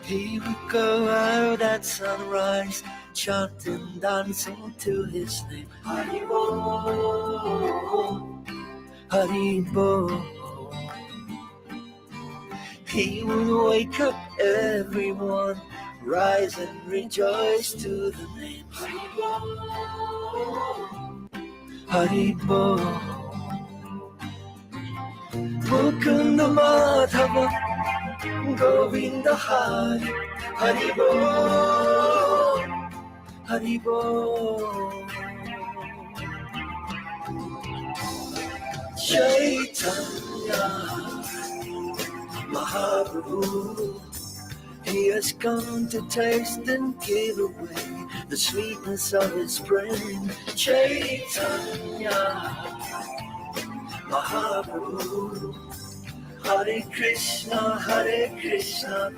He would go out at sunrise, chanting, dancing to his name. Haribo, Haribo. He would wake up everyone, rise and rejoice to the name. Haribo, Haribo. Mukunda Madhava, Govinda Hari, Haribo, Haribo. Chaitanya Mahaprabhu, he has come to taste and give away the sweetness of his brain. Chaitanya Mahaprabhu, Hare Krishna, Krishna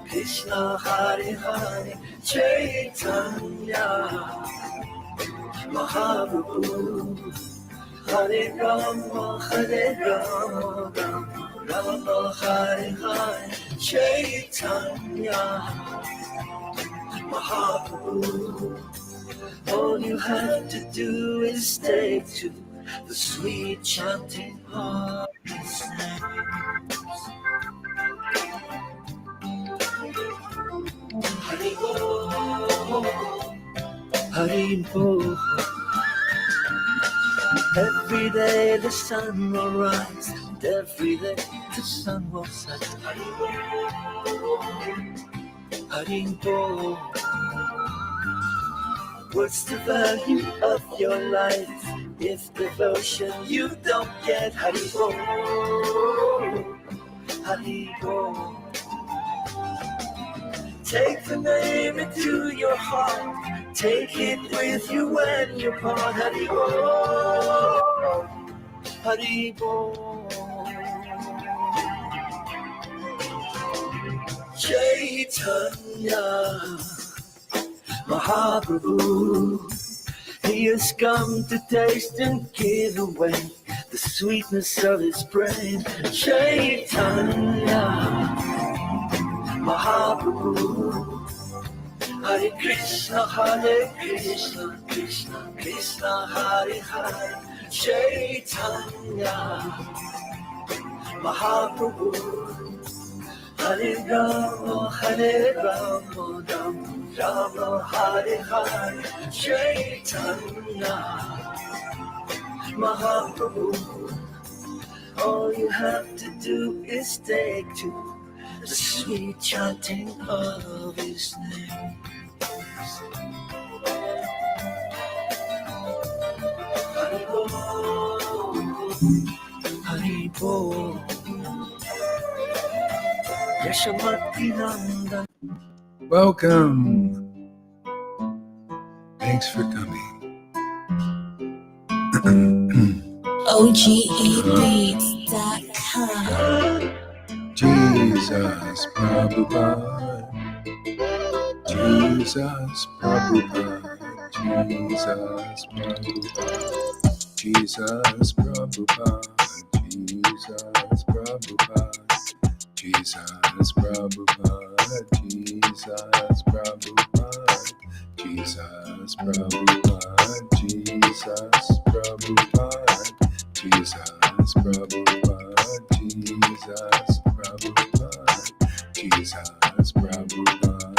Krishna, Hare Hare. Chaitanya Mahaprabhu, Hare Rama, Rama Hare Hare. Chaitanya Mahaprabhu, all you have to do is take to the sweet chanting of his name. Haribo, Haribo. Every day the sun will rise, and every day the sun will set. Haribo, Haribo. What's the value of your life if devotion you don't get? Haribo, Haribo. Take the name into your heart, take it with you when you part. Haribo, Haribo. Chaitanya Mahaprabhu, he has come to taste and give away the sweetness of his brain. Chaitanya Mahaprabhu, Hare Krishna, Krishna Krishna, Hare Hare. Chaitanya Mahaprabhu, Hare Rama, Rama Hare Hare. Chaitanya Mahaprabhu, all you have to do is take to the sweet chanting of his name. Haribo, Haribo. Yashamati Nanda. Welcome. Thanks for coming. OGEbeats.com. Jesus Prabhupada, Jesus Prabhupada, Jesus Prabhupada, Jesus Prabhupada, Jesus Prabhupada, Jesus Prabhupada, Jesus Prabhupada, Jesus Prabhupada, Jesus Prabhupada, Jesus Prabhupada, Jesus Prabhupada, Jesus Prabhupada,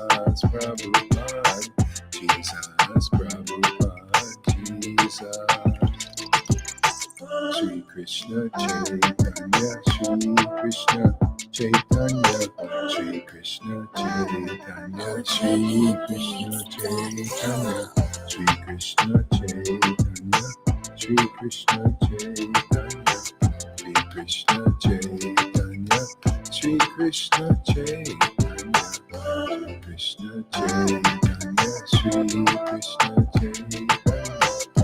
Jesus Prabhupada, Jesus Prabhupada, Jesus. Shri Krishna Chaitanya, Shri Krishna Chaitanya, Shri Krishna Chaitanya, Shri Krishna Chaitanya, Shri Krishna Chaitanya, Shri Krishna Chaitanya, Shri Krishna Chaitanya, Shri Krishna Chaitanya, Krishna Chaitanya, Shri Krishna Chaitanya,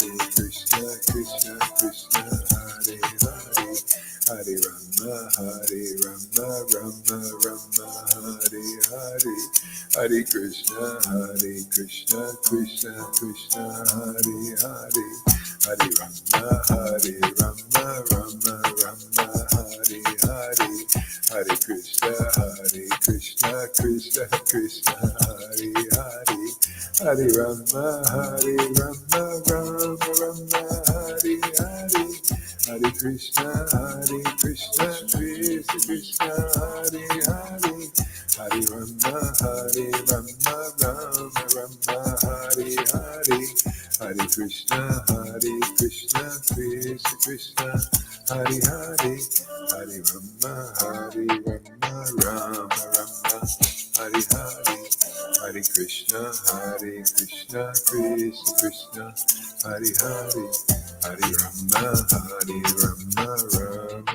Krishna, Krishna Krishna, Hare Hare, Hare Rama, Rama Rama, Hare Hare, Hare Krishna, Krishna Krishna, Hare Hare, Hare Rama, Rama Rama, Hare Hare, Hare Krishna, Krishna Krishna, Hare Hare, Hare Rama, Rama Rama, Hare Hare, Hare Krishna, Krishna Krishna, Hare Hare, Hare Rama, Rama Rama, Hare Hare, Hare Krishna, Krishna Krishna, Hare Hare, Hare Rama, Rama Rama, Hare Hare, Hare Krishna, Krishna Krishna, Hare Hare, Hare Rama, Rama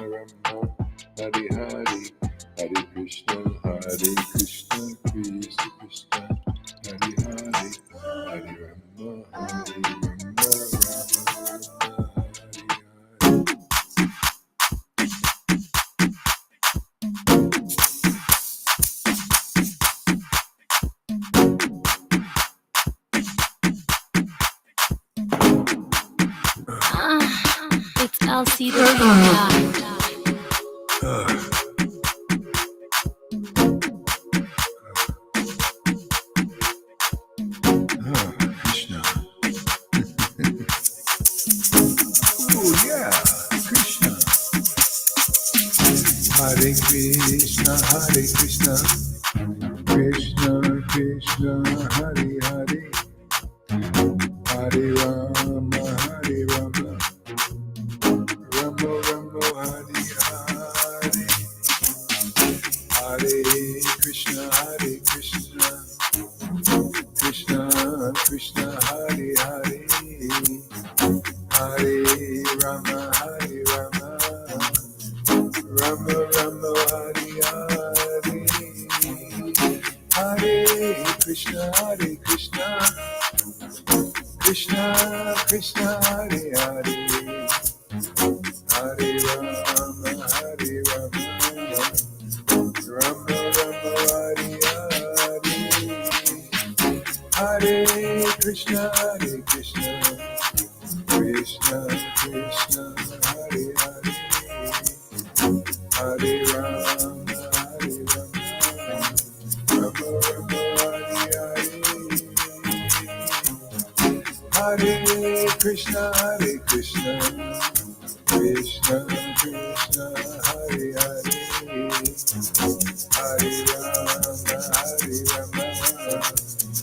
Rama, Hare Hare, Hare Krishna, Krishna Krishna, Hare Hare, Hare Rama, Rama It's LC the Big Guy. Krishna. Oh yeah, Krishna. Hare Krishna, Krishna Krishna, Hare Hare, Hare Rama, Rama Rama, Hare Hare, Hare Krishna, Krishna Krishna, Hare Hare, Hare Rama, Rama Rama, Hare Hare, Hare Krishna, Krishna Krishna, Hare Hare, Hare Rama, Rama Rama, Hare Hare, Hare Krishna, Krishna Krishna, Hare Hare, Hare Rama, Rama Rama, Hare Hare, Hare Krishna, Krishna Krishna, Hare Hare, Hare Rama,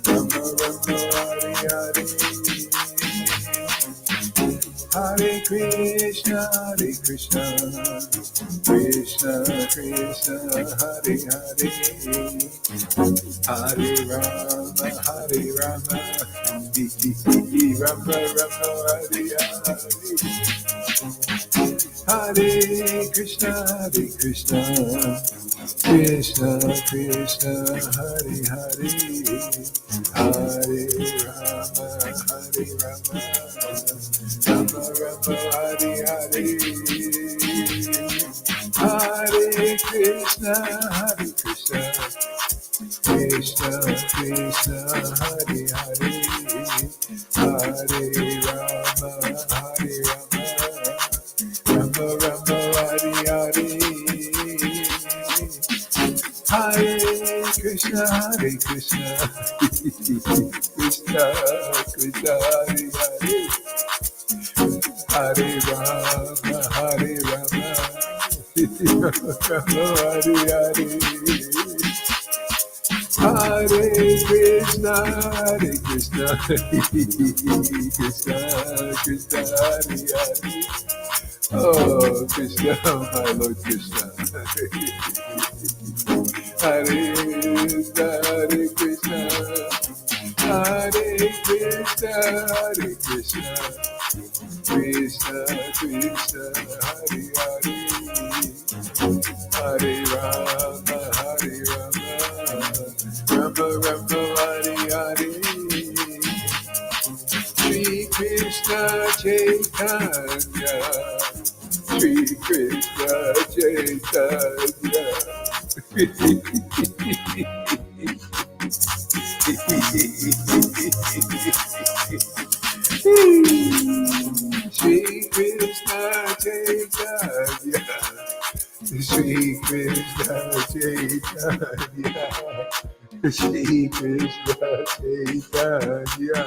Rama Rama, Hare Hare, Hare Krishna, Krishna Krishna, Hare Hare, Hare Rama, Rama Rama, Hare Hare, Hare Krishna, Krishna Krishna, Hare Hare, Hare Rama, Rama Rama, Hare Hare, Hare Krishna, Krishna Krishna, Hare Hare, Hare Rama, Rama Rama, Hare Hare, Hare Krishna, Krishna Krishna, Hare Hare, Hare Rama, Rama Rama, Hare Hare, Hare Krishna, Krishna Krishna, Hare Hare. Oh, Krishna, my Lord Krishna. Hare Krishna, Krishna Krishna, Krishna Krishna, Hare Hare, Hare Rama, Rama Rama, Hare Hare, Shri Krishna, Chaitanya, Sri Krishna Chaitanya. Sri Krishna Chaitanya, Sri Krishna Chaitanya, Sri Krishna Chaitanya.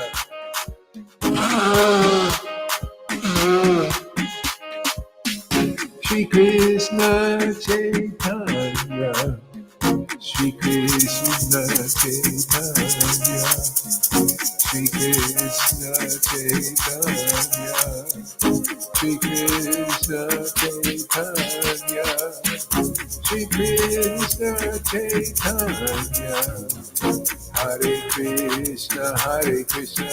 Shri Krishna Chaitanya, Shri Krishna Chaitanya, Shri Krishna Chaitanya, Shri Krishna Chaitanya, Shri Krishna Chaitanya. Hare Krishna,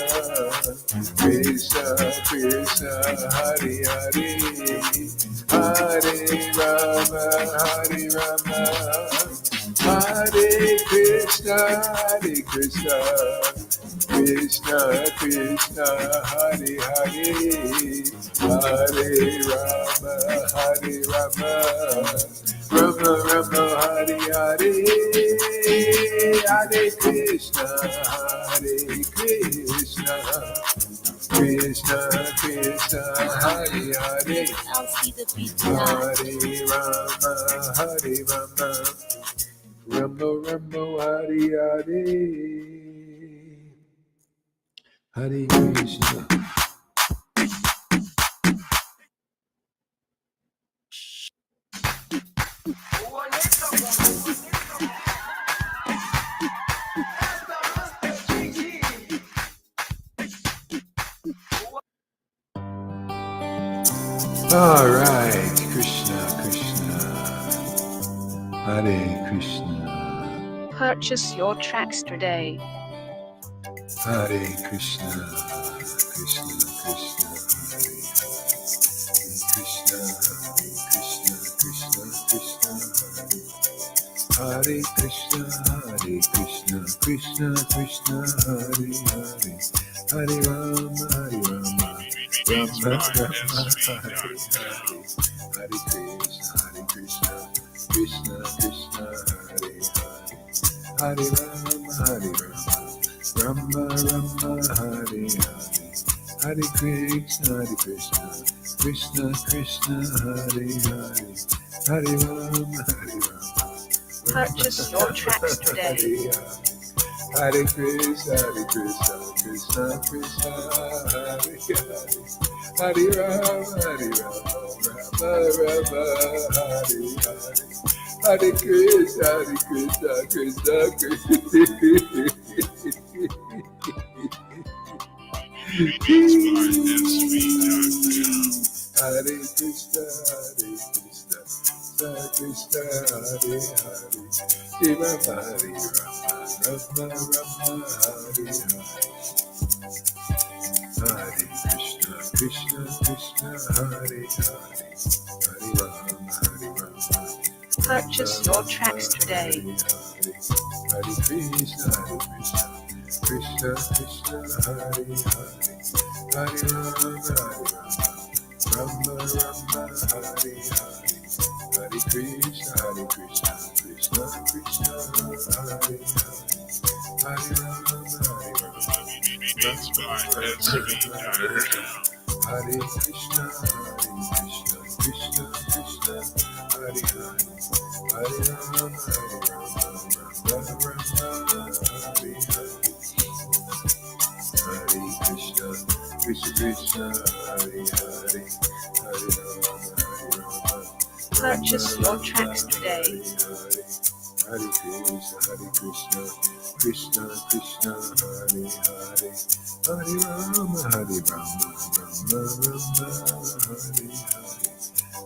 Krishna Krishna, Hare Hare, Hare Rama, Hare Krishna, Krishna Krishna, Hare Hare, Hare Rama, Rama Rama, Hare Hare, Hare Krishna, Krishna Krishna, Hare Hare, Hare Rama, Rama Rama, Hare Hare, Hare Krishna. All right, Krishna, Hare Krishna. Purchase your tracks today. Hare Krishna, Krishna, Hare Krishna, Krishna Krishna, Hare Hare, Hare Rama, Rama Rama, Hare Hare, Hare Krishna, Krishna Krishna, Hare Hare, Hare Rama, Rama Rama, Hare Hare, Hare Krishna, Krishna Krishna, Hare Hare, Hare Rama, Purchase your tracks today. Hare Krishna, Krishna Krishna, Hare Hare, Hare Rama, Rama Rama, Hare Hare, Hare Krishna, Krishna Krishna. Hare Krishna, Krishna, Hare Hare, Shiva Hare Rama, Rama, Hare Hare, Hare Krishna, Krishna, Hare Hare, Hare Rama, Purchase your tracks today. Hare Krishna, Krishna, Hare Hare, Hare Rama, Rama, Hare Hare, Hare Krishna, Krishna, Hare Hare, Hare Rama, Hare Krishna, Krishna, Hare Hare, Hare Rama, Rama, Hare Hare, Hare Krishna, Krishna, Hare Hare, Hare Rama, Purchase your tracks today. Hare Krishna, Krishna, Hare Hare, Hare Rama, Rama, Hare Hare,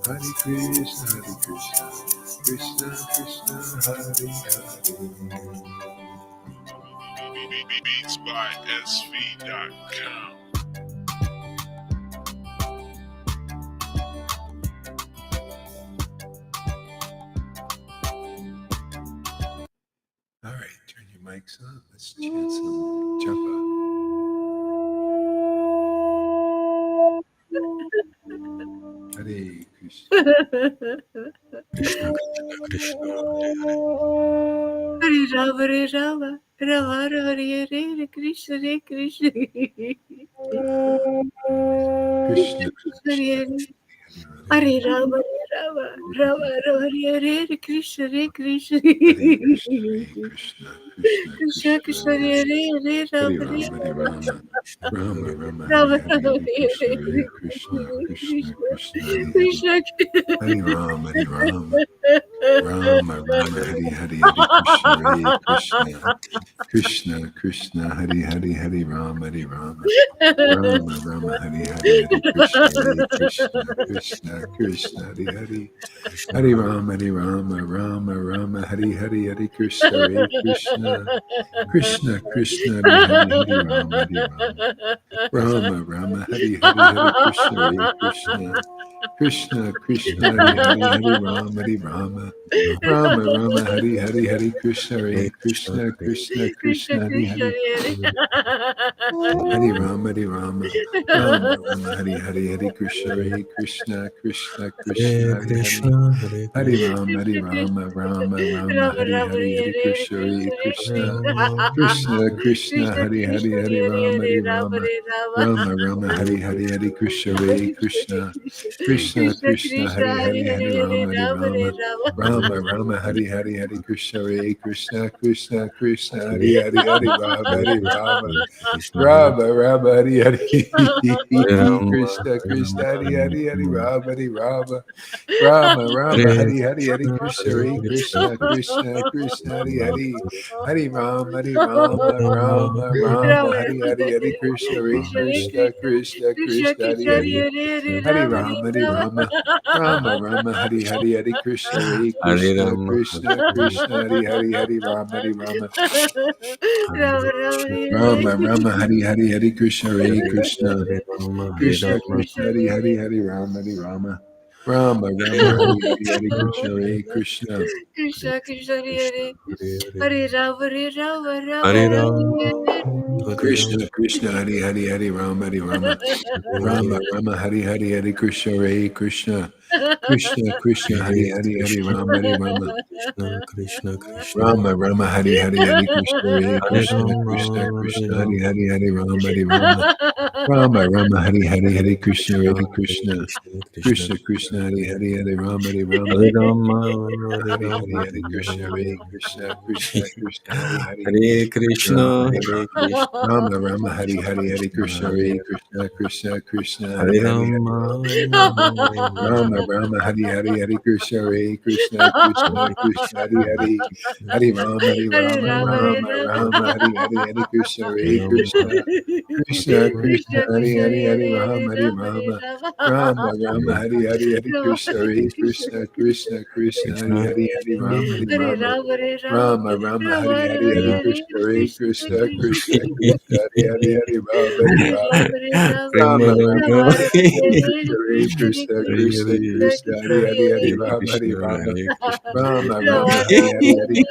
Hare Krishna, Krishna, Hare Hare. Beats by SV.com. All right, turn your mics on. Let's chant some japa. Hare Krishna. Krishna Krishna Hare Rama, Hare Rama, Rama Rama, Hare Hare, Hare Krishna, Hare Krishna. Krishna Hare Krishna. Hare, Hare Rama, Hare Rama, Rama Rama, Hare Hare, Hare Krishna, Hare Krishna. Hare Krishna, Hare Krishna, Krishna Krishna Krishna, Krishna, Hare Hare Hare, Hare Hare Rama, Rama, Hare Rama, Krishna Rama Hare Rama, Hare Rama Hare, Rama, Hare Hare Krishna, Hare Krishna, Hare Krishna Krishna, Krishna, Hare Hare, Krishna. Hare Rama, Hare Rama, Rama Rama, Hare Hare, Hare Krishna, Hare Krishna, Krishna Krishna, Hare Hare, Hare Rama, Hare Rama, Rama Rama, Hare Hare, Hare Krishna, Hare Krishna, Krishna Krishna, Hare Hare, Krishna Hare Rama, Hare Rama, Rama Rama, Hare Hare, Hare Krishna, Hare Krishna, Krishna Krishna, Hare Hare, Hare Rama, Hare Rama, Rama Rama, Hare Hare, Hare Krishna, Hare Krishna, Krishna Krishna, Hare Hare, Hare Rama, Hare Rama, Rama Rama, Hare Hare, Hare Krishna, Hare Krishna, Krishna Krishna Krishna, Hare Krishna, Hare, Hare Hare Rama, Hare Rama, Rama Rama, Hare Hare, Hare Krishna, Hare Krishna, Krishna Krishna, Hare Hare Hare, Krishna Hare Hare Krishna Rama, Hare Rama, Rama Rama, Rama Hare Rama, Hare, Hare Hare Hare, Krishna, Hare Hare Krishna, Rama Krishna Krishna, Krishna Hare Hare, Krishna, Hare Hare Rama, Hare, Hare Rama Rama, Rama. Rama Rama, Hare Hare, Hare Krishna, Hare Krishna, Krishna Krishna Krishna, Krishna, Hare Hare Hare, Hare, Hare Hare Rama, Hare Rama, Hare Rama, Rama. Rama Rama, Hare Hare, Hare Krishna, Hare Krishna, Krishna Krishna, Hare Hare, Hare Rama, Hare Rama, Rama Rama, Hare Hare, Krishna Krishna, Hare Hare, Hare Rama, Hare Rama, Rama Rama, Hare Hare, Hare Krishna, Hare Krishna, Krishna Krishna, Hare Hare, Hare Rama, Hare Rama, Rama Rama, Rama, Hare Hare, Hare Krishna, Hare Krishna Krishna, Krishna, Krishna Krishna Krishna, Krishna, Hare Hare Hare, Hare, Hare Hare Rama, Rama, Hare Rama, Rama Rama, Hare Hare, Hare Krishna, Hare Krishna, Krishna Krishna, Hare Hare, Hare Rama, Hare Rama, Rama Rama, Hare Rama Rama, Hare Hare, Hare Krishna, Hare Krishna, Krishna Krishna Krishna, Krishna, Hare Hare, Hare Rama, Hare Rama, Rama Rama, Hare Hare, Hare Krishna, Hare Krishna, Krishna Krishna, Hare Hare Hare Rama, Hare Rama, Rama Hare Rama, Ram, Hare Hare Ram, Krishna Krishna, Hare Hare, Hare Rama, Hare Rama, Hare Rama Rama, Hare Hare, Hare Krishna, Hare Krishna, Krishna Krishna, Hare Hare, Hare Krishna, Rama, Hare Rama, Krishna Krishna Krishna, Rama Rama, Hare Hare, Hare Krishna, Hare Hare Krishna, Ram, Krishna Hare Krishna, Hare Ram, Hare, Hare Rama, Hare Rama, Rama Rama, Hare Hare, Hare Krishna, Krishna, Hare Hare Krishna, Krishna, Krishna Krishna Krishna, Hare Hare, Hare Rama, Hare Rama, Hare Rama, Hare Hare Rama, Hare, Hare Krishna, Hare Krishna, Krishna Krishna, Hare Hare, Hare Rama Krishna, Hare Hare Rama, Krishna, Rama Rama, Hare Hare, Hare Krishna, Hare Hare Krishna, Krishna Krishna, Hare Hare Hare, Hare Rama, Rama, Hare Rama Rama, Rama, Hare Hare, Hare Krishna, Hare Krishna, Krishna Hare Krishna, Krishna, Hare Hare, Hare Krishna, Hare Rama, Hare Hare Rama, Rama, Hare Hare Rama Rama. Rama, Hare Hare, Hare Krishna, Hare Rama, Krishna, Krishna Krishna, Krishna Hare Krishna, Hare, Hare Hare Hare Rama, Hare Rama, Hare Rama, Rama Rama. Rama, Hare Hare, Hare Rama, Krishna, Hare Krishna, Krishna Krishna, Hare Krishna, Hare, Hare Rama, Hare Hare Rama, Rama, Hare Rama. Rama Rama, Rama Hare Hare, Rama, Hare Hare Hare Krishna, Hare Krishna Krishna, Krishna Krishna, Hare Hare, Hare Rama, Hare Hare Rama, Rama, Hare Rama. Rama Rama Rama, Rama, Hare Rama, Hare, Hare Krishna, Hare Krishna, Krishna, Hare Hare Krishna Krishna, Hare, Krishna, Krishna Hare Hare, Hare. Hare Hare Rama, Krishna, Hare Rama, Hare Krishna, Rama Rama Rama, Rama, Hare Hare Hare, Hare Hare Krishna, Hare Krishna, Krishna Krishna Krishna, Krishna, Krishna, Hare Krishna Hare Hare, Hare Hare Hare, Rama, Hare Hare Rama, Rama, Hare Hare Rama. Rama, Hare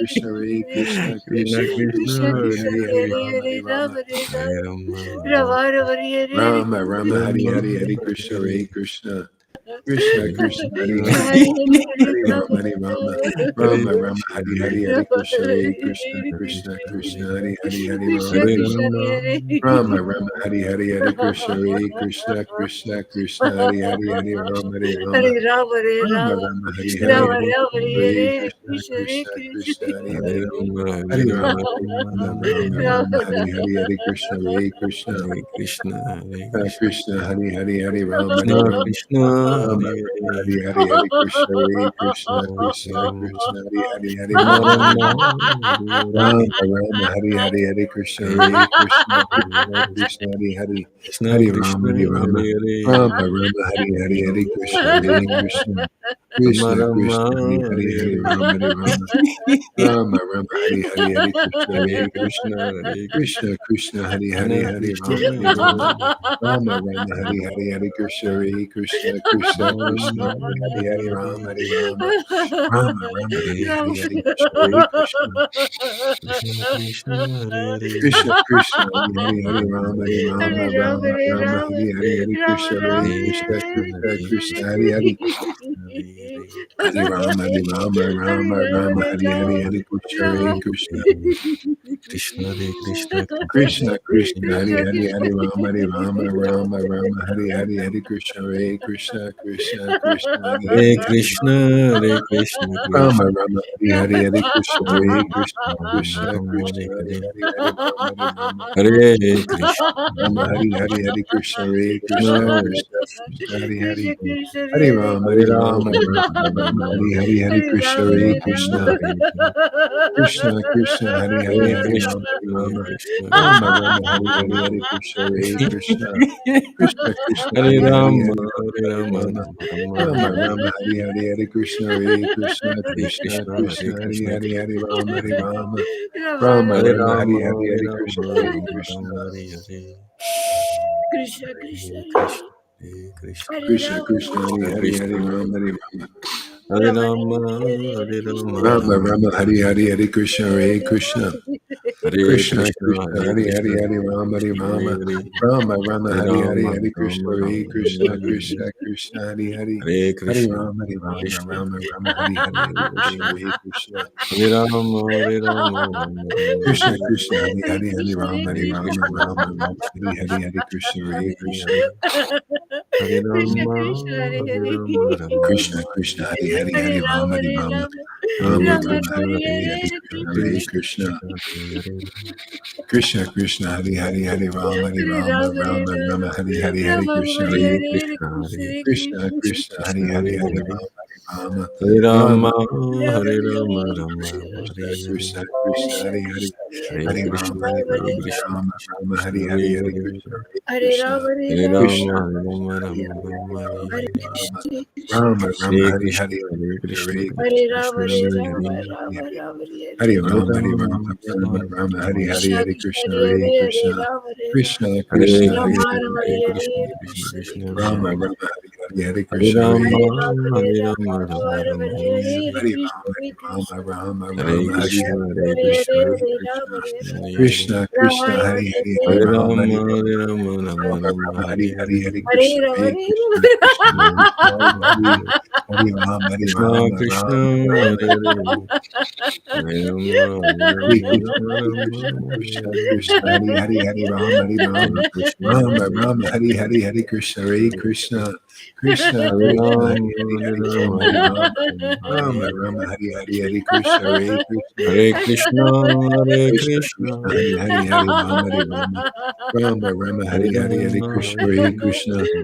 Rama Rama, Hare Hare Rama Rama, Hare Rama, Hare, Hare Hare Krishna, Hare, Hare Krishna, Krishna Hare Krishna, Hare Krishna, Hare, Hare Hare, Hare Rama Rama, Hare Rama, Hare Rama Rama, Krishna, Hare Hare Hare, Hare Rama Krishna, Hare Hare Krishna, Hare Krishna Krishna. Krishna, Hare Hare, Hare Rama, Krishna Hare Hare Krishna, Rama, Rama, Hare Rama Hare. Rama, Hare Hare, Hare Krishna, Hare Krishna, Krishna Krishna, Hare Hare, Hare Rama, Hare Rama, Hare Rama, Hare Rama Rama. Rama, Hare Krishna, Hare, Rama Hare Rama, Krishna, Hare Hare Hare Krishna, Krishna, Hare Krishna Krishna. Krishna, Hare Hare Hare, Rama, Hare Hare Rama, Rama, Rama Rama, Hare Hare, Hare Krishna, Hare Krishna, Hare Krishna, Hare Krishna, Krishna, Hare Hare, Hare Rama, Hare Krishna Rama, Krishna, Rama Hare Rama, Hare, Hare Hare, Hare Krishna, Hare Krishna, Hare Krishna Rama, Krishna, Hare Hare, Hare Rama Rama, Hare Rama, Rama, Hare Rama Hare, Rama, Hare Hare, Hare Krishna, Hare Hare Krishna, Krishna Hare Krishna, Hare Hare, Krishna Hare Rama, Krishna, Hare Rama, Hare Hare, Rama Rama, Hare Hare, Hare Krishna, Hare Krishna, Rama Krishna Rama Krishna Hari Hari Hare Hari Hare. Rama Hari Rama Rama Rama Hari Hari Hari Krishna Hare Hari Krishna, Hare Krishna, Krishna Krishna Hari Krishna Hari Hari Krishna, Rama Hari Hare Rama Hare. Rama Rama Hari Hari Hari Krishna Hari Krishna Krishna Rama Krishna Rama Hari Hari Hare Hari Rama Hare. Hari Rama Rama Rama Hari Hare Hari Hari Krishna, Krishna Hari Krishna Krishna Krishna, Hare Krishna Hare. Krishna Hari Hari Hari Rama Hari Rama Rama Rama Hari Hari Hari Krishna Hari Hare Krishna Krishna, Krishna Hare Krishna Krishna, Hari Hari Hare Hare. Hari Rama Hari Rama Rama Rama Hari Hari Hari Krishna Hari Hare Krishna Hare. Krishna Hare Krishna, Krishna Krishna Krishna Krishna, Hari Hari Hari Rama Rama Rama Hari Hari Hari Krishna Hari Krishna Krishna Krishna Hari Hare Hari Hari Krishna, Hare Krishna, Rama Krishna Rama Hari Hari Hari Krishna Hari Krishna Rama Krishna Rama, Krishna Hare Hari Hare. Hari Hari Rama Hari Rama Hare Krishna, Rama Hari Hari Hari Krishna Hari Krishna, Krishna Hare Krishna Krishna, Krishna Hari Hari Hare Hari Rama Hari Rama Rama, Rama Hare Rama Rama, Hari Hari Hari Krishna Hari Krishna, Krishna Hare Hare. Krishna Krishna Hari Hari Hare Hari Krishna, Rama Hari Hare Rama Krishna, Rama Krishna, Rama Hari Hari Hare Hari Krishna Hari Hare. Krishna Krishna Krishna Hare Hari Hari Rama, Hari Rama Hare Hari Rama, Rama Rama Rama, Rama Hare Rama Hari Hari Hari Krishna Hari Krishna Hare Krishna Krishna, Hare Krishna Hari Krishna, Hari Hari Krishna Rama Hari Krishna, Rama Rama Hare Rama Hari Rama, Hari Hare Hari Rama, Krishna Hari Rama Krishna Rama, Hare Hare. Hare Krishna, Hare Krishna, Krishna Krishna Hari Krishna Hari Hari Krishna, Rama Hari Rama Hare Rama, Hare Rama, Rama Rama Rama Hari Hari Hari Krishna Hari Krishna Hare Krishna Krishna, Krishna Hare Hari Hari Krishna, Hari Rama Hari Krishna Rama Hare Hare, Rama Rama Hare Hari Hari Rama, Hari Krishna Rama Hari Rama, Hare Krishna Hare, Krishna Krishna Hari Hari Hare Hari Krishna, Rama Hari Rama Krishna Rama Krishna, Rama Hari Hari Hare Hari Krishna Hare, Hari Krishna Hare Rama, Hare Rama, Rama Rama, Krishna Hare Krishna Hari Hari Hari Rama Hari Hare Rama Krishna, Rama Hare Rama Krishna, Hari Hari Hari Krishna Hari Hare Krishna Hare, Hare Rama, Hare Rama, Rama Krishna Rama, Krishna Hari Hari Hari Rama Hari Rama Rama Hare Rama Krishna, Hari Hari Hare Hari Krishna, Krishna Hari Krishna Krishna Krishna, Hare Krishna Krishna Hari Hari Hari Rama Hari Rama Rama Rama Hari Hari Hari Krishna Hare, Hari Hare Krishna, Hare Krishna Krishna Hari Krishna, Hari Hare Hari Hare, Rama Hari Rama Hare Rama Rama, Hare Rama, Rama Rama, Krishna Hare Hare, Krishna Krishna Hari Hari Hare Hari Krishna, Rama Hari Hare Rama Krishna, Rama Krishna Rama Krishna,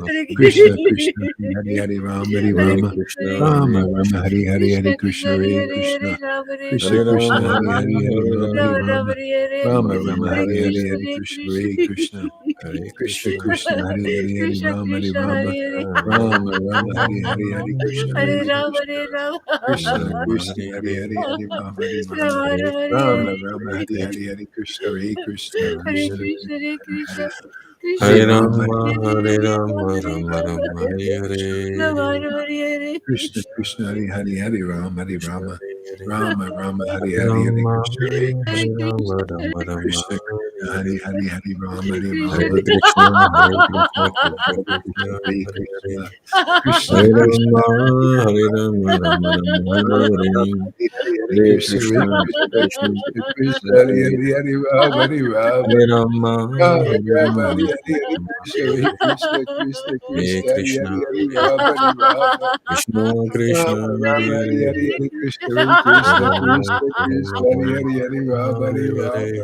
Hari Hare Hari Hari Hare, Krishna Hari Krishna Hare Rama, Krishna Hare Krishna Rama, Hari Rama Hari Rama, Hari Hare Rama Hare, Rama Rama Rama Hare Hari Krishna, Hari Hari Hare Krishna Krishna, Hari Krishna Krishna Krishna, Krishna Hare Hari Hare, Hari Hari Hari Hare Rama Hari Rama, Rama Rama Rama Rama Rama, Hari Hari Hare Hari Krishna Hari Krishna Krishna Hare Krishna Hari Krishna, Hari Hare Hari Krishna, Krishna Krishna Krishna, Hare Rama Hare, Rama Hari Hari Hari Hare Krishna Rama, Hari Hare Rama, Rama Rama, Hare Hare, Hari Rama Rama Hare Rama Hari Krishna, Hari Hare Hari Krishna, Krishna Hari Krishna Krishna Krishna, Hare Hare, Krishna Krishna Hari Hari Hari Hare Rama Rama, Hari Hare Rama Rama, Rama Rama Rama, Rama Hare Hari Hari Hare, Hari Krishna Hari Krishna Krishna Krishna Hari Hari Rama Hari Krishna Rama Krishna, Rama Hare Rama Hare, Hare Rama, Hare Hare Rama, Krishna, Rama Hare Rama, Krishna, Hare Krishna Hare, Krishna, Hare Hare, Hare Rama, Hare Hare Rama, Krishna, Rama Hare Rama, Krishna, Hare Hare, Hare Krishna, Hare Hare Krishna, Hare, Krishna Hare Krishna, Rama, Hare Hare, Hare Hare Rama, Rama, Hare Rama Rama, Rama, Rama Hare Rama, Hare, Hare Hare, Hare Krishna, Hare Krishna, Hare Krishna, Hare Krishna Krishna, Krishna, Hare Hare, Hare Rama, Hare Rama, Rama Rama, Hare Hare Hare, Hare Rama, Krishna, Hare Hare Rama, Krishna, Rama Rama, Krishna Krishna, Hare Hare, Hare Rama, Hare Hare Rama, Krishna, Hare Rama Rama, Krishna, Hare Hare, Hare Krishna, Hare Krishna, Krishna Hare Krishna, Rama, Hare Hare, Hare Hare Rama, Hare Rama, Rama, Rama Rama Rama, Rama, Hare Hare Hare, Hare, Hare Krishna, Hare Krishna, Hare Krishna Krishna, Krishna, Hare Hare, Hare Rama, Hare Rama, Hare Rama Rama, Rama, Hare Hare, Hare Krishna, Hare Krishna, Krishna Rama Krishna, Hare Hare Hare, Hare, Hare Rama, Hare Rama, Hare Rama Rama, Hare Hare Hare, Krishna, Hare Krishna, Hare Krishna, Hare Krishna Hare, Krishna, Hare Hare Hare Rama, Rama, Hare Rama, Rama Rama, Hare Hare, Krishna Krishna, Hare Hare, Hare Rama, Hare Krishna Rama, Hare Hare, Rama Rama, Hare Hare Hare, Hare Rama, Krishna, Hare Hare Krishna, Rama, Rama Rama, Krishna Krishna, Hare Hare Hare, Hare, Hare Rama, Hare Rama, Hare Krishna, Hare Krishna, Rama Krishna Hare Krishna, Krishna, Hare Hare Hare, Krishna, Krishna Hare Krishna, Rama, Hare Rama, Rama Rama, Hare Rama Hare, Rama, Hare Hare, Hare Hare Krishna, Krishna, Hare Hare Krishna, Krishna, Krishna Krishna Krishna, Hare Hare, Hare, Hare Rama, Hare Rama, Hare Rama, Rama Hare Rama, Rama, Hare Hare, Hare Rama Krishna, Hare Hare Hare, Krishna, Krishna Hare Krishna, Hare Krishna, Hare, Hare Hare Rama, Krishna, Hare Rama, Krishna Krishna, Rama Hare Rama, Hare Hare, Hare, Hare Krishna, Hare Hare Krishna, Rama, Krishna Hare Krishna, Rama, Hare Hare, Hare Rama, Hare Hare Rama, Hare.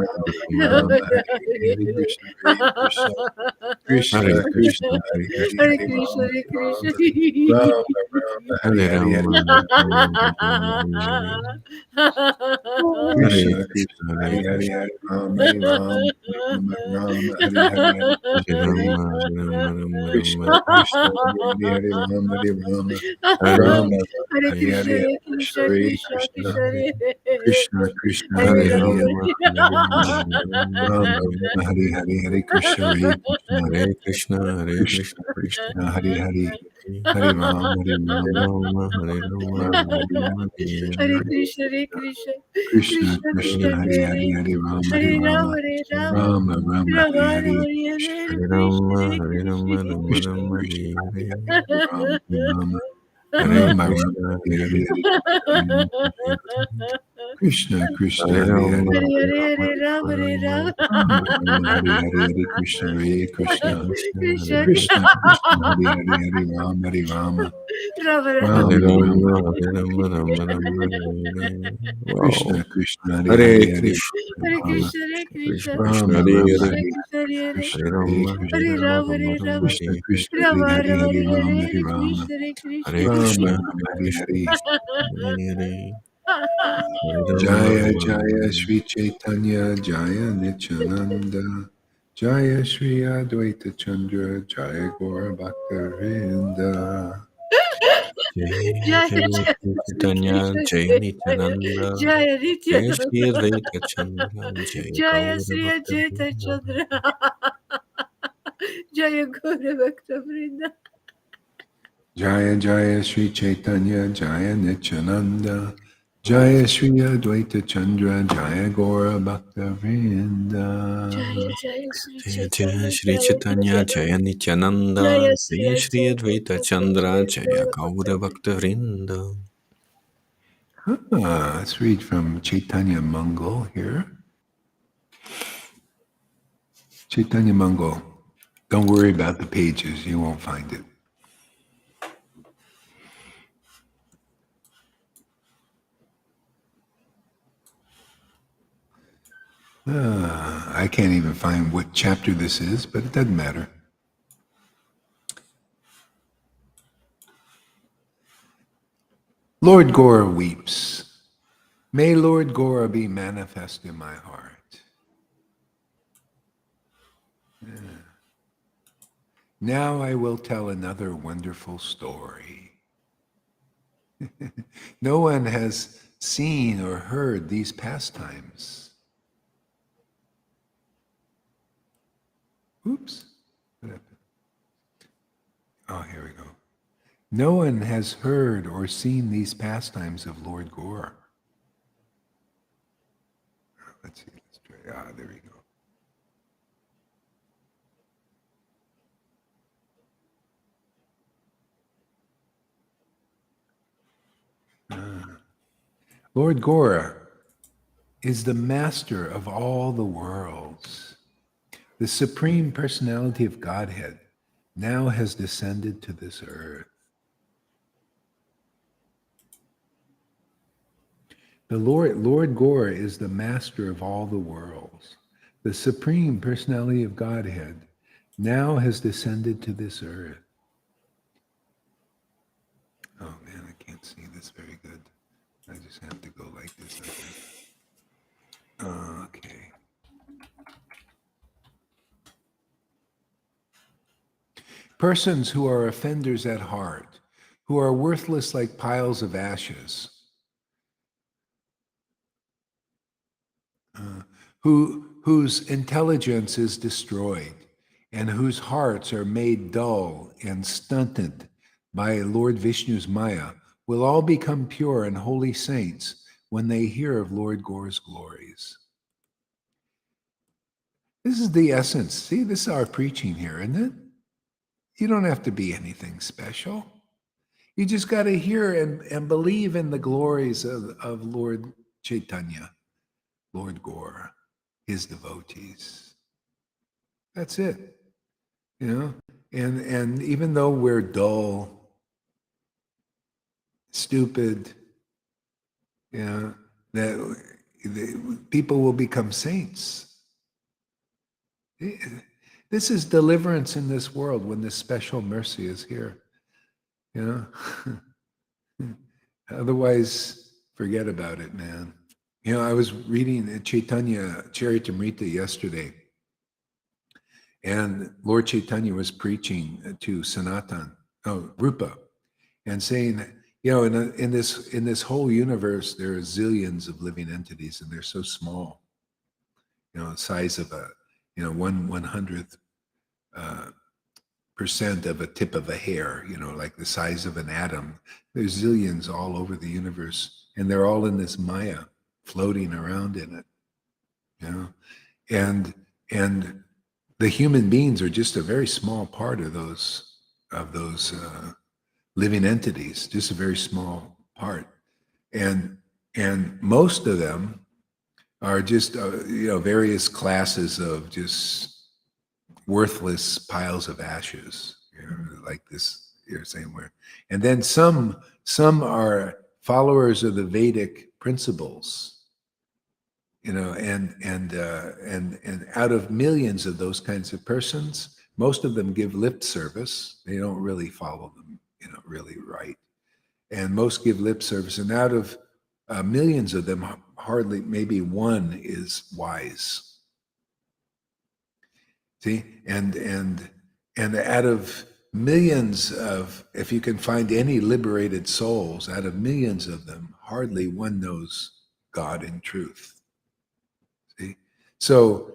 Rama, Hare Krishna, Krishna Krishna, Hare Krishna, Krishna, Hare Hare, Hare Hare Krishna, Hare Krishna. Rama, Rama, Hare Hare Hare, Hare Rama, Krishna, Hare Krishna, Krishna, Hare Hare Hare, Krishna, Hare Hare, Hare Ram, Hare Ram, Rama Rama Hare Hare Hare Krishna Krishna Hare Hare Rama Hare Rama Rama Hare Hare Krishna, Hare Hare Krishna Krishna, Hare Krishna Krishna Krishna, Hare Krishna Krishna Hare Hare Hare Rama, Hare Hare Rama Rama Hare Hare Hare Krishna Hare Krishna Hare Krishna, Hare Krishna Krishna, Krishna Krishna Hare Krishna, Hare Hare Hare Rama Hare Hare Rama, Hare Rama, Rama Rama Rama, Hare Hare Krishna, Hare Krishna, Krishna Krishna Krishna Krishna, Hare Hare Hare Hare Rama Hare Hare Rama Rama, Hare Rama, Rama Rama Hare Rama Hare Rama, Hare Hare Krishna, Rama, Hare Hare Rama, Krishna. Rama Krishna Rama, Krishna Hare Hare Rama Rama Hare Rama Rama Krishna, Hare Hare Hare Krishna Krishna Hare Hare Hare Rama, Hare Hare Hare, Rama, Hare Rama, Hare Rama. Rama Rama Hare Hare Hare Krishna Hare Hare Krishna Krishna, Hare Krishna Krishna Krishna, Krishna Hare Hare Hare Rama Hare Rama Rama Hare Rama Rama Rama, Hare Rama, Rama Rama, Hare. Wow. Krishna Krishna Hare Hare Hare Hare Krishna, Hare Rama Krishna, Hare Krishna, Krishna, Krishna, Rama Hare Rama Hare. Krishna Hare Krishna, Hare Hare. Krishna Hare Hare Rama, Krishna Hare Hare Rama, Rama, Rama Hare Rama, Rama. Krishna Hare Krishna Hare Rama Hare Rama, Hare Hare Rama Hare, Hare Rama Krishna, Hare Hare Krishna. Rama Krishna, Rama Hare Hare Krishna, Hare Krishna, Hare Hare. Hare Rama, Jaya Rama Jaya Rama. Sri Chaitanya Jaya Nityananda Jaya Sri Advaita Chandra Jaya Gaura Bhaktavinda Jai Jaya Jai Jaya Shri Sri Chaitanya, Krishna, Jai Nityananda, Jaya Jai Shri Nityananda, Advaita Chandra, Jai Jaya Gaura Sri Bhakta Ajita Vrinda. Chandra, Jaya Gaura Bhakta Vrinda. Jaya Jaya Sri Chaitanya Jaya Nityananda Jaya Sri Advaita Chandra Jaya Gaura Jaya Bhaktavinda Jaya Sri Jai Jai Chaitanya, Shri Jaya Chaitanya, Jai Nityananda, Nityananda, Jaya Sri Jai Shri Ajita Advaita Chandra, Chandra, Jaya Jaya Gaura Bhakta Gaura Bhakta Vrinda. Vrinda. Let's read from Chaitanya Mangal here. Chaitanya Mangal. Don't worry about the pages, you won't find it. I can't even find what chapter this is, but it doesn't matter. Lord Gora weeps. May Lord Gora be manifest in my heart. Now I will tell another wonderful story. No one has seen or heard these pastimes. Oops. What happened? Oh, here we go. No one has heard or seen these pastimes of Lord Gora. Let's see. Let's try. Ah, there we go. Lord Gora is the master of all the worlds. The Supreme Personality of Godhead now has descended to this earth. The Lord Gora is the master of all the worlds. The Supreme Personality of Godhead now has descended to this earth. Oh man, I can't see this very good. I just have to go like this, I think. Okay. Persons who are offenders at heart, who are worthless like piles of ashes, whose intelligence is destroyed, and whose hearts are made dull and stunted by Lord Vishnu's Maya, will all become pure and holy saints when they hear of Lord Gora's glories. This is the essence. See, this is our preaching here, isn't it? You don't have to be anything special. You just got to hear and believe in the glories of Lord Caitanya, Lord Gora, his devotees. That's it. You know? And even though we're dull, stupid, you know, people will become saints. This is deliverance in this world when this special mercy is here. You know? Otherwise, forget about it, man. You know, I was reading Chaitanya Charitamrita yesterday, And Lord Caitanya was preaching to Rupa, and saying that, in this whole universe, there are zillions of living entities, and they're so small, the size of a, 1/100th percent of a tip of a hair, like the size of an atom. There's zillions all over the universe, and they're all in this Maya, floating around in it, and the human beings are just a very small part of those living entities, just a very small part, and most of them are just various classes of just worthless piles of ashes, like this you're saying where, and then some are followers of the Vedic principles, and out of millions of those kinds of persons, most of them give lip service. They don't really follow them, really right. And most give lip service. And out of millions of them, hardly, maybe one is wise. See, and out of millions of, if you can find any liberated souls, out of millions of them, hardly one knows God in truth. See, so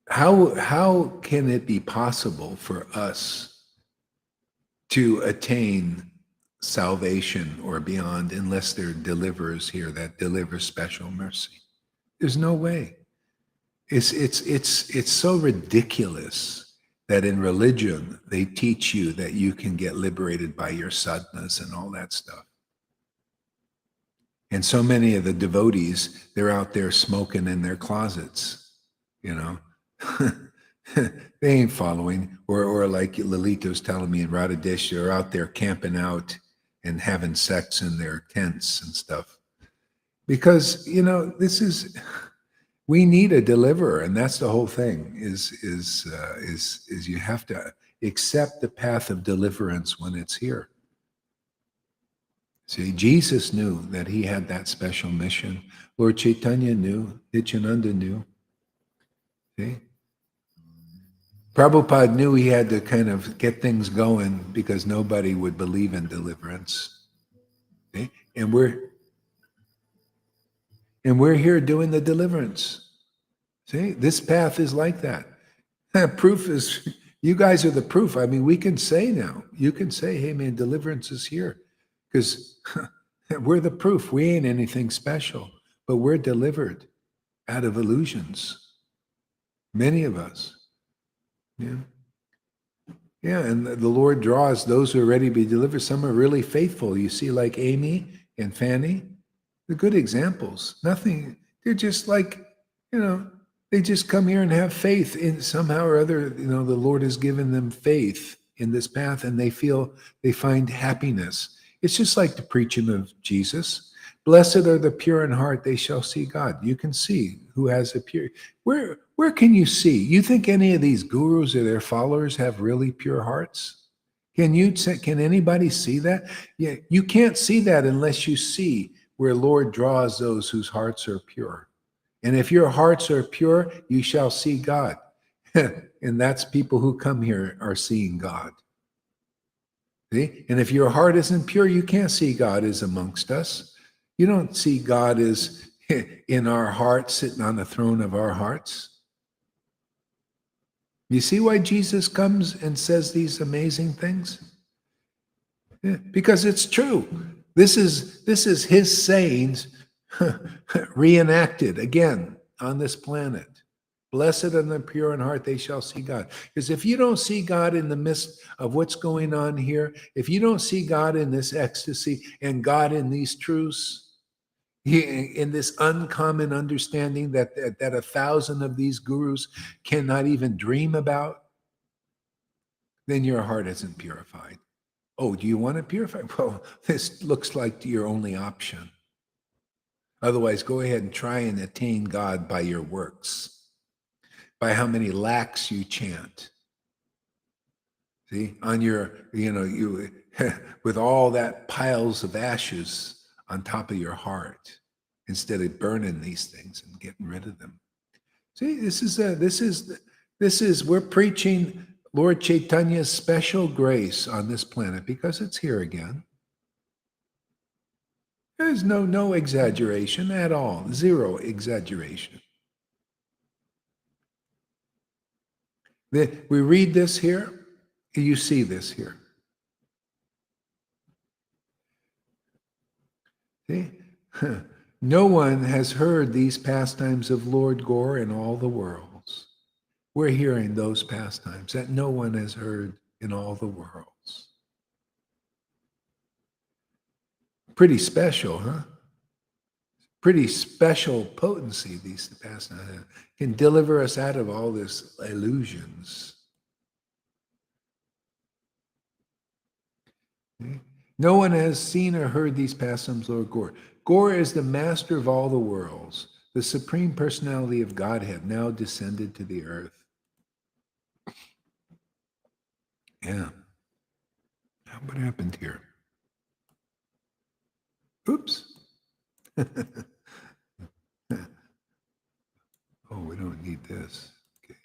how can it be possible for us to attain salvation or beyond unless there are deliverers here that deliver special mercy? There's no way. It's so ridiculous that in religion they teach you that you can get liberated by your sadhanas and all that stuff. And so many of the devotees, they're out there smoking in their closets, They ain't following. Or like Lalita was telling me in Radhadesh, they're out there camping out and having sex in their tents and stuff. Because, we need a deliverer, and that's the whole thing, is you have to accept the path of deliverance when it's here. See, Jesus knew that he had that special mission. Lord Caitanya knew, Nityananda knew. See? Prabhupada knew he had to kind of get things going because nobody would believe in deliverance. See? And we're here doing the deliverance. See, this path is like that. Proof is, you guys are the proof. I mean, we can say now, you can say, hey man, deliverance is here. Because we're the proof. We ain't anything special, but we're delivered out of illusions. Many of us. Yeah. Yeah, and the Lord draws those who are ready to be delivered. Some are really faithful. You see, like Amy and Fanny, they're good examples. Nothing, they're just like, they just come here and have faith in somehow or other, the Lord has given them faith in this path, and they find happiness. It's just like the preaching of Jesus. Blessed are the pure in heart, they shall see God. You can see who has a pure. Where can you see? You think any of these gurus or their followers have really pure hearts? Can anybody see that? Yeah, you can't see that unless you see where Lord draws those whose hearts are pure. And if your hearts are pure, you shall see God. And that's people who come here are seeing God. See? And if your heart isn't pure, you can't see God as amongst us. You don't see God as in our hearts, sitting on the throne of our hearts. You see why Jesus comes and says these amazing things? Yeah, because it's true. This is his sayings reenacted again on this planet. Blessed are the pure in heart, they shall see God. Because if you don't see God in the midst of what's going on here, if you don't see God in this ecstasy and God in these truths, in this uncommon understanding that 1,000 of these gurus cannot even dream about, then your heart isn't purified. Oh, do you want to purify? Well, this looks like your only option. Otherwise, go ahead and try and attain God by your works, by how many lakhs you chant. See, on your, you with all that piles of ashes on top of your heart, instead of burning these things and getting rid of them. See, this is We're preaching Lord Chaitanya's special grace on this planet because it's here again. There's no exaggeration at all, zero exaggeration. We read this here, you see this here. See? No one has heard these pastimes of Lord Gore in all the worlds. We're hearing those pastimes that no one has heard in all the worlds. Pretty special, huh? Pretty special potency, these pastimes can deliver us out of all this illusions. Okay? No one has seen or heard these pastimes, Lord Gore. Gore is the master of all the worlds, the supreme personality of Godhead, now descended to the earth. Yeah. What happened here? Oops. Oh, we don't need this. Okay.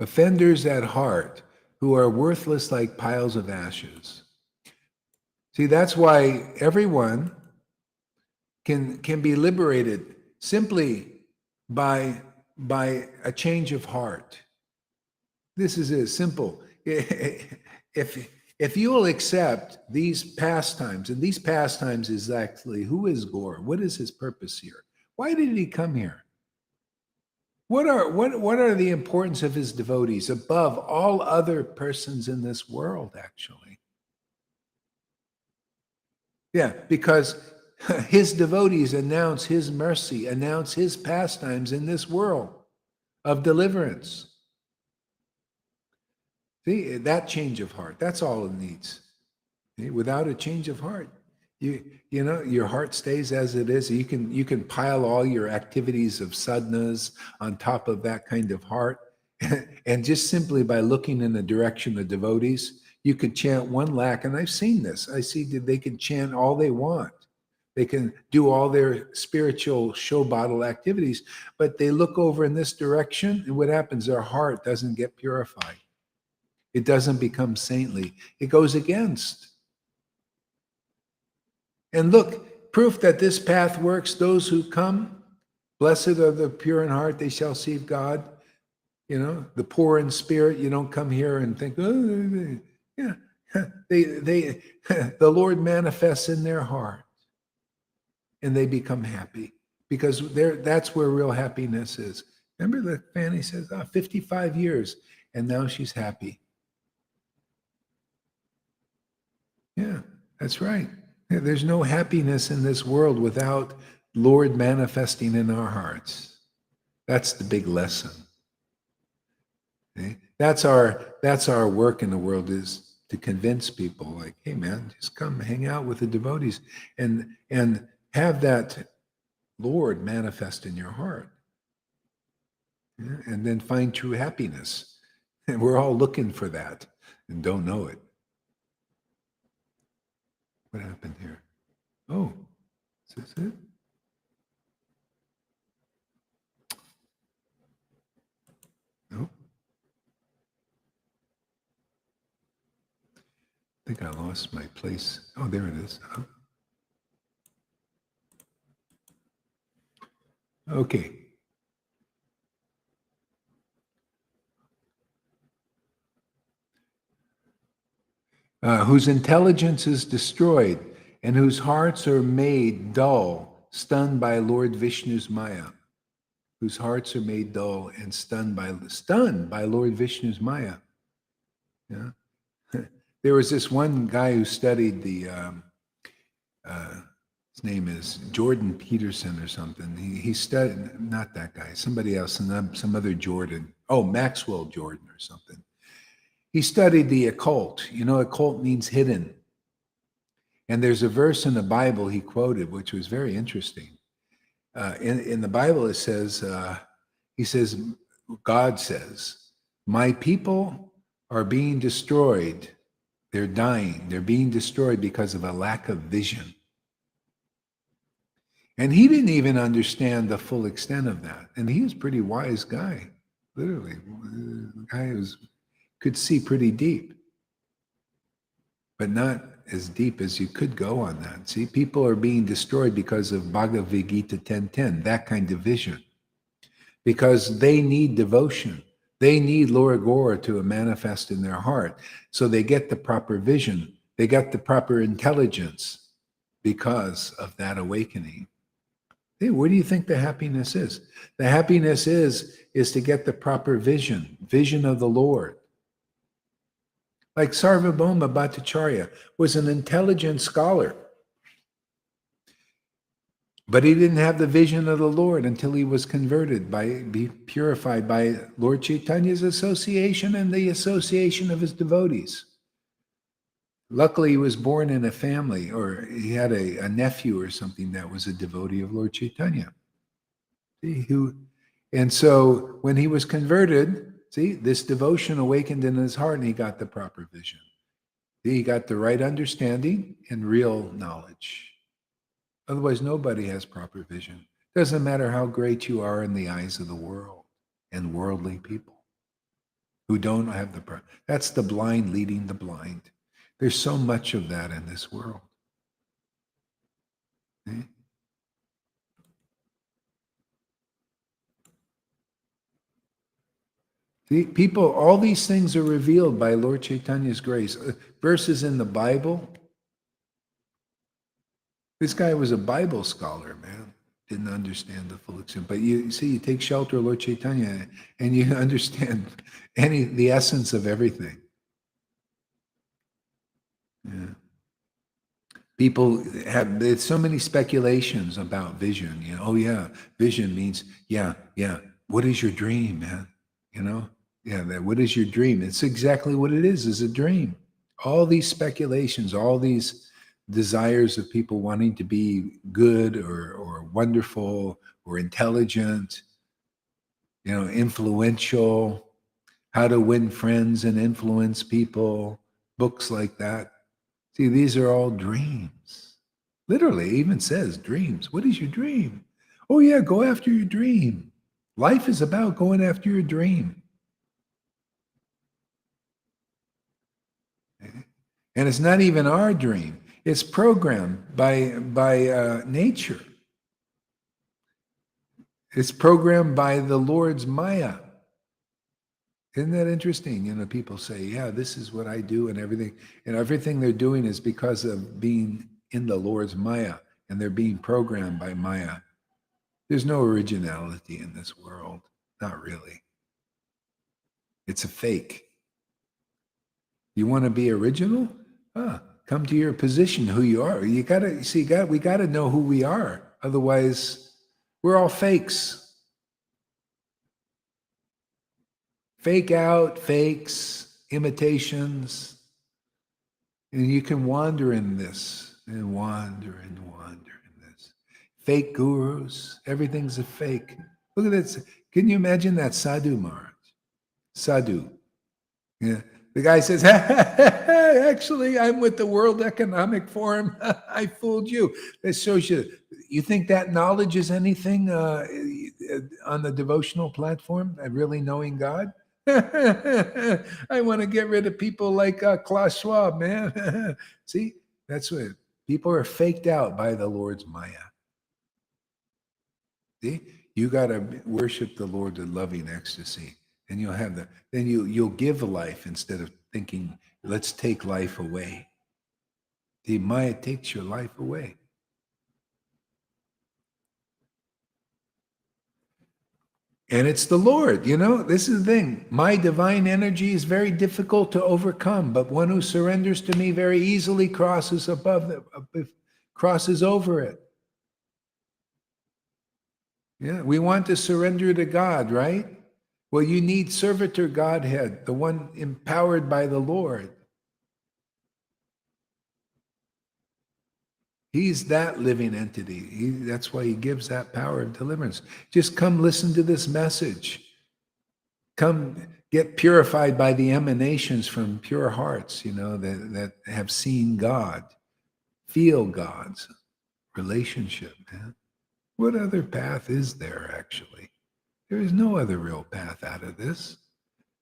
Offenders at heart who are worthless like piles of ashes. See, that's why everyone can be liberated simply by a change of heart. This is it, simple. If you will accept these pastimes, and these pastimes is actually, who is Gore? What is his purpose here? Why did he come here? What are the importance of his devotees above all other persons in this world, actually? Yeah, because his devotees announce his mercy, announce his pastimes in this world of deliverance. See, that change of heart, that's all it needs. See, without a change of heart, you know, your heart stays as it is. You can pile all your activities of sadhanas on top of that kind of heart. And just simply by looking in the direction of devotees, you could chant one lakh. And I've seen this. I see that they can chant all they want. They can do all their spiritual show bottle activities, but they look over in this direction, and what happens? Their heart doesn't get purified. It doesn't become saintly. It goes against. And look, proof that this path works, those who come, blessed are the pure in heart, they shall see God. You know, the poor in spirit, you don't come here and think, oh, yeah. The Lord manifests in their heart and they become happy because that's where real happiness is. Remember that Fanny says, 55 years and now she's happy. Yeah, that's right. There's no happiness in this world without Lord manifesting in our hearts. That's the big lesson. Okay? That's our work in the world, is to convince people like, hey man, just come hang out with the devotees and have that Lord manifest in your heart. Yeah? And then find true happiness. And we're all looking for that and don't know it. What happened here? Oh, is this it? Nope. I think I lost my place. Oh, there it is. Oh. Okay. Whose intelligence is destroyed and whose hearts are made dull, stunned by Lord Vishnu's Maya. Whose hearts are made dull and stunned by Lord Vishnu's Maya. Yeah. There was this one guy who studied the, his name is Jordan Peterson or something. He studied, not that guy, somebody else, and some other Jordan. Oh, Maxwell Jordan or something. He studied the occult. You know, occult means hidden. And there's a verse in the Bible he quoted, which was very interesting. In the Bible, it says, God says, my people are being destroyed They're dying. They're being destroyed because of a lack of vision. And he didn't even understand the full extent of that. And he was a pretty wise guy, literally. The guy could see pretty deep, but not as deep as you could go on that. See, people are being destroyed because of Bhagavad Gita 10:10, that kind of vision, because they need devotion. They need Lord Gora to manifest in their heart. So they get the proper vision. They got the proper intelligence because of that awakening. Hey, what do you think the happiness is? The happiness is to get the proper vision of the Lord. Like Sarvabhauma Bhattacharya was an intelligent scholar, but he didn't have the vision of the Lord until he was converted, be purified by Lord Caitanya's association and the association of his devotees. Luckily, he was born in a family, or he had a nephew or something that was a devotee of Lord Caitanya. See, and so when he was converted, see, this devotion awakened in his heart and he got the proper vision. He got the right understanding and real knowledge. Otherwise, nobody has proper vision. Doesn't matter how great you are in the eyes of the world and worldly people who don't have that's the blind leading the blind. There's so much of that in this world. Okay? See, people, all these things are revealed by Lord Caitanya's grace. Verses in the Bible. This guy was a Bible scholar, man. Didn't understand the full extent. But you see, you take shelter of Lord Caitanya and you understand the essence of everything. Yeah. People there's so many speculations about vision. You know, oh yeah, vision means, yeah. What is your dream, man? You know? Yeah, what is your dream? It's exactly what it is a dream. All these speculations, all these desires of people wanting to be good or wonderful or intelligent, you know, influential, how to win friends and influence people, books like that. See, these are all dreams. Literally, it even says dreams. What is your dream? Oh yeah, go after your dream. Life is about going after your dream. And it's not even our dream. It's programmed by nature. It's programmed by the Lord's Maya. Isn't that interesting? You know, people say, yeah, this is what I do and everything. And everything they're doing is because of being in the Lord's Maya. And they're being programmed by Maya. There's no originality in this world. Not really. It's a fake. You want to be original? Come to your position, who you are. We got to know who we are. Otherwise, we're all fakes. Fake out, fakes, imitations. And you can wander in this and wander in this. Fake gurus, everything's a fake. Look at this. Can you imagine that Sadhu Maharaj? Sadhu. Yeah. The guy says, actually, I'm with the World Economic Forum. I fooled you. That shows you think that knowledge is anything on the devotional platform, really knowing God? I want to get rid of people like Klaus Schwab, man. See, that's what people are faked out by the Lord's Maya. See, you got to worship the Lord in loving ecstasy. And you'll have then you'll give life instead of thinking, let's take life away. The Maya takes your life away. And it's the Lord, you know, this is the thing. My divine energy is very difficult to overcome, but one who surrenders to me very easily crosses over it. Yeah, we want to surrender to God, right? Well, you need servitor Godhead, the one empowered by the Lord. He's that living entity. That's why he gives that power of deliverance. Just come listen to this message. Come get purified by the emanations from pure hearts, that have seen God, feel God's relationship, man. What other path is there, actually? There is no other real path out of this.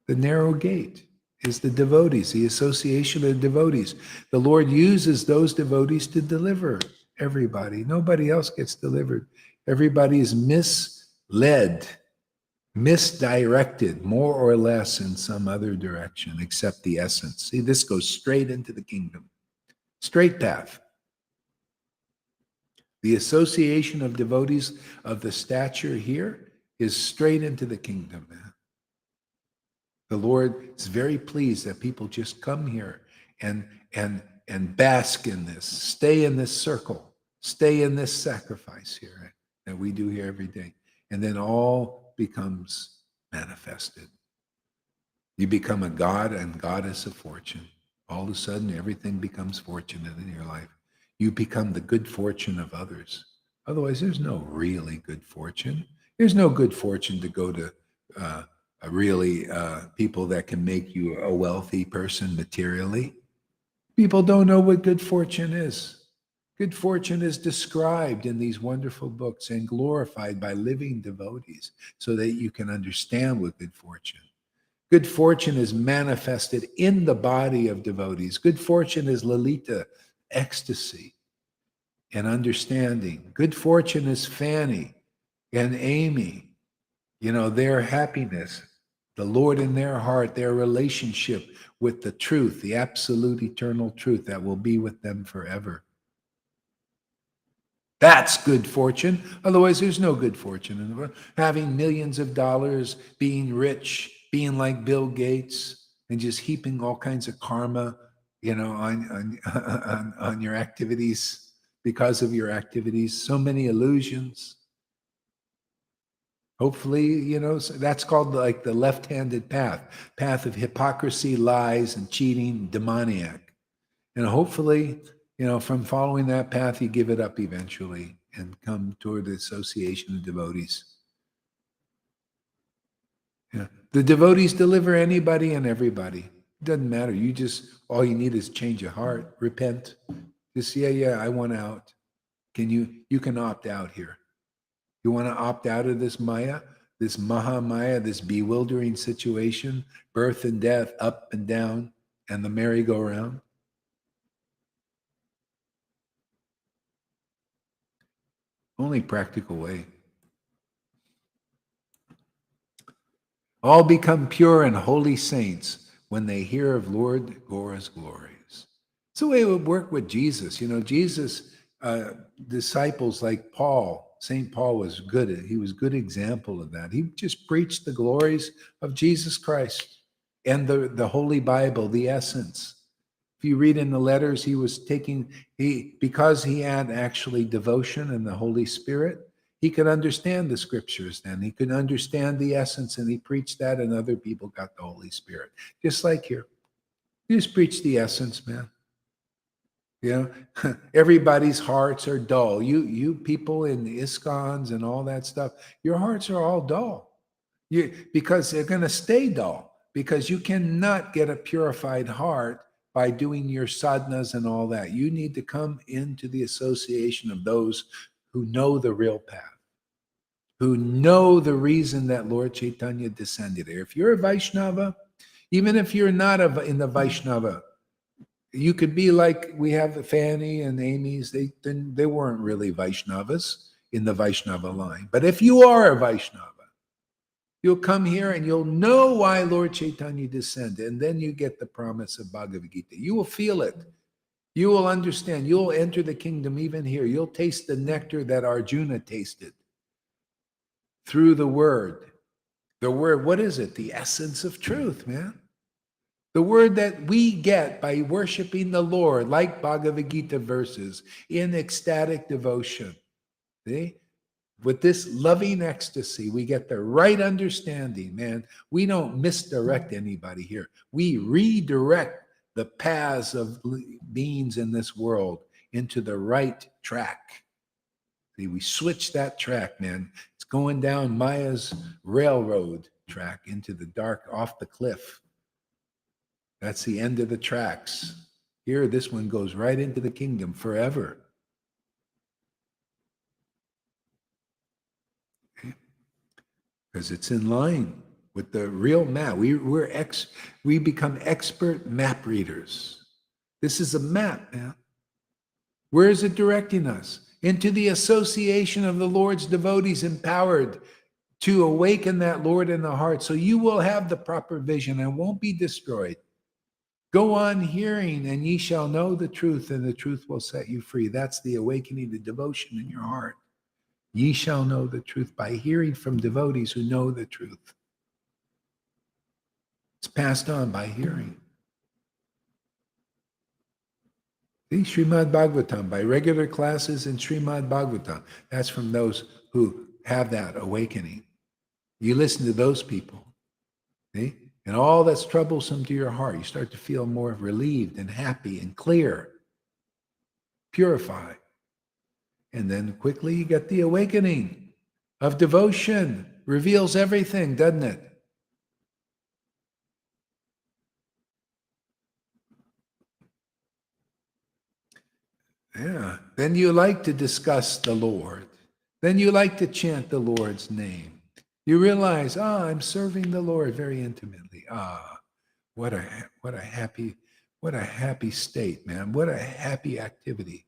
The narrow gate is the devotees, the association of devotees. The Lord uses those devotees to deliver everybody. Nobody else gets delivered. Everybody is misled, misdirected, more or less in some other direction except the essence. See, this goes straight into the kingdom. Straight path. The association of devotees of the stature here is straight into the kingdom, man. The Lord is very pleased that people just come here and bask in this, stay in this circle, stay in this sacrifice here that we do here every day. And then all becomes manifested. You become a god and goddess of fortune. All of a sudden, everything becomes fortunate in your life. You become the good fortune of others. Otherwise, there's no really good fortune. There's no good fortune to go to really people that can make you a wealthy person materially. People don't know what good fortune is. Good fortune is described in these wonderful books and glorified by living devotees so that you can understand what good fortune. Good fortune is manifested in the body of devotees. Good fortune is Lalita, ecstasy and understanding. Good fortune is Fanny and Amy, their happiness, the Lord in their heart, their relationship with the truth, the absolute eternal truth that will be with them forever. That's good fortune. Otherwise, there's no good fortune in the world. Having millions of dollars, being rich, being like Bill Gates, and just heaping all kinds of karma, on your activities because of your activities. So many illusions. Hopefully, that's called like the left-handed path of hypocrisy, lies, and cheating, demoniac. And hopefully, from following that path, you give it up eventually and come toward the association of devotees. Yeah. The devotees deliver anybody and everybody. It doesn't matter. All you need is change your heart, repent. Just, I want out. You can opt out here. You want to opt out of this Maya, this Maha Maya, this bewildering situation, birth and death, up and down, and the merry-go-round? Only practical way. All become pure and holy saints when they hear of Lord Gora's glories. It's the way it would work with Jesus. Jesus' disciples like Paul, St. Paul was good. He was a good example of that. He just preached the glories of Jesus Christ and the Holy Bible, the essence. If you read in the letters, because he had actually devotion and the Holy Spirit, he could understand the scriptures then. He could understand the essence, and he preached that, and other people got the Holy Spirit. Just like here. You just preach the essence, man. Everybody's hearts are dull. You people in the ISKCONs and all that stuff, your hearts are all dull. Because they're going to stay dull, because you cannot get a purified heart by doing your sadhanas and all that. You need to come into the association of those who know the real path, who know the reason that Lord Caitanya descended here. If you're a Vaishnava, even if you're not in the Vaishnava, you could be like we have the Fanny and Amy's. They weren't really Vaishnavas in the Vaishnava line. But if you are a Vaishnava, you'll come here and you'll know why Lord Caitanya descended. And then you get the promise of Bhagavad Gita. You will feel it. You will understand. You'll enter the kingdom even here. You'll taste the nectar that Arjuna tasted through the word. The word, what is it? The essence of truth, man. The word that we get by worshiping the Lord, like Bhagavad Gita verses, in ecstatic devotion. See? With this loving ecstasy, we get the right understanding, man. We don't misdirect anybody here. We redirect the paths of beings in this world into the right track. See, we switch that track, man. It's going down Maya's railroad, track into the dark, off the cliff. That's the end of the tracks. Here, this one goes right into the kingdom forever. Because it's in line with the real map. We become expert map readers. This is a map, man. Where is it directing us? Into the association of the Lord's devotees, empowered to awaken that Lord in the heart. So you will have the proper vision and won't be destroyed. Go on hearing, and ye shall know the truth, and the truth will set you free. That's the awakening, the devotion in your heart. Ye shall know the truth by hearing from devotees who know the truth. It's passed on by hearing. See, Srimad Bhagavatam, by regular classes in Srimad Bhagavatam. That's from those who have that awakening. You listen to those people. See? And all that's troublesome to your heart, you start to feel more relieved and happy and clear, purified. And then quickly you get the awakening of devotion. Reveals everything, doesn't it? Yeah. Then you like to discuss the Lord. Then you like to chant the Lord's name. You realize, I'm serving the Lord very intimately. What a happy state, man. What a happy activity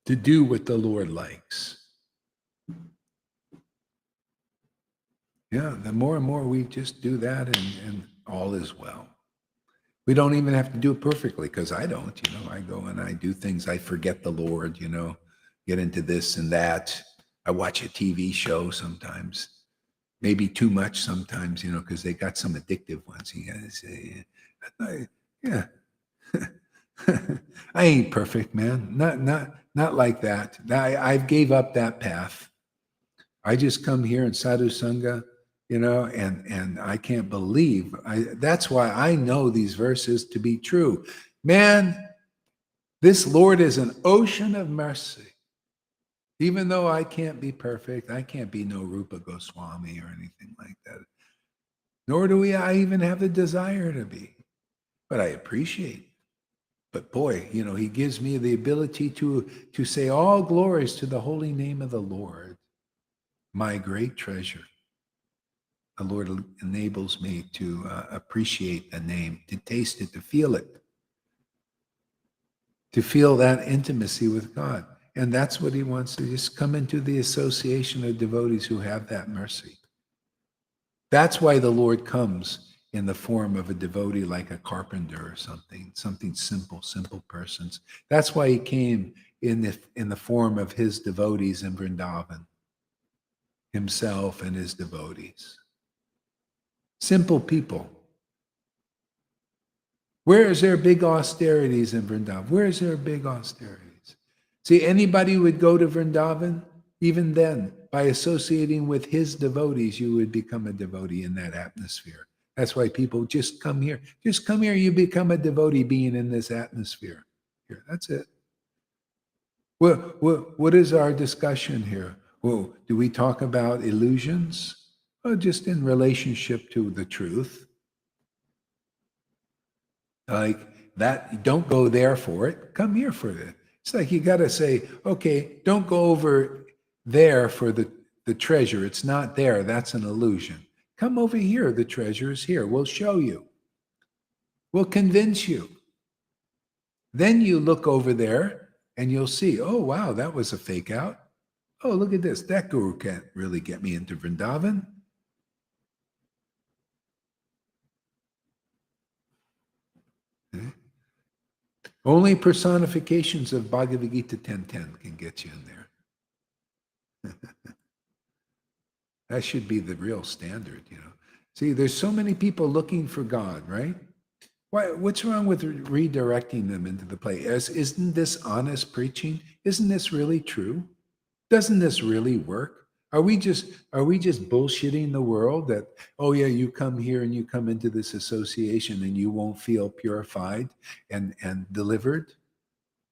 to do what the Lord likes. Yeah, the more and more we just do that, and all is well. We don't even have to do it perfectly, because I don't, I go and I do things, I forget the Lord, get into this and that. I watch a TV show sometimes, maybe too much sometimes, because they got some addictive ones. You gotta say, yeah. I ain't perfect, man. Not like that. I gave up that path. I just come here in Sadhu Sangha, and I can't believe. That's why I know these verses to be true. Man, this Lord is an ocean of mercy. Even though I can't be perfect, I can't be no Rupa Goswami or anything like that. Nor do I even have the desire to be. But I appreciate. But boy, he gives me the ability to say all glories to the holy name of the Lord, my great treasure. The Lord enables me to appreciate the name, to taste it, to feel it, to feel that intimacy with God. And that's what he wants, to just come into the association of devotees who have that mercy. That's why the Lord comes in the form of a devotee like a carpenter or something simple persons. That's why he came in the form of his devotees in Vrindavan, himself and his devotees. Simple people. Where is there big austerities in Vrindavan? Where is there big austerities? See, anybody would go to Vrindavan, even then, by associating with his devotees, you would become a devotee in that atmosphere. That's why people just come here. Just come here, you become a devotee being in this atmosphere. Here, that's it. What is our discussion here? Well, do we talk about illusions? Well, just in relationship to the truth. Like that, don't go there for it. Come here for it. It's like you got to say, okay, don't go over there for the treasure. It's not there. That's an illusion. Come over here. The treasure is here. We'll show you. We'll convince you. Then you look over there and you'll see, oh, wow, that was a fake out. Oh, look at this. That guru can't really get me into Vrindavan. Okay. Only personifications of Bhagavad Gita 10:10 can get you in there. That should be the real standard, See, there's so many people looking for God, right? What's wrong with redirecting them into the play? Isn't this honest preaching? Isn't this really true? Doesn't this really work? Are we just bullshitting the world that, oh yeah, you come here and you come into this association and you won't feel purified and delivered?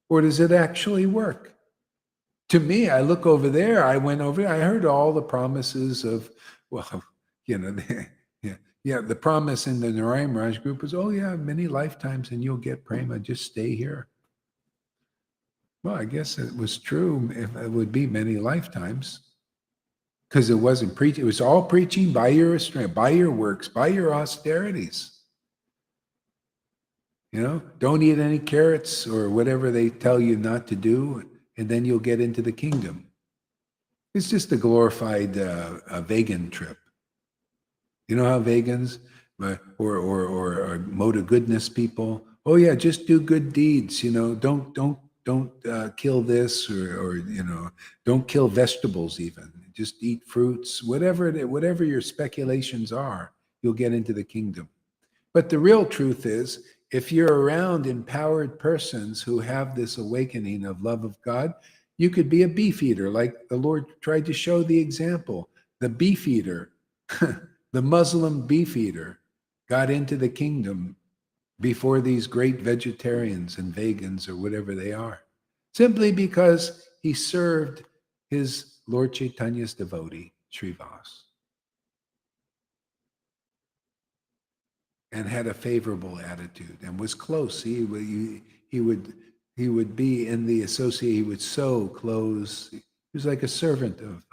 Or does it actually work? To me, I look over there, I went over, I heard all the promises of, well, Yeah. The promise in the Narayan Maharaj group was, oh yeah, many lifetimes and you'll get prema. Just stay here. Well, I guess it was true if it would be many lifetimes, because it wasn't preaching. It was all preaching by your restraint, by your works, by your austerities. Don't eat any carrots or whatever they tell you not to do, and then you'll get into the kingdom. It's just a glorified vegan trip. You know how vegans or mode of goodness people, oh yeah, just do good deeds. Don't kill this or don't kill vegetables even. Just eat fruits, whatever your speculations are, you'll get into the kingdom. But the real truth is, if you're around empowered persons who have this awakening of love of God, you could be a beef eater, like the Lord tried to show the example. The beef eater, the Muslim beef eater, got into the kingdom before these great vegetarians and vegans or whatever they are, simply because he served his Lord Caitanya's devotee, Srivas, and had a favorable attitude and was close. He would be in the associate. He would sew clothes. He was like a servant of,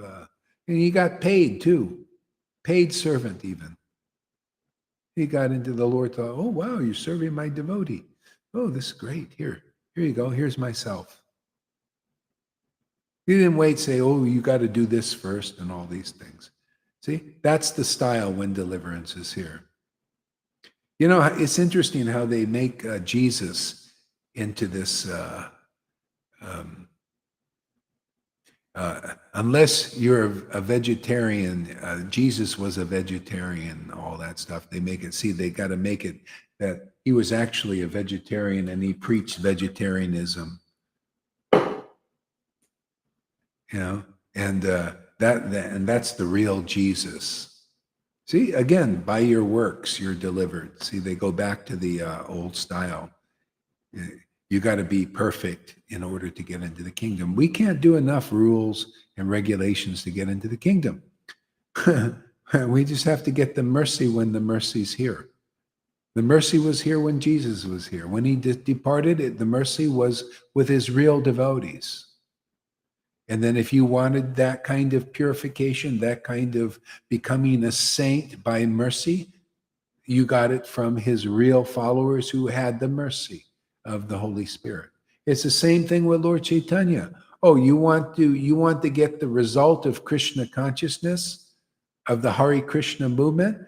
and he got paid too, paid servant even. He got into the Lord, thought, oh wow, you're serving my devotee. Oh, this is great. Here you go. Here's myself. He didn't wait, say, oh, you got to do this first and all these things. See, that's the style when deliverance is here. It's interesting how they make Jesus into this, unless you're a vegetarian, Jesus was a vegetarian, all that stuff. They make it, they got to make it that he was actually a vegetarian and he preached vegetarianism. And that's the real Jesus. See, again, by your works, you're delivered. See, they go back to the old style. You got to be perfect in order to get into the kingdom. We can't do enough rules and regulations to get into the kingdom. We just have to get the mercy when the mercy's here. The mercy was here when Jesus was here. When he departed, the mercy was with his real devotees. And then if you wanted that kind of purification, that kind of becoming a saint by mercy, you got it from his real followers who had the mercy of the Holy Spirit. It's the same thing with Lord Caitanya. Oh, you want to get the result of Krishna consciousness, of the Hare Krishna movement,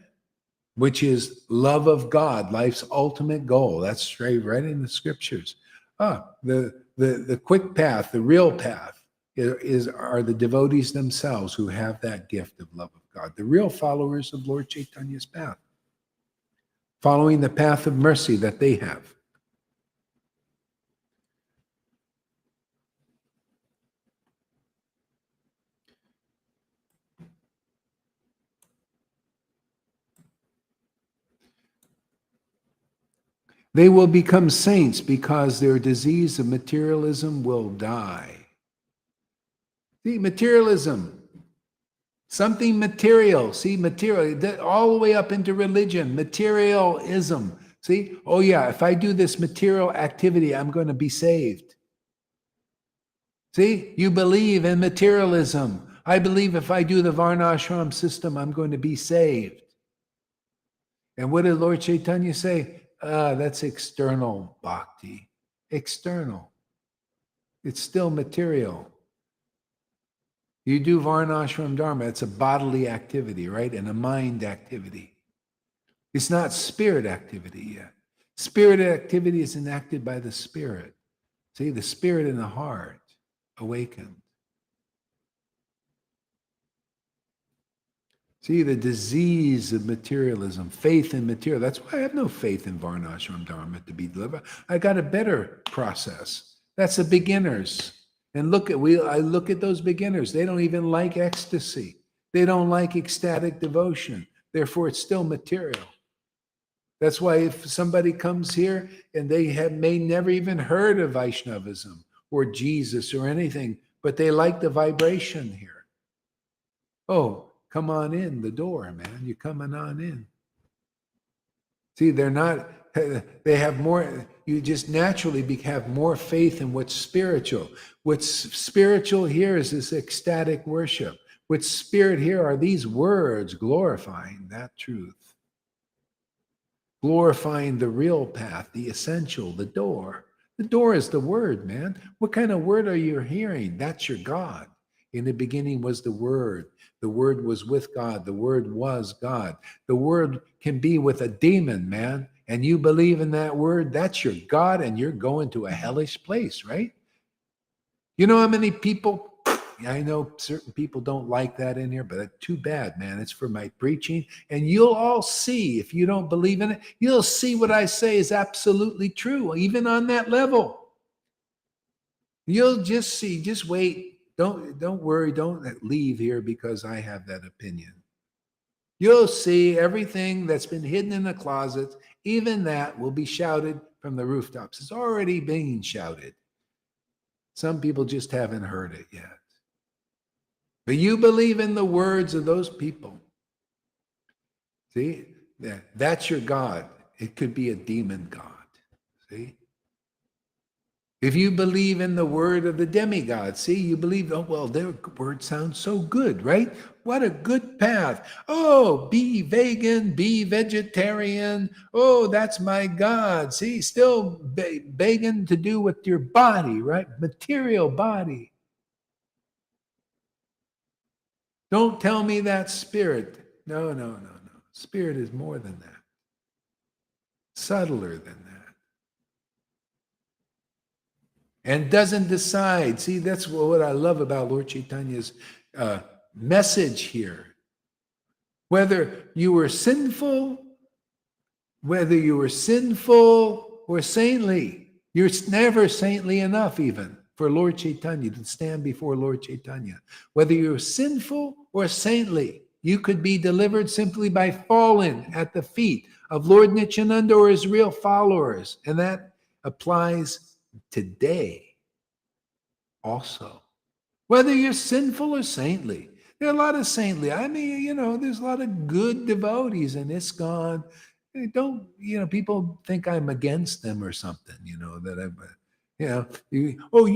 which is love of God, life's ultimate goal. That's straight right in the scriptures. The quick path, the real path, are the devotees themselves who have that gift of love of God, the real followers of Lord Caitanya's path, following the path of mercy that they have. They will become saints because their disease of materialism will die. See, materialism, something material. See, material, all the way up into religion, materialism. See, oh yeah, if I do this material activity, I'm going to be saved. See, you believe in materialism. I believe if I do the Varnashram system, I'm going to be saved. And what did Lord Caitanya say? That's external bhakti. External. It's still material. You do Varnashram Dharma, it's a bodily activity, right? And a mind activity. It's not spirit activity yet. Spirit activity is enacted by the spirit. See, the spirit in the heart awakened. See, the disease of materialism, faith in material. That's why I have no faith in Varnashram Dharma to be delivered. I got a better process. That's the beginners. And I look at those beginners. They don't even like ecstasy. They don't like ecstatic devotion. Therefore, it's still material. That's why if somebody comes here and they may never even heard of Vaishnavism or Jesus or anything, but they like the vibration here. Oh, come on in the door, man. You're coming on in. See, they're not, they have more, you just naturally have more faith in what's spiritual. What's spiritual here is this ecstatic worship. What's spirit here are these words glorifying that truth. Glorifying the real path, the essential, the door. The door is the word, man. What kind of word are you hearing? That's your God. In the beginning was the Word. The Word was with God. The Word was God. The Word can be with a demon, man. And you believe in that word, that's your God, and you're going to a hellish place, right? You know how many people, I know certain people don't like that in here, but too bad, man. It's for my preaching. And you'll all see, if you don't believe in it, you'll see what I say is absolutely true, even on that level. You'll just see, just wait. Don't worry, don't leave here because I have that opinion. You'll see everything that's been hidden in the closet, even that will be shouted from the rooftops. It's already being shouted. Some people just haven't heard it yet. But you believe in the words of those people. See, that's your God. It could be a demon God. See? If you believe in the word of the demigod, see, you believe, oh, well, their word sounds so good, right? What a good path. Oh, be vegan, be vegetarian. Oh, that's my God. See, still begging to do with your body, right? Material body. Don't tell me that's spirit. No. Spirit is more than that. Subtler than that. And doesn't decide. See, that's what I love about Lord Chaitanya's message here. Whether you were sinful or saintly, you're never saintly enough even for Lord Caitanya to stand before Lord Caitanya. Whether you're sinful or saintly, you could be delivered simply by falling at the feet of Lord Nityananda or his real followers. And that applies today also, whether you're sinful or saintly. There are a lot of saintly, there's a lot of good devotees in ISKCON. People think I'm against them or something, you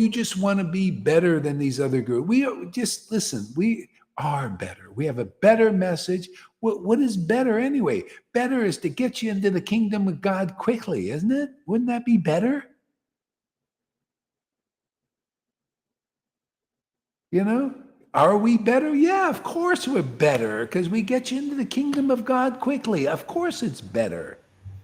just want to be better than these other groups. We are better. We have a better message. What is better anyway? Better is to get you into the kingdom of God quickly, isn't it? Wouldn't that be better? Are we better? Yeah, of course we're better because we get you into the kingdom of God quickly. Of course it's better.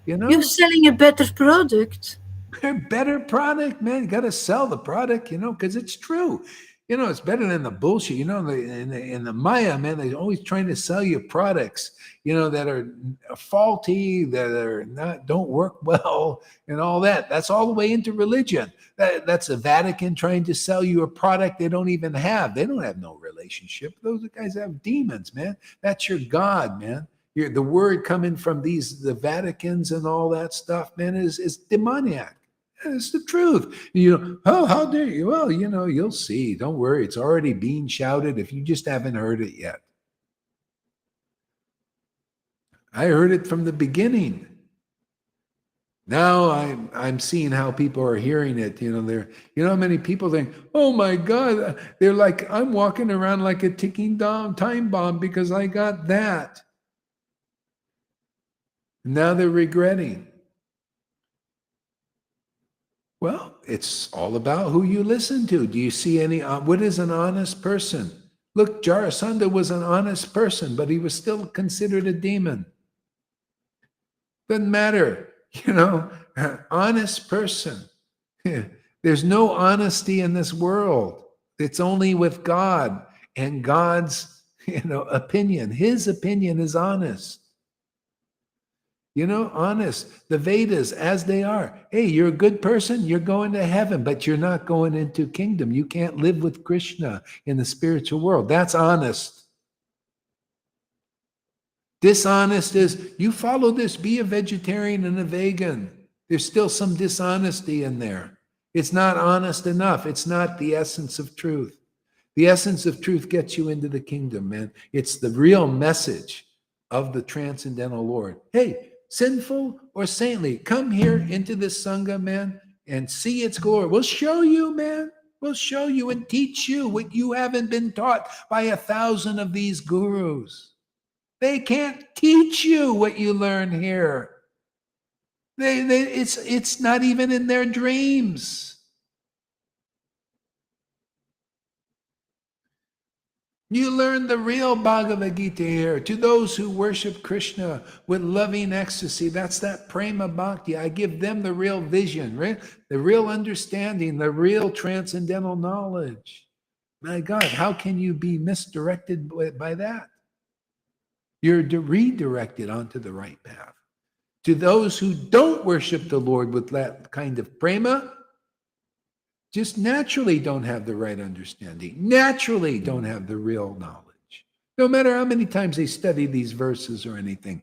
You're selling a better product. A better product, man. You got to sell the product, because it's true. It's better than the bullshit. In the Maya, man, they're always trying to sell you products, that are faulty, that don't work well, and all that. That's all the way into religion. That's the Vatican trying to sell you a product they don't even have. They don't have no relationship. Those guys have demons, man. That's your God, man. The word coming from the Vaticans and all that stuff, man, is demoniac. It's the truth. How dare you? Well, you'll see. Don't worry. It's already being shouted if you just haven't heard it yet. I heard it from the beginning. Now I'm seeing how people are hearing it. How many people think, oh my God, they're like, I'm walking around like a ticking time bomb because I got that. Now they're regretting. Well, it's all about who you listen to. Do you see what is an honest person? Look, Jarasandha was an honest person, but he was still considered a demon. Doesn't matter, honest person. There's no honesty in this world. It's only with God and God's, opinion. His opinion is honest. Honest. The Vedas, as they are. Hey, you're a good person, you're going to heaven, but you're not going into kingdom. You can't live with Krishna in the spiritual world. That's honest. Dishonest is, you follow this, be a vegetarian and a vegan. There's still some dishonesty in there. It's not honest enough. It's not the essence of truth. The essence of truth gets you into the kingdom, man. It's the real message of the transcendental Lord. Hey, sinful or saintly, come here into this Sangha, man, and see its glory. We'll show you, man. We'll show you and teach you what you haven't been taught by 1,000 of these gurus. They can't teach you what you learn here. It's not even in their dreams. You learn the real Bhagavad Gita here. To those who worship Krishna with loving ecstasy, that's that prema bhakti. I give them the real vision, right? The real understanding, the real transcendental knowledge. My God, how can you be misdirected by that? You're redirected onto the right path. To those who don't worship the Lord with that kind of prema, just naturally don't have the right understanding, naturally don't have the real knowledge. No matter how many times they study these verses or anything,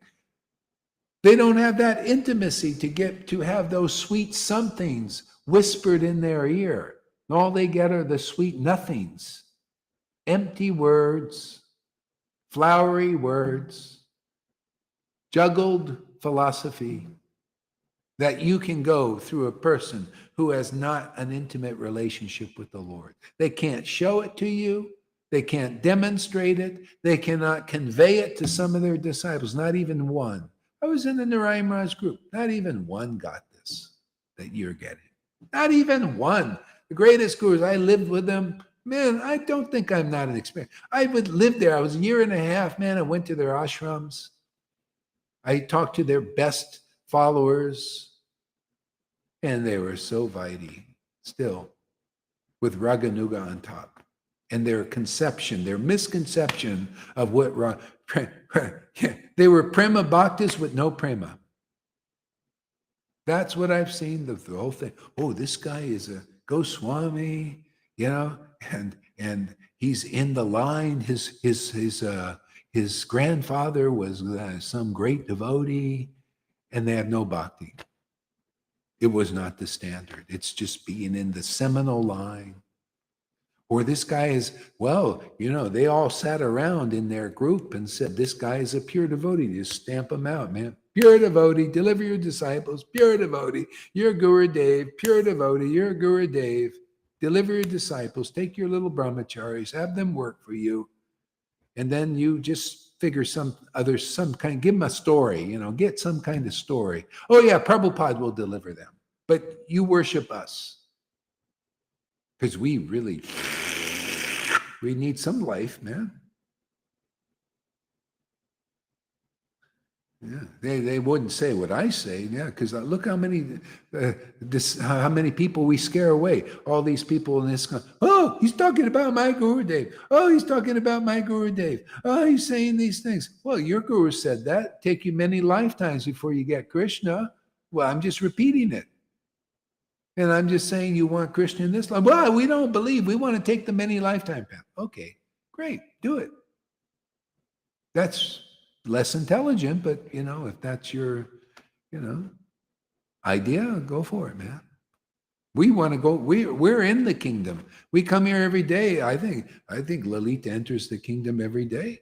they don't have that intimacy to get to have those sweet somethings whispered in their ear. All they get are the sweet nothings, empty words, flowery words, juggled philosophy that you can go through a person who has not an intimate relationship with the Lord. They can't show it to you. They can't demonstrate it. They cannot convey it to some of their disciples, not even one. I was in the Narayan Maharaj group. Not even one got this that you're getting. Not even one. The greatest gurus, I lived with them. Man, I don't think I'm not an experience. I would live there. I was a year and a half, man. I went to their ashrams. I talked to their best followers, and they were so vitey still, with Raganuga on top. And their misconception of what they were prema bhaktas with no prema. That's what I've seen, the whole thing. Oh, this guy is a Goswami, and he's in the line. His grandfather was some great devotee, and they have no bhakti. It was not the standard. It's just being in the seminal line. Or this guy is, they all sat around in their group and said, this guy is a pure devotee. Just stamp him out, man. Pure devotee, deliver your disciples. Pure devotee, you're Guru Dev. Pure devotee, you're Guru Dev. Deliver your disciples. Take your little brahmacharis. Have them work for you. And then you just figure give them a story, get some kind of story. Oh yeah, Prabhupada will deliver them. But you worship us. Because we need some life, man. Yeah, they wouldn't say what I say, yeah, because look how many people we scare away. All these people in this, oh, he's talking about my Guru Dev. Oh, he's talking about my Guru Dev. Oh, he's saying these things. Well, your Guru said that. Take you many lifetimes before you get Krishna. Well, I'm just repeating it. And I'm just saying you want Krishna in this life. Well, we don't believe. We want to take the many lifetime path. Okay, great. Do it. That's less intelligent, but, if that's your, idea, go for it, man. We want to go. We're in the kingdom. We come here every day. I think Lalita enters the kingdom every day.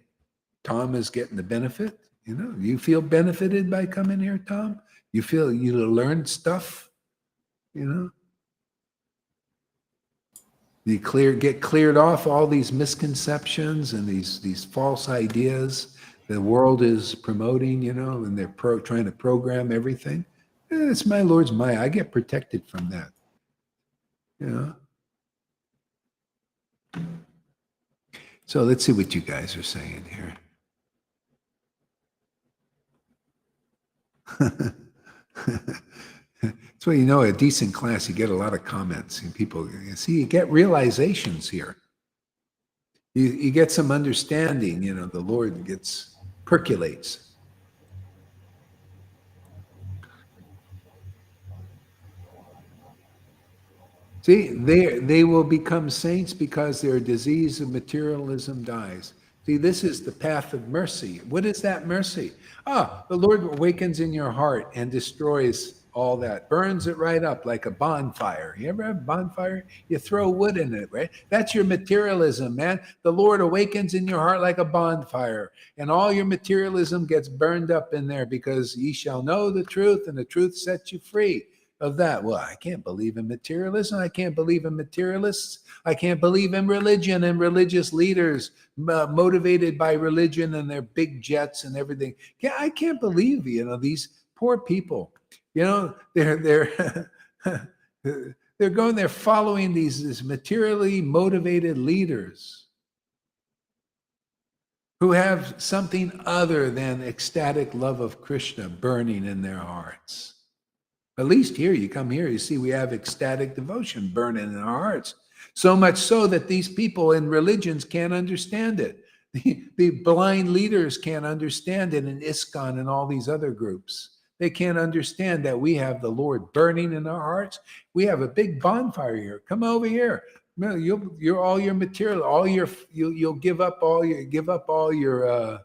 Tom is getting the benefit. You feel benefited by coming here, Tom? You feel you learned stuff? You get cleared off all these misconceptions and these false ideas the world is promoting, and they're trying to program everything. It's my Lord's Maya. I get protected from that. So let's see what you guys are saying here. That's why a decent class, you get a lot of comments and people, you get realizations here. You get some understanding, the Lord percolates. See, they will become saints because their disease of materialism dies. See, this is the path of mercy. What is that mercy? The Lord awakens in your heart and destroys all that, burns it right up like a bonfire. You ever have a bonfire? You throw wood in it, right? That's your materialism, man. The Lord awakens in your heart like a bonfire, and all your materialism gets burned up in there, because ye shall know the truth, and the truth sets you free of that. Well, I can't believe in materialism. I can't believe in materialists. I can't believe in religion and religious leaders motivated by religion and their big jets and everything. Yeah, I can't believe, these poor people. They're they're following these materially motivated leaders who have something other than ecstatic love of Krishna burning in their hearts. At least here, you come here, you see we have ecstatic devotion burning in our hearts. So much so that these people in religions can't understand it. The blind leaders can't understand it in ISKCON and all these other groups. They can't understand that we have the Lord burning in our hearts. We have a big bonfire here. Come over here. You're all your material, you'll give up all your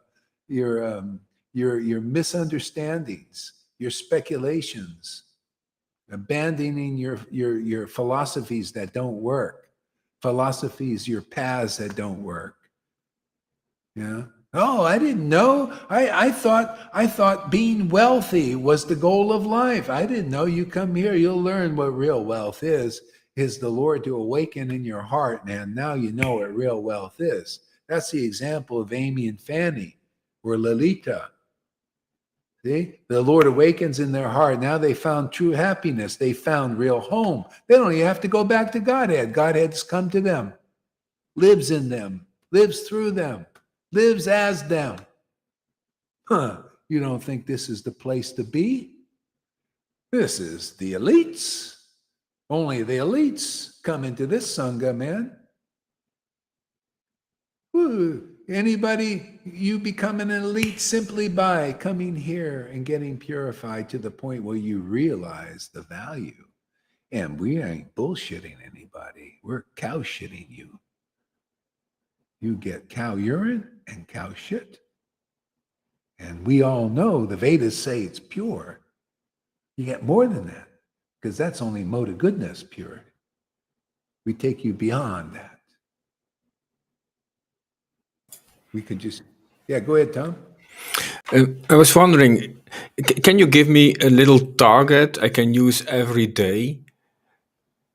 misunderstandings, your speculations, abandoning your philosophies that don't work, your paths that don't work. Yeah. Oh, I didn't know. I thought being wealthy was the goal of life. I didn't know. You come here, you'll learn what real wealth is the Lord to awaken in your heart, man. Now you know what real wealth is. That's the example of Amy and Fanny, or Lalita. See, the Lord awakens in their heart. Now they found true happiness. They found real home. They don't even have to go back to Godhead. Godhead's come to them, lives in them, lives through them, lives as them. You don't think this is the place to be? This is the elites. Only the elites come into this Sangha, man. Anybody, you become an elite simply by coming here and getting purified to the point where you realize the value. And we ain't bullshitting anybody. We're cow shitting you. You get cow urine and cow shit. And we all know the Vedas say it's pure. You get more than that, because that's only mode of goodness pure. We take you beyond that. We could just, go ahead, Tom. I was wondering, can you give me a little target I can use every day?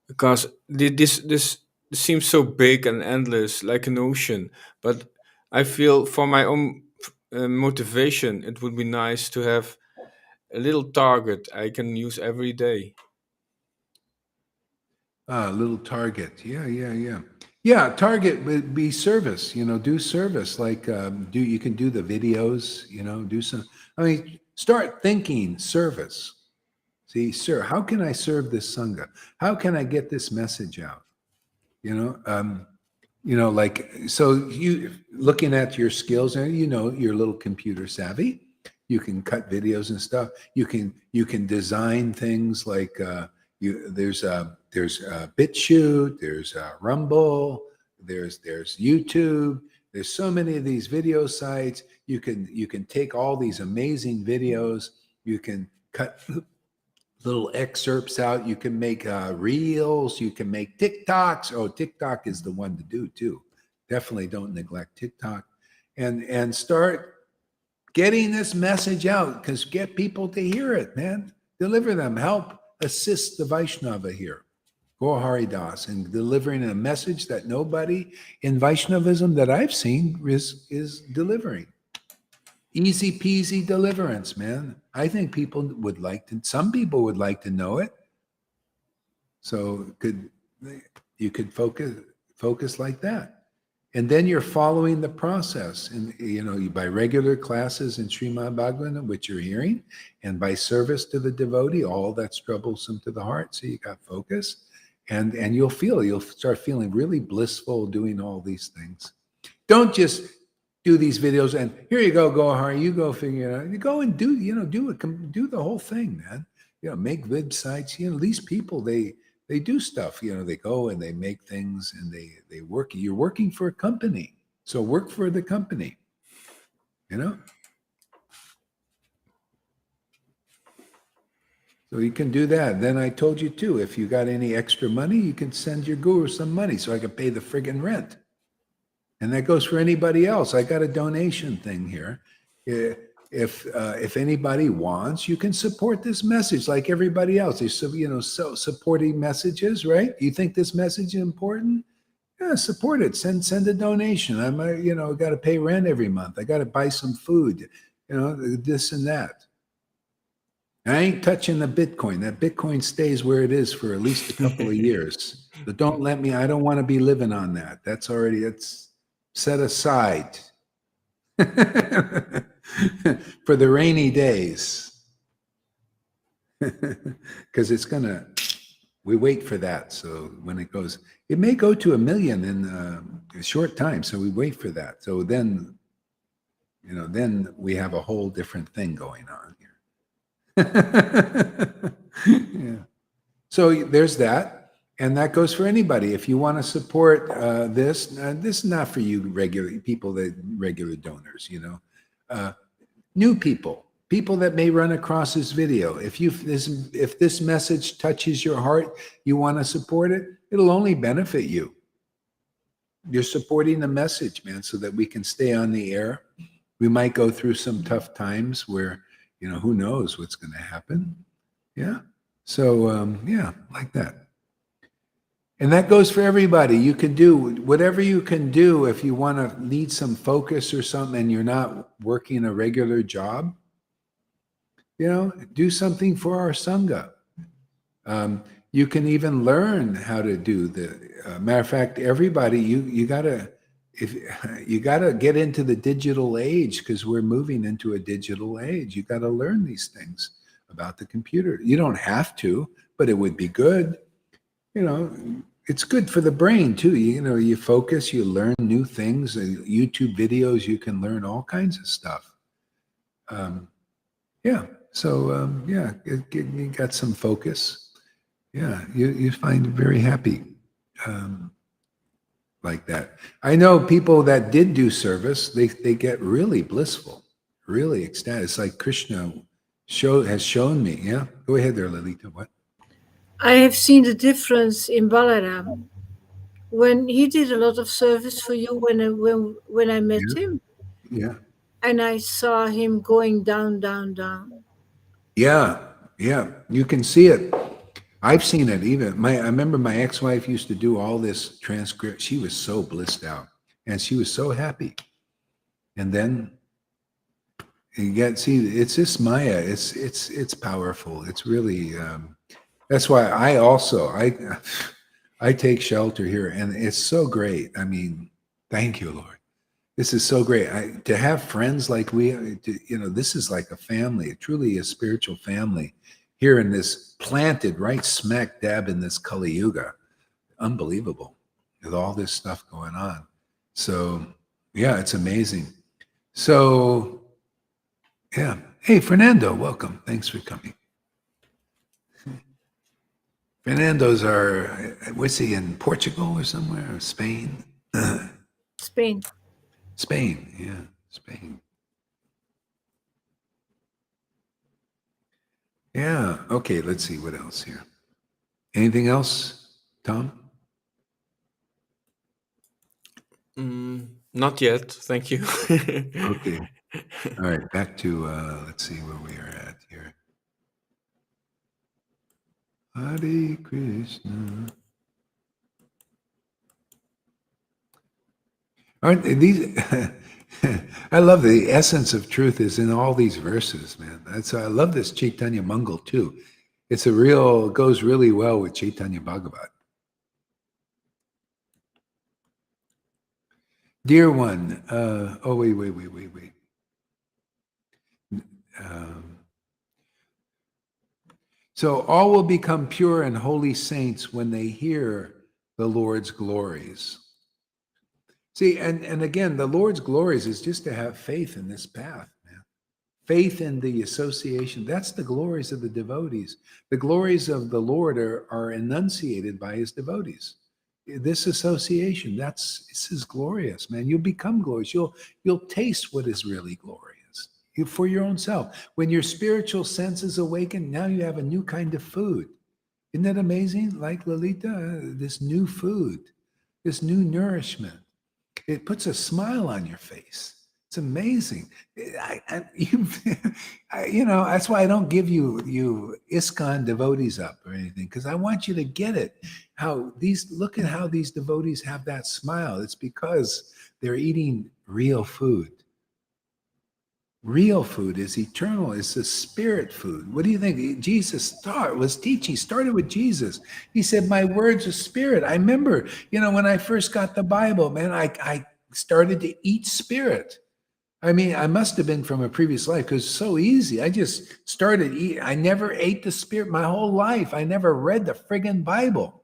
Because this seems so big and endless, like an ocean. But I feel for my own motivation, it would be nice to have a little target I can use every day. Little target. Yeah, target would be service, do service. Like you can do the videos, do some, start thinking service. See, sir, how can I serve this Sangha? How can I get this message out? So you looking at your skills, and you're a little computer savvy. You can cut videos and stuff. You can design things like there's BitChute, there's Rumble, there's YouTube. There's so many of these video sites. You can take all these amazing videos. You can cut little excerpts out. You can make reels. You can make TikToks. Oh, TikTok is the one to do too. Definitely don't neglect TikTok, and start getting this message out, because get people to hear it, man. Deliver them. Help assist the Vaishnava here, Gaur Hari Das, in delivering a message that nobody in Vaishnavism that I've seen is delivering. Easy peasy deliverance, man. I think some people would like to know it. So you could focus like that. And then you're following the process, and by regular classes in Srimad Bhagavatam, which you're hearing, and by service to the devotee, all that's troublesome to the heart. So you got focus, and you'll start feeling really blissful doing all these things. Don't just do these videos and here you go, Hari, you go figure it out. You go and do the whole thing, man. Make websites. These people, they do stuff. They go and they make things and they work. You're working for a company, so work for the company. So you can do that. Then I told you too, if you got any extra money, you can send your guru some money so I can pay the friggin' rent. And that goes for anybody else. I got a donation thing here. If anybody wants, you can support this message like everybody else. There's so supporting messages, right? You think this message is important? Yeah, support it. Send a donation. I'm got to pay rent every month. I got to buy some food. This and that. I ain't touching the Bitcoin. That Bitcoin stays where it is for at least a couple of years. But I don't want to be living on that. It's set aside for the rainy days. Because we wait for that. So when it may go to 1 million in a short time. So we wait for that. So then we have a whole different thing going on here. Yeah. So there's that, and that goes for anybody. If you want to support this is not for you regular donors. New people that may run across this video. If this message touches your heart, you want to support it. It'll only benefit you. You're supporting the message, man, so that we can stay on the air. We might go through some tough times where. Who knows what's going to happen? Yeah. So, like that. And that goes for everybody. You can do whatever you can do if you want to need some focus or something and you're not working a regular job. Do something for our Sangha. You can even learn how to do matter of fact, everybody, you got to get into the digital age because we're moving into a digital age. You got to learn these things about the computer. You don't have to, but it would be good. It's good for the brain too. You focus, you learn new things. YouTube videos, you can learn all kinds of stuff. Yeah. So you got some focus. Yeah, you find very happy. Like that. I know people that did do service, they get really blissful, really ecstatic. It's like Krishna has shown me. Yeah. Go ahead there, Lalita. What? I have seen the difference in Balaram. When he did a lot of service for you when I met him. Yeah. And I saw him going down, down, down. Yeah. Yeah. You can see it. I've seen it even. I remember my ex-wife used to do all this transcript. She was so blissed out and she was so happy. And then it's just Maya. It's powerful. It's really, that's why I take shelter here and it's so great. I mean, thank you, Lord. This is so great. To have friends like this is like a family, truly a spiritual family. Here in this planted right smack dab in this Kali Yuga. Unbelievable with all this stuff going on. So yeah, it's amazing. So yeah. Hey, Fernando, welcome. Thanks for coming. Fernando's what's he in Portugal or somewhere? Or Spain? Spain. Spain, yeah, Spain. Yeah. Okay. Let's see what else here. Anything else, Tom? Not yet. Thank you. Okay. All right. Back to let's see where we are at here. Hare Krishna. Aren't these? I love the essence of truth is in all these verses, man. I love this Chaitanya Mangal too. Goes really well with Chaitanya Bhagavat. Dear one, wait. So all will become pure and holy saints when they hear the Lord's glories. See, and again, the Lord's glories is just to have faith in this path, man. Faith in the association. That's the glories of the devotees. The glories of the Lord are enunciated by his devotees. This association, this is glorious, man. You'll become glorious. You'll taste what is really glorious. for your own self. When your spiritual senses awaken, now you have a new kind of food. Isn't that amazing? Like Lalita, this new food, this new nourishment. It puts a smile on your face. It's amazing. That's why I don't give you ISKCON devotees up or anything, because I want you to get it. Look at how these devotees have that smile. It's because they're eating real food. Real food is eternal. It's the spirit food. What do you think? Jesus started with Jesus. He said, my words are spirit. I remember, when I first got the Bible, man, I started to eat spirit. I mean, I must have been from a previous life because it's so easy. I just started eating. I never ate the spirit my whole life. I never read the friggin' Bible.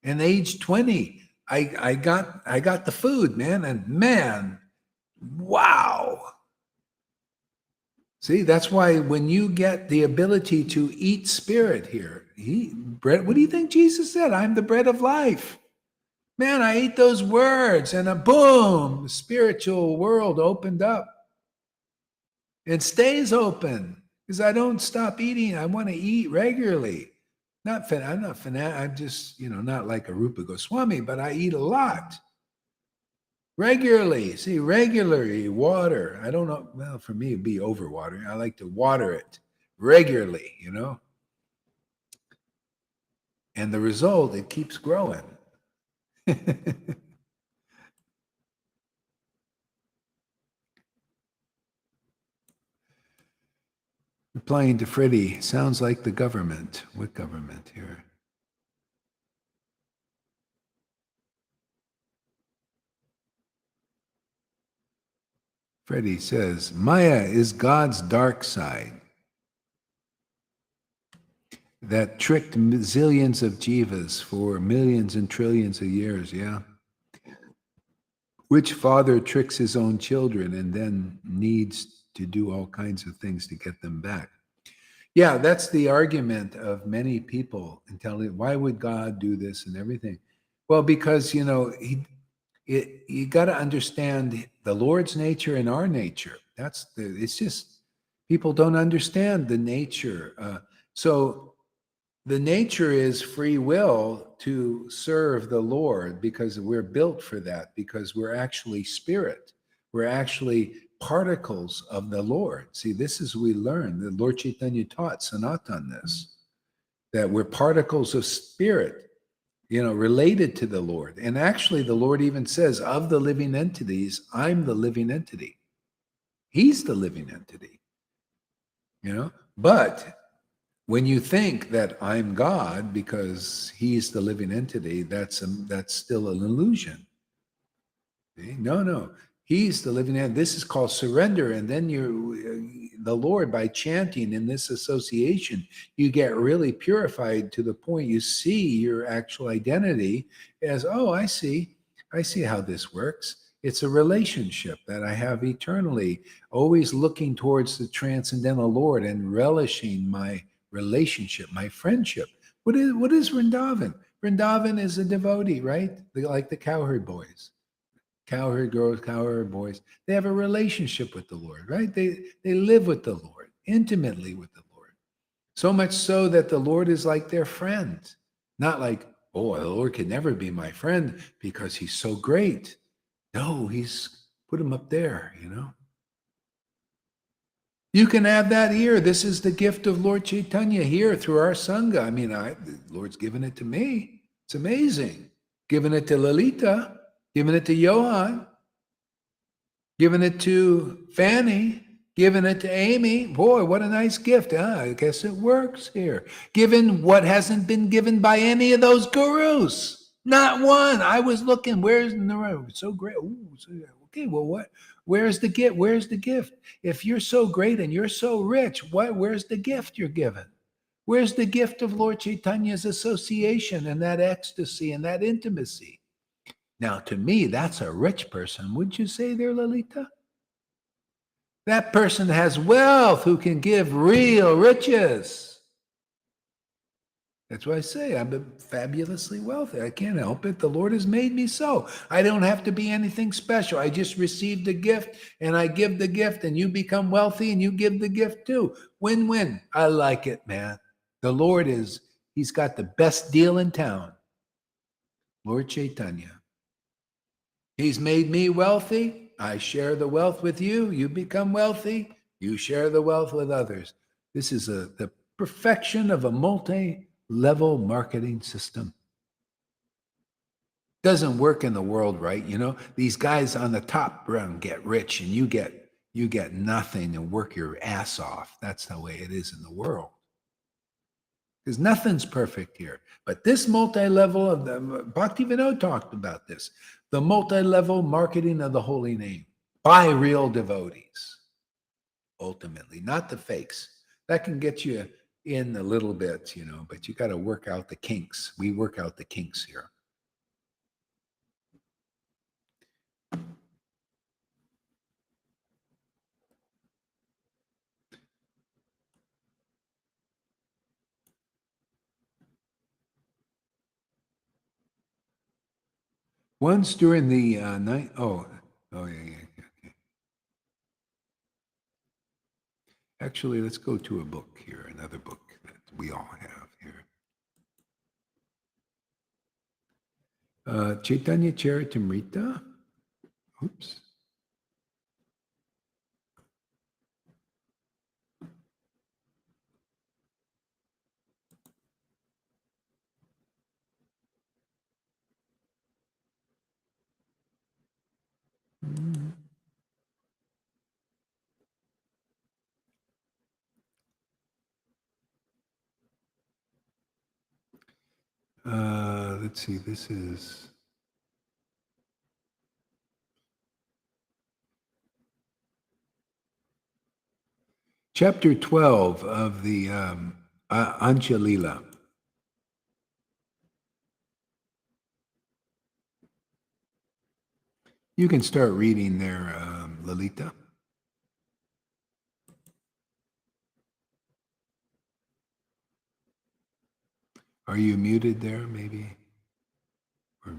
And age 20, I got the food, man. And man, wow. See, that's why when you get the ability to eat spirit here, bread, what do you think Jesus said? I'm the bread of life. Man, I ate those words and boom, the spiritual world opened up. It stays open because I don't stop eating. I want to eat regularly. I'm not fanatic. I'm just, not like a Rupa Goswami, but I eat a lot. Regularly, regularly, water. I don't know. Well, for me, it'd be overwatering. I like to water it regularly, And the result, it keeps growing. Replying to Freddie, sounds like the government. What government here? Freddie says, Maya is God's dark side that tricked zillions of jivas for millions and trillions of years, yeah? Which father tricks his own children and then needs to do all kinds of things to get them back? Yeah, that's the argument of many people why would God do this and everything? Well, because, you got to understand the Lord's nature and our nature. It's just people don't understand the nature. So the nature is free will to serve the Lord because we're built for that, because we're actually spirit. We're actually particles of the Lord. See, this is we learn. The Lord Caitanya taught Sanatan this, that we're particles of spirit, related to the Lord. And actually, the Lord even says, of the living entities, I'm the living entity. He's the living entity. But when you think that I'm God because he's the living entity, that's still an illusion. See? No. He's the living entity. This is called surrender. And then the Lord, by chanting in this association, you get really purified to the point you see your actual identity as, oh, I see how this works. It's a relationship that I have eternally, always looking towards the transcendental Lord and relishing my relationship, my friendship. What is Vrindavan? Vrindavan is a devotee, right? Like the cowherd boys. Cowherd girls, cowherd boys, they have a relationship with the Lord, right? They live with the Lord, intimately with the Lord. So much so that the Lord is like their friend. Not like, oh, the Lord can never be my friend because he's so great. No, he's put him up there, You can have that here. This is the gift of Lord Caitanya here through our Sangha. I mean, the Lord's given it to me. It's amazing. Given it to Lalita. Giving it to Johan, giving it to Fanny, giving it to Amy. Boy, what a nice gift. I guess it works here. Given what hasn't been given by any of those gurus. Not one. I was looking, where's the so great. Ooh, okay, well, what? Where's the gift? Where's the gift? If you're so great and you're so rich, where's the gift you're given? Where's the gift of Lord Caitanya's association and that ecstasy and that intimacy? Now, to me, that's a rich person. Would you say there, Lalita? That person has wealth who can give real riches. That's why I say I'm fabulously wealthy. I can't help it. The Lord has made me so. I don't have to be anything special. I just received a gift and I give the gift, and you become wealthy and you give the gift too. Win-win. I like it, man. The Lord he's got the best deal in town. Lord Caitanya. He's made me wealthy. I share the wealth with you. You become wealthy. You share the wealth with others. This is the perfection of a multi-level marketing system. Doesn't work in the world, right? You know, these guys on the top rung get rich, and you get nothing and work your ass off. That's the way it is in the world. Because nothing's perfect here. But this multi-level of the Bhaktivinoda talked about this, the multi-level marketing of the holy name by real devotees, ultimately, not the fakes. That can get you in a little bit, you know, but you got to work out the kinks. We work out the kinks here. Once during the night, yeah. Actually, let's go to a book here, another book that we all have here. Chaitanya Charitamrita. Oops. Let's see, this is chapter 12 of the Anchalila. You can start reading there, Lalita. Are you muted there, maybe? Or,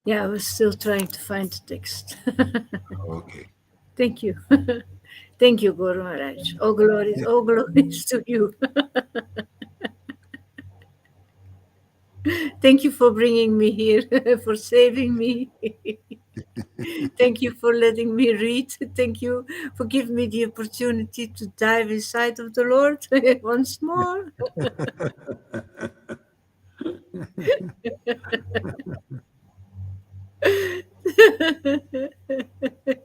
Yeah, I was still trying to find the text. okay. Thank you. Thank you, Guru Maharaj. All glories to you. Thank you for bringing me here, for saving me. Thank you for letting me read. Thank you for giving me the opportunity to dive inside of the Lord once more.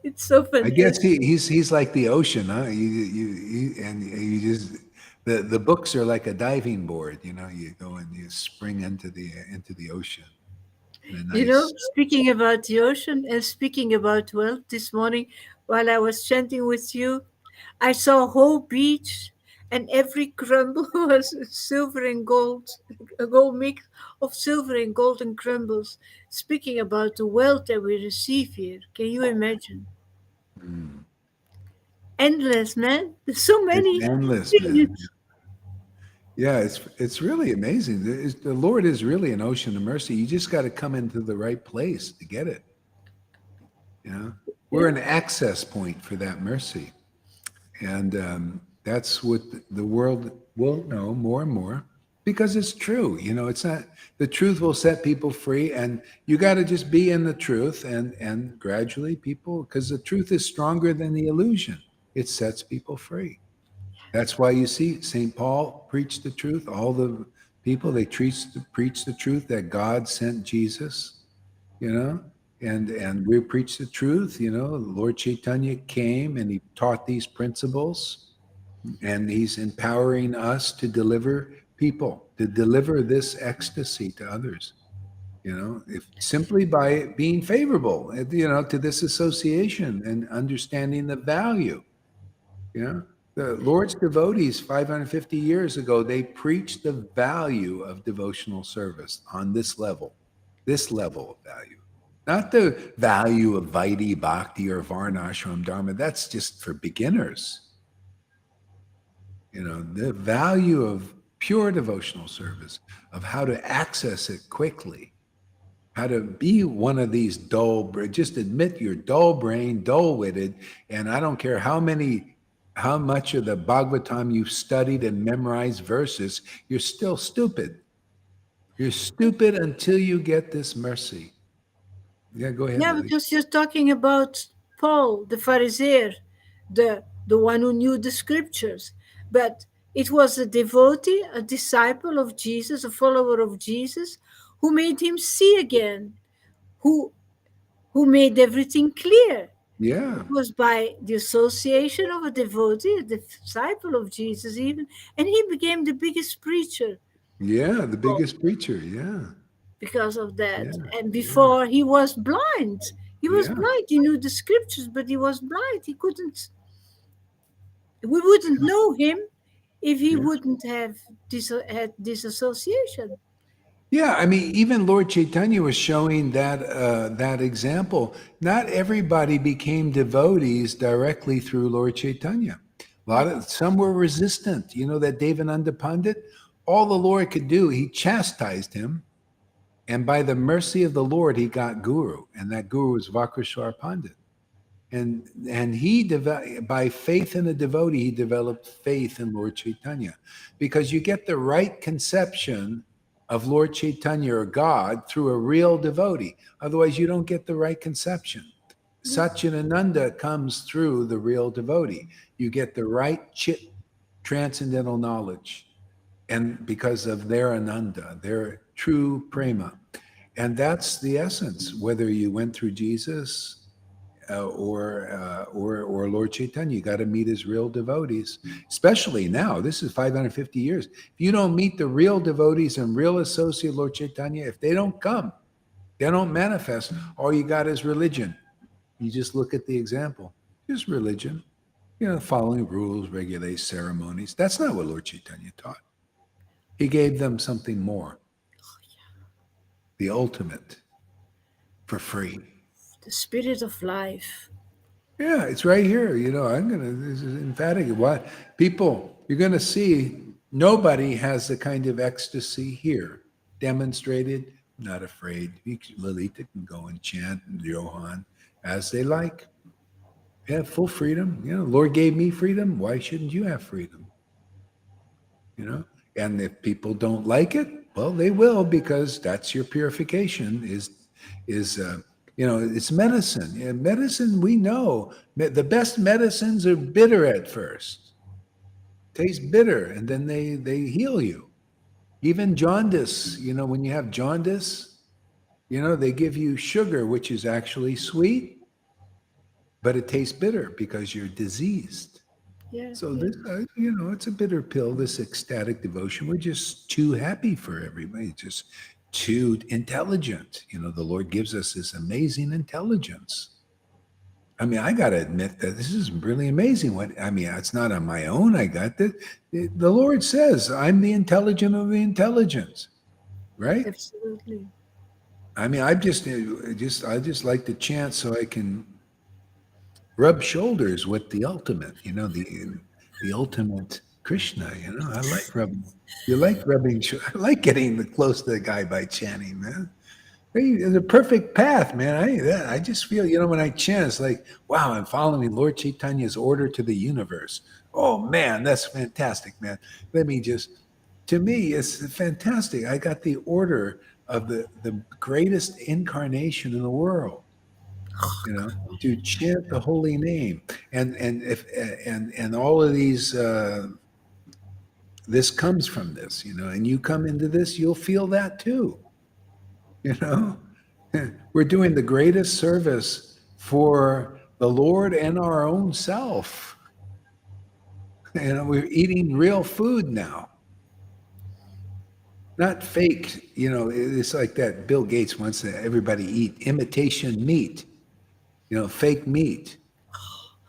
It's so I guess fantastic. he's like the ocean, huh? You just the books are like a diving board, you know. You go and you spring into the ocean in a You know, nice. speaking about the ocean and speaking about wealth, this morning while I was chanting with you, I saw a whole beach, and every crumble was silver and gold, a gold mix of silver and golden crumbles, speaking about the wealth that we receive here. Can you imagine? Mm. Endless, man. There's so It's many endless, man. things. Yeah, it's really amazing. The Lord is really an ocean of mercy. You just got to come into the right place to get it. You know, we're Yeah. an access point for that mercy, and that's what the world will know more and more because it's true. You know, it's not the truth will set people free, and you got to just be in the truth, and gradually people, because the truth is stronger than the illusion. It sets people free. That's why you see St. Paul preached the truth. All the people they preach the truth that God sent Jesus, you know, and we preach the truth. You know, Lord Chaitanya came and he taught these principles, and he's empowering us to deliver people, to deliver this ecstasy to others. You know, if simply by being favorable, you know, to this association and understanding the value. You know, the Lord's devotees 550 years ago, they preached the value of devotional service on this level of value. Not the value of Vaidhi Bhakti or Varnashram Dharma. That's just for beginners. You know, the value of pure devotional service, of how to access it quickly, how to be one of these just admit you're dull brain, dull witted, and I don't care how much of the Bhagavatam you've studied and memorized verses, you're still stupid. You're stupid until you get this mercy. Yeah, go ahead, Yeah, Lily. because you're talking about Paul, the Pharisee, the one who knew the scriptures. But it was a devotee, a disciple of Jesus, a follower of Jesus, who made him see again, who who made everything clear. Yeah, It was by the association of a devotee, a disciple of Jesus, even, and he became the biggest preacher yeah, the biggest preacher. Yeah, because of that. yeah, And yeah, before he was blind. He was yeah, blind. He knew the scriptures, but he was blind. He couldn't. We wouldn't know him if he yeah. wouldn't have had this association. Yeah, I mean, even Lord Caitanya was showing that example. Not everybody became devotees directly through Lord Caitanya. Some were resistant. You know that Devananda Pandit, all the Lord could do, he chastised him, and by the mercy of the Lord, he got guru, and that guru was Vakreshwar Pandit. And by faith in a devotee, he developed faith in Lord Chaitanya, because you get the right conception of Lord Chaitanya or God through a real devotee. Otherwise, you don't get the right conception. Satchidananda comes through the real devotee. You get the right transcendental knowledge, and because of their ananda, their true prema. And that's the essence, whether you went through Jesus or Lord Chaitanya. You got to meet his real devotees, especially now. This is 550 years. If you don't meet the real devotees and real associate Lord Chaitanya, if they don't come, they don't manifest, all you got is religion. You just look at the example, just religion, following rules, regulations, ceremonies. That's not what Lord Chaitanya taught. He gave them something more, the ultimate, for free. The spirit of life. Yeah, it's right here. This is emphatic. What people, you're going to see, nobody has the kind of ecstasy here demonstrated. Not afraid. Lalita can go and chant and Johan as they like. They have full freedom. Lord gave me freedom. Why shouldn't you have freedom? And if people don't like it, well, they will, because that's your purification. It's medicine. And medicine, we know the best medicines are bitter at first, taste bitter, and then they heal you. Even jaundice, when you have jaundice, they give you sugar, which is actually sweet, but it tastes bitter because you're diseased. Yeah, So yeah. this, it's a bitter pill, this ecstatic devotion. We're just too happy for everybody, just too intelligent. The Lord gives us this amazing intelligence. I mean, I got to admit that this is really amazing. It's not on my own. I got that. The Lord says, I'm the intelligent of the intelligence, right? Absolutely. I mean, I just like to chant so I can rub shoulders with the ultimate, the ultimate Krishna. I like rubbing. You like rubbing. I like getting close to the guy by chanting, man. It's a perfect path, man. I just feel, when I chant, it's like, wow, I'm following Lord Chaitanya's order to the universe. Oh man, that's fantastic, man. To me, it's fantastic. I got the order of the greatest incarnation in the world. To chant the holy name, and all of these. This comes from this, and you come into this, you'll feel that too. You know, we're doing the greatest service for the Lord and our own self. We're eating real food now, not fake. It's like that. Bill Gates wants everybody eat imitation meat. Fake meat.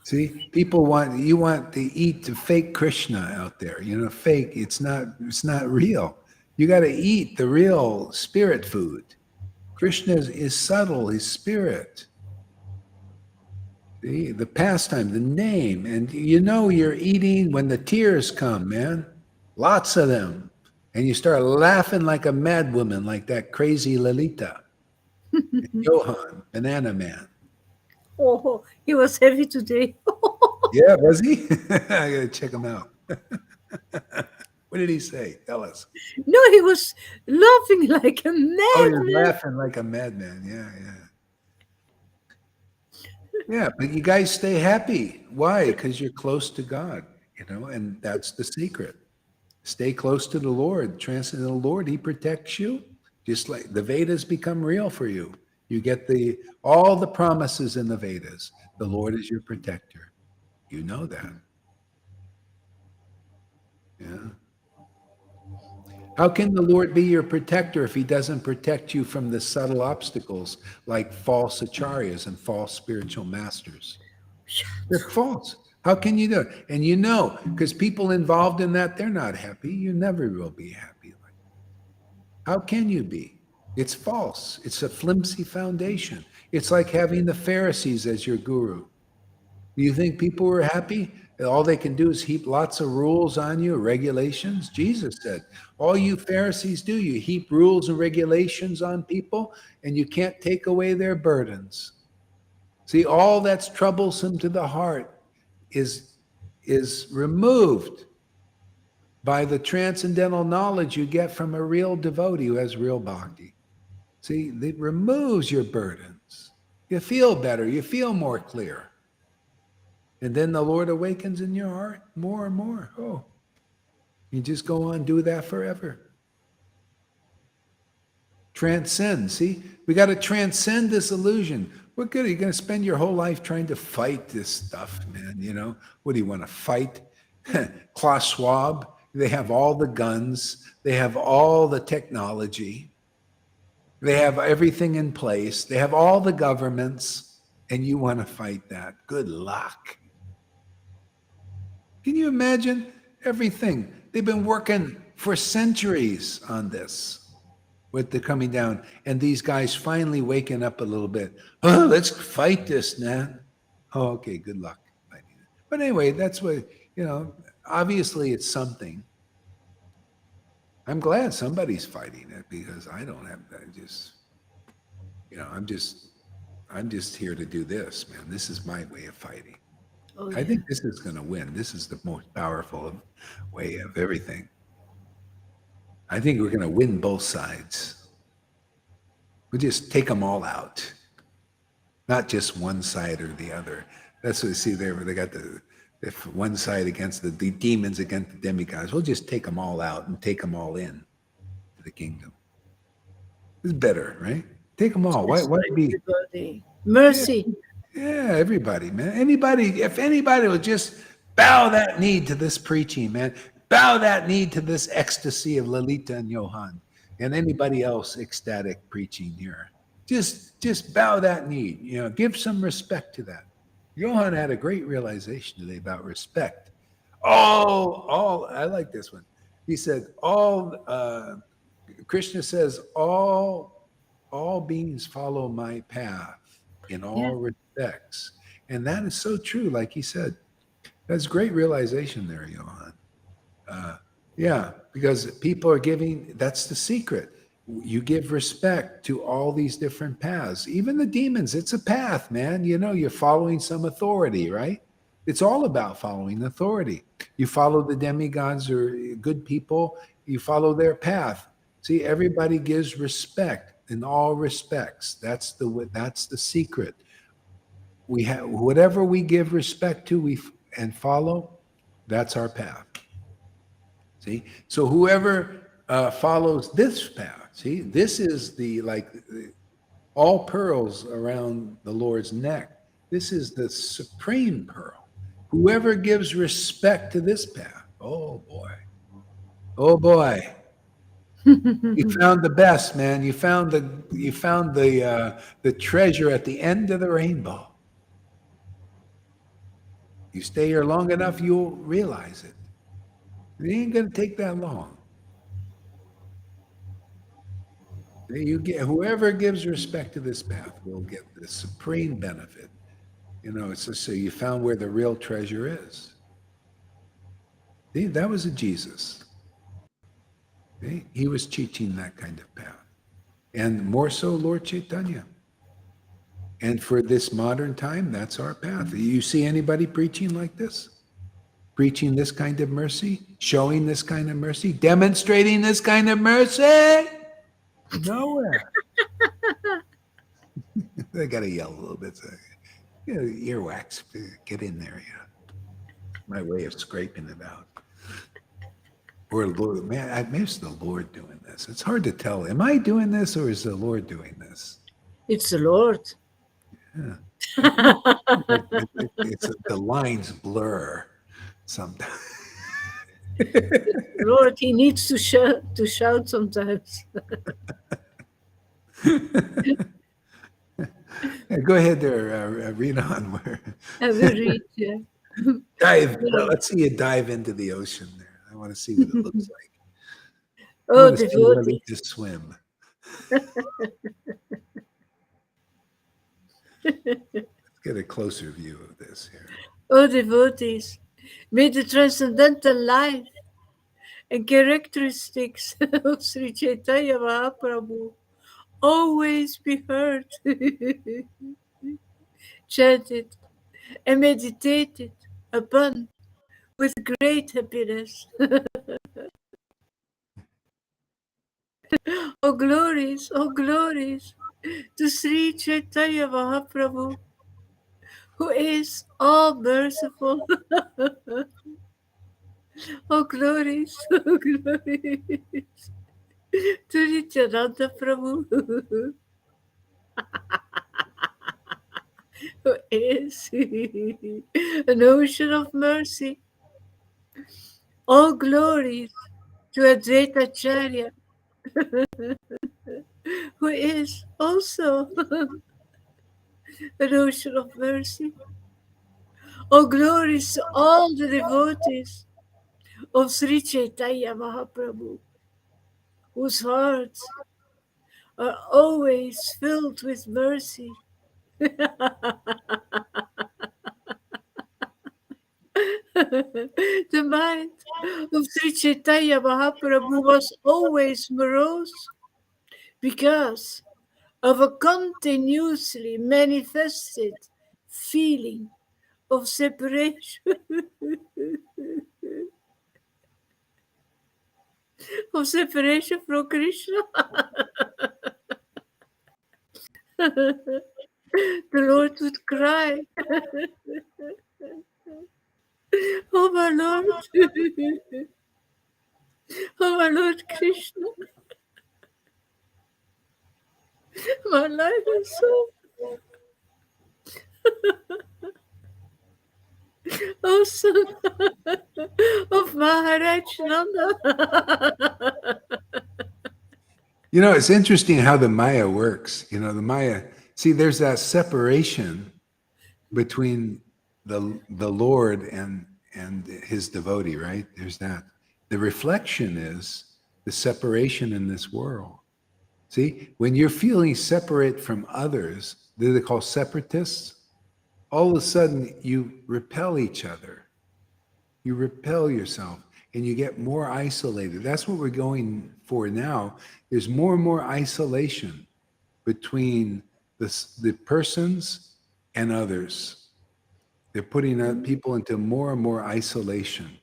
See, you want to eat the fake Krishna out there. Fake. It's not real. You got to eat the real spirit food. Krishna is subtle. He's spirit. See, the pastime, the name, and you're eating when the tears come, man. Lots of them. And you start laughing like a madwoman, like that crazy Lalita, Johan, Banana Man. Oh, he was heavy today. Yeah, was he? I gotta check him out. What did he say? Tell us. No, he was laughing like a Oh, you're madman. laughing like a madman. Yeah, yeah. Yeah, but you guys stay happy. Why? Because you're close to God, and that's the secret. Stay close to the Lord. Transcendental Lord, He protects you. Just like the Vedas become real for you. You get all the promises in the Vedas. The Lord is your protector. You know that. Yeah. How can the Lord be your protector if He doesn't protect you from the subtle obstacles like false acharyas and false spiritual masters? They're false. How can you do it? And because people involved in that, they're not happy. You never will be happy. How can you be? It's false. It's a flimsy foundation. It's like having the Pharisees as your guru. Do you think people were happy? All they can do is heap lots of rules on you, regulations. Jesus said, all you Pharisees do, you heap rules and regulations on people, and you can't take away their burdens. See, all that's troublesome to the heart is removed by the transcendental knowledge you get from a real devotee who has real bhakti. See, it removes your burdens. You feel better. You feel more clear. And then the Lord awakens in your heart more and more. Oh, you just go on, do that forever. Transcend. See, we got to transcend this illusion. What good are you going to spend your whole life trying to fight this stuff, man? What do you want to fight? Klaus Schwab, they have all the guns, they have all the technology, they have everything in place, they have all the governments, and you want to fight that. Good luck. Can you imagine everything? They've been working for centuries on this with the coming down, and these guys finally waking up a little bit. Oh, let's fight this, man. Oh, okay, good luck fighting it. But anyway, that's what, obviously it's something. I'm glad somebody's fighting it because I don't have that. I'm just here to do this, man. This is my way of fighting. Oh, I yeah. think this is going to win. This is the most powerful way of everything. I think we're going to win both sides. We just take them all out, not just one side or the other. That's what you see there. Where they got if one side against the demons against the demigods. We'll just take them all out and take them all in to the kingdom. It's better, right? Take them all. Why be? Everybody. Mercy. Yeah, everybody, man. If anybody would just bow that knee to this preaching, man, bow that knee to this ecstasy of Lalita and Johan and anybody else ecstatic preaching here. Just bow that knee, give some respect to that. Johan had a great realization today about respect. I like this one. He said, Krishna says, all beings follow my path in all respects. And that is so true, like he said. That's great realization there, Johan. Yeah, because people are giving, that's the secret. You give respect to all these different paths. Even the demons, it's a path, man. You're following some authority, right? It's all about following authority. You follow the demigods or good people, you follow their path. See, everybody gives respect in all respects. That's the secret. We have whatever we give respect to, and follow. That's our path. See, so whoever follows this path, see, this is all pearls around the Lord's neck. This is the supreme pearl. Whoever gives respect to this path, oh boy, you found the best, man. You found the treasure at the end of the rainbow. You stay here long enough, you'll realize it. It ain't going to take that long. Whoever gives respect to this path will get the supreme benefit. It's just so you found where the real treasure is. See, that was a Jesus. Okay? He was teaching that kind of path. And more so Lord Caitanya. And for this modern time, that's our path. You see anybody preaching like this? Preaching this kind of mercy? Showing this kind of mercy? Demonstrating this kind of mercy? Nowhere. I got to yell a little bit. So, earwax, get in there. My way of scraping it out. Or Lord, man, I miss the Lord doing this. It's hard to tell. Am I doing this or is the Lord doing this? It's the Lord. Yeah. The lines blur sometimes. Lord, he needs to shout sometimes. Go ahead there, read on. I will read. Yeah. Dive. Let's see you dive into the ocean there. I want to see what it looks like. I Oh, want to see what devotees. to swim. Let's get a closer view of this here. Oh, devotees. May the transcendental life and characteristics of Sri Chaitanya Mahaprabhu always be heard, chanted, and meditated upon with great happiness. Oh glories to Sri Chaitanya Mahaprabhu, who is all merciful. Oh glories to Nityananda Prabhu, who is an ocean of mercy. All glories to Advaita Acharya, who is also an ocean of mercy. All glories to all the devotees of Sri Chaitanya Mahaprabhu, whose hearts are always filled with mercy. The mind of Sri Chaitanya Mahaprabhu was always morose because of a continuously manifested feeling of separation, of separation from Krishna. The Lord would cry, "Oh my Lord, oh my Lord Krishna, my life is so oh son of Maharaj Nanda." It's interesting how the Maya works. The Maya, see, there's that separation between the Lord and his devotee, right? There's that. The reflection is the separation in this world. See, when you're feeling separate from others, they're called separatists. All of a sudden, you repel each other. You repel yourself and you get more isolated. That's what we're going for now. There's more and more isolation between the persons and others. They're putting people into more and more isolation.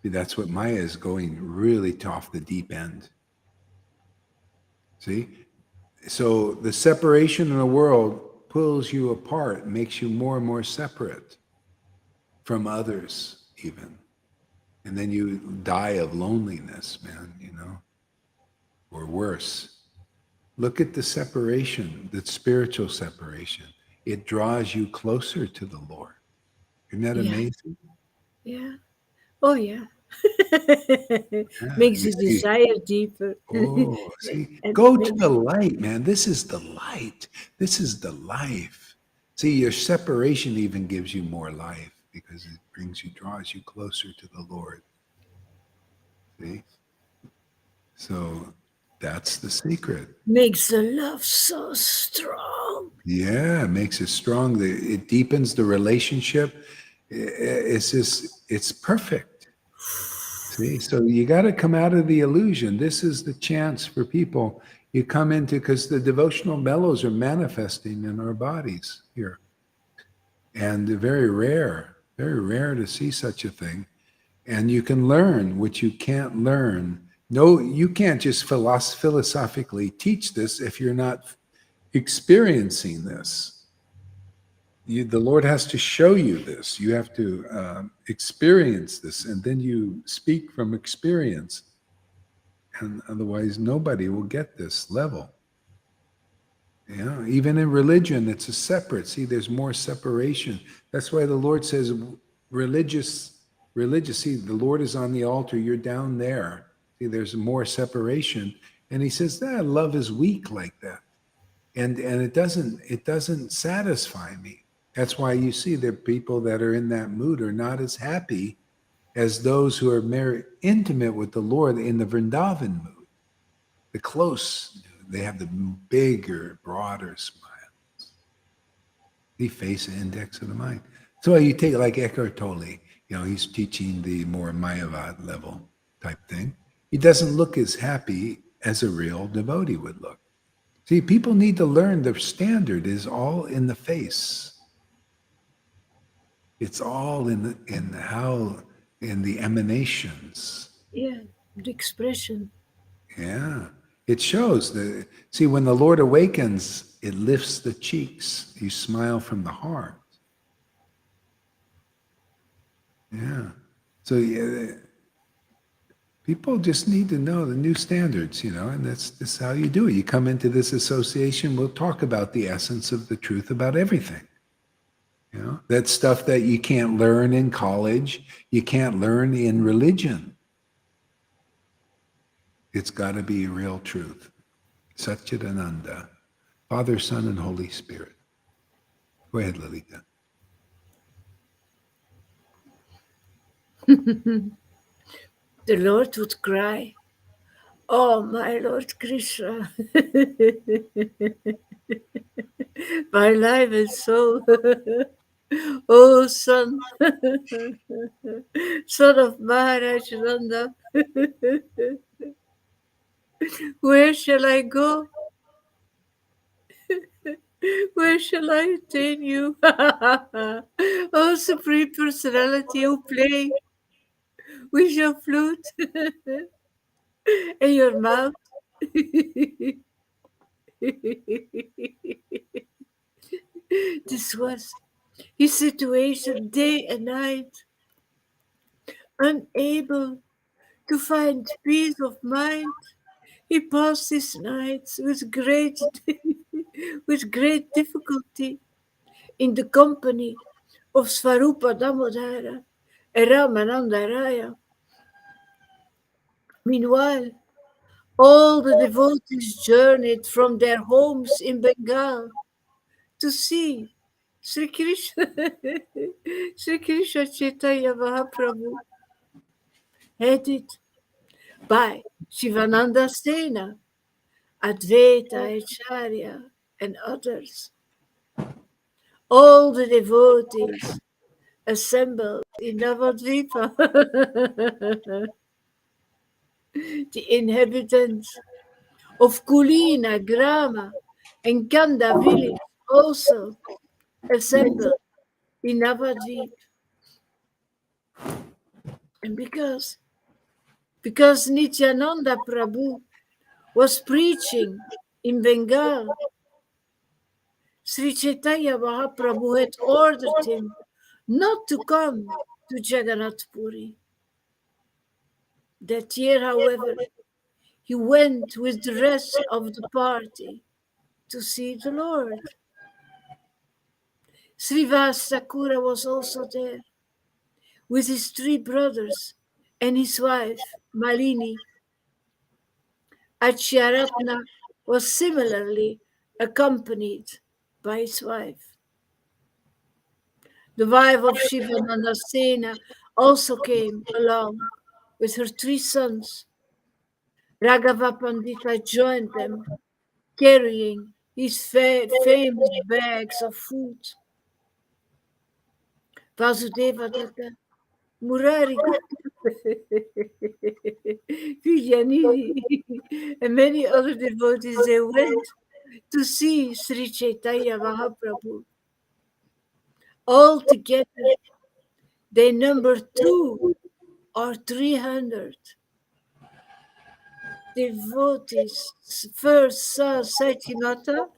That's what Maya is going really off the deep end. See? So the separation in the world pulls you apart, makes you more and more separate from others even. And then you die of loneliness, man, or worse. Look at the separation, the spiritual separation. It draws you closer to the Lord. Isn't that amazing? Yeah. Oh, yeah. Makes the desire deeper. Oh, see, go to the light, man. This is the light. This is the life. See, your separation even gives you more life because it draws you closer to the Lord. See? So that's the secret. Makes the love so strong. Yeah, it makes it strong. It deepens the relationship. It's perfect. See, so you got to come out of the illusion. This is the chance for people. You come into, because the devotional mellows are manifesting in our bodies here. And they're very rare to see such a thing. And you can learn what you can't learn. No, you can't just philosophically teach this if you're not experiencing this. The Lord has to show you this. You have to experience this, and then you speak from experience. And otherwise, nobody will get this level. Yeah, even in religion, it's a separate. See, there's more separation. That's why the Lord says, religious. See, the Lord is on the altar. You're down there. See, there's more separation, and He says that love is weak like that, and it doesn't satisfy me. That's why you see that people that are in that mood are not as happy as those who are very intimate with the Lord in the Vrindavan mood, the close. They have the bigger, broader smiles. The face and index of the mind. So you take like Eckhart Tolle, he's teaching the more Mayavad level type thing. He doesn't look as happy as a real devotee would look. See, people need to learn the standard is all in the face. It's all in the emanations. Yeah, the expression. Yeah. It shows that, see, when the Lord awakens, it lifts the cheeks. You smile from the heart. Yeah. So people just need to know the new standards, and that's how you do it. You come into this association, we'll talk about the essence of the truth about everything. That stuff that you can't learn in college, you can't learn in religion. It's got to be real truth. Satchidananda, Father, Son, and Holy Spirit. Go ahead, Lalita. The Lord would cry, "Oh, my Lord Krishna, my life and soul, oh son, son of Maharaj Nanda, where shall I go? Where shall I attain you? Oh, Supreme Personality, who play with your flute and your mouth." This was his situation day and night, unable to find peace of mind. He passed his nights with great difficulty in the company of Svarupa Damodara and Ramananda Raya. Meanwhile, all the devotees journeyed from their homes in Bengal to see Sri Krishna, Sri Krishna Chaitanya Mahaprabhu, headed by Shivananda Sena, Advaita Acharya, and others. All the devotees assembled in Navadvipa. The inhabitants of Kulina, Grama, and Kanda village also assembled in Navadvip. And because Nityananda Prabhu was preaching in Bengal, Sri Chaitanya Mahaprabhu had ordered him not to come to Jagannath Puri. That year, however, he went with the rest of the party to see the Lord. Srivas Sakura was also there with his 3 brothers and his wife, Malini. Acharya was similarly accompanied by his wife. The wife of Shivananda Sena also came along with her 3 sons. Raghava Pandita joined them, carrying his famous bags of food. Vasudeva Datta, Murari Gupta, Vijayanidhi, and many other devotees, they went to see Sri Chaitanya Mahaprabhu. All together, they number 2 or 300 devotees first saw Satyamata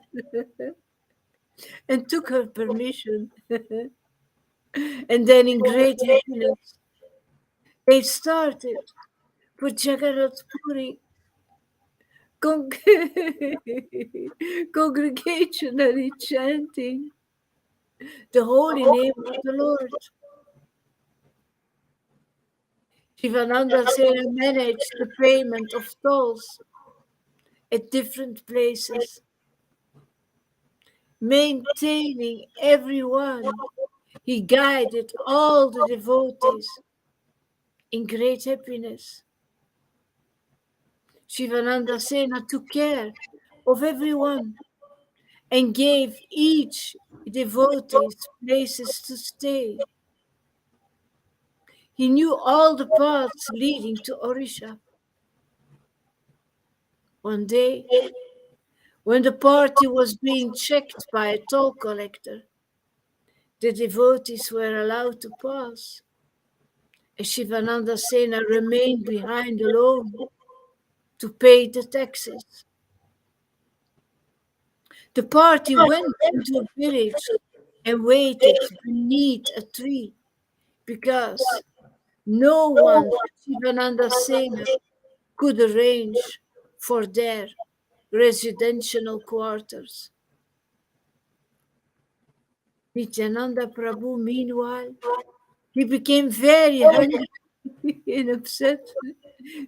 and took her permission. And then in great happiness, they started for Jagannath Puri congregationally chanting the holy name of the Lord. Shivananda Sena managed the payment of tolls at different places, maintaining everyone. He guided all the devotees in great happiness. Shivananda Sena took care of everyone and gave each devotee places to stay. He knew all the paths leading to Orisha. One day, when the party was being checked by a toll collector, the devotees were allowed to pass. And Shivananda Sena remained behind alone to pay the taxes. The party went into a village and waited beneath a tree because no one but Shivananda Sena could arrange for their residential quarters. Nityananda Prabhu, meanwhile, he became very hungry and upset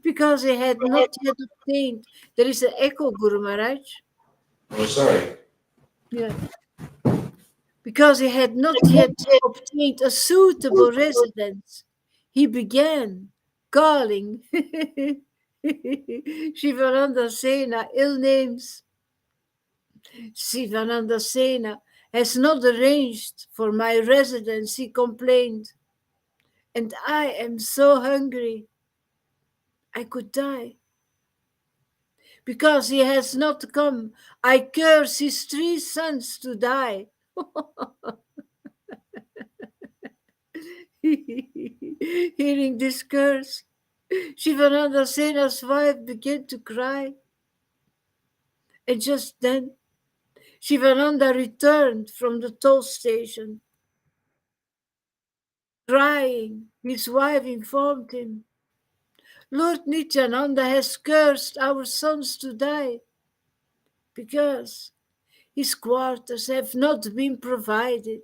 because he had not yet obtained. There is an echo, Guru Maharaj. Oh, sorry. Yeah. Because he had not yet obtained a suitable residence, he began calling Shivananda Sena ill names. Shivananda Sena has not arranged for my residence, he complained. And I am so hungry, I could die. Because he has not come, I curse his 3 sons to die. Hearing this curse, Shivananda Sena's wife began to cry. And just then, Shivananda returned from the toll station. Crying, his wife informed him, Lord Nityananda has cursed our sons to die because his quarters have not been provided.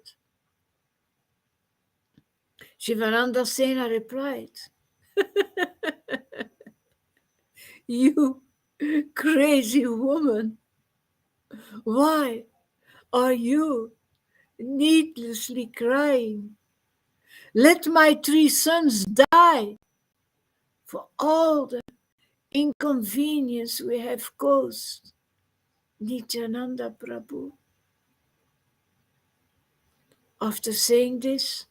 Shivananda Sena replied, You crazy woman, why are you needlessly crying? Let my 3 sons die for all the inconvenience we have caused. Nityananda Prabhu. After saying this,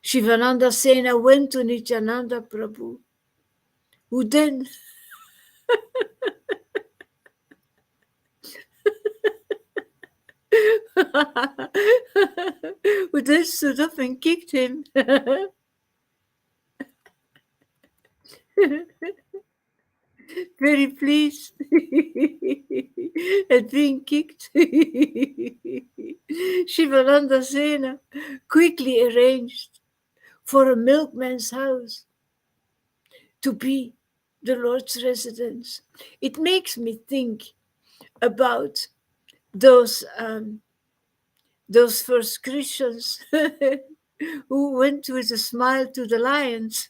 Shivananda Sena went to Nityananda Prabhu, who then stood up and kicked him. Very pleased at being kicked. Shivananda Sena quickly arranged for a milkman's house to be the Lord's residence. It makes me think about those first Christians who went with a smile to the lions.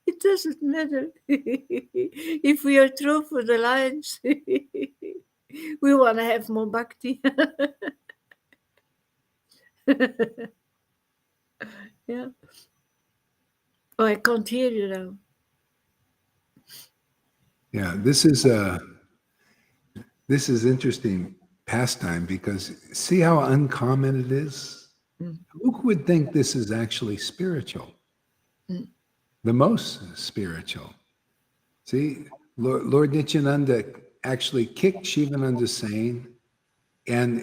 It doesn't matter if we are thrown for the lions. We want to have more bhakti. Yeah. Oh, I can't hear you now. Yeah, this is interesting pastime because see how uncommon it is? Who would think this is actually spiritual? the most spiritual. See, Lord Nityananda actually kicked Shivananda Sain, and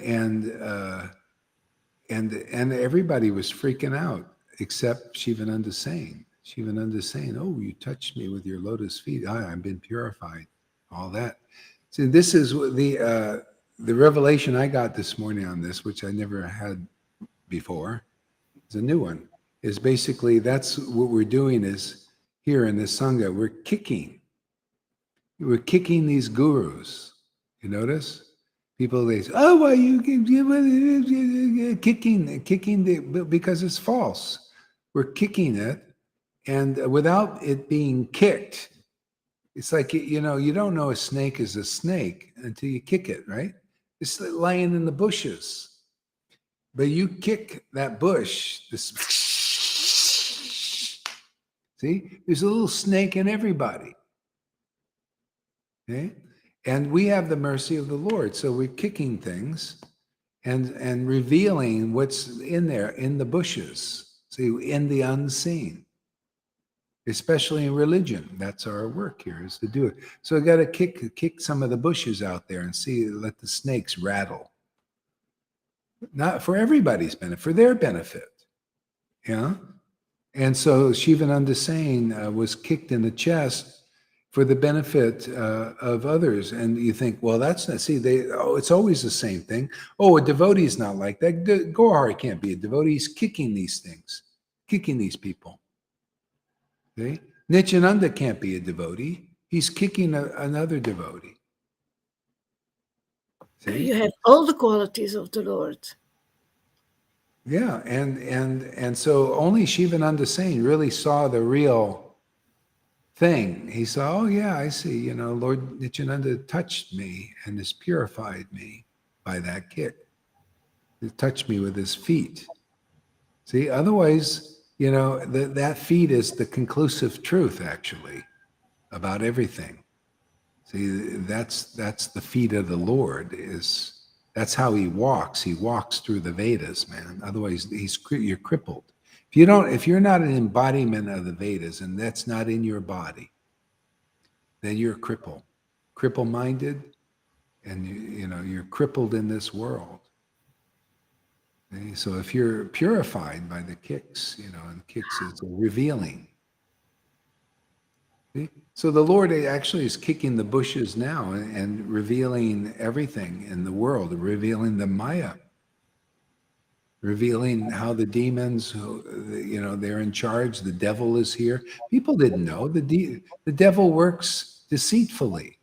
everybody was freaking out except Shivananda Sain. Shivananda Sain, oh, you touched me with your lotus feet. I've been purified. All that. So this is the revelation I got this morning on this, which I never had before. It's a new one. Is basically that's what we're doing is here in this sangha, we're kicking these gurus. You notice? People, they say, oh, why you kicking because it's false. We're kicking it, and without it being kicked, it's like, you don't know a snake is a snake until you kick it, right? It's lying in the bushes. But you kick that bush, see, there's a little snake in everybody. Okay? And we have the mercy of the Lord. So we're kicking things and revealing what's in there, in the bushes, see, in the unseen, especially in religion. That's our work here, is to do it. So I got to kick some of the bushes out there and let the snakes rattle. Not for everybody's benefit, for their benefit. Yeah. And so Shivananda Sain was kicked in the chest for the benefit of others. And you think, well, that's not, it's always the same thing. Oh, a devotee is not like that. Gohar can't be a devotee. He's kicking these things, kicking these people. Okay? Nityananda can't be a devotee. He's kicking another devotee. See? You have all the qualities of the Lord. Yeah, and so only Shivananda Sain really saw the real thing. He saw, oh yeah, I see, Lord Nityananda touched me and has purified me by that kick. He touched me with his feet. See, otherwise, that feet is the conclusive truth, actually, about everything. See, that's the feet of the Lord. That's how he walks. He walks through the Vedas, man. Otherwise, you're crippled. If you're not an embodiment of the Vedas, and that's not in your body, then you're cripple-minded, and you're crippled in this world. Okay? So if you're purified by the kicks, and kicks is revealing. See? So the Lord actually is kicking the bushes now and revealing everything in the world, revealing the Maya, revealing how the demons, they're in charge. The devil is here. People didn't know. The devil works deceitfully.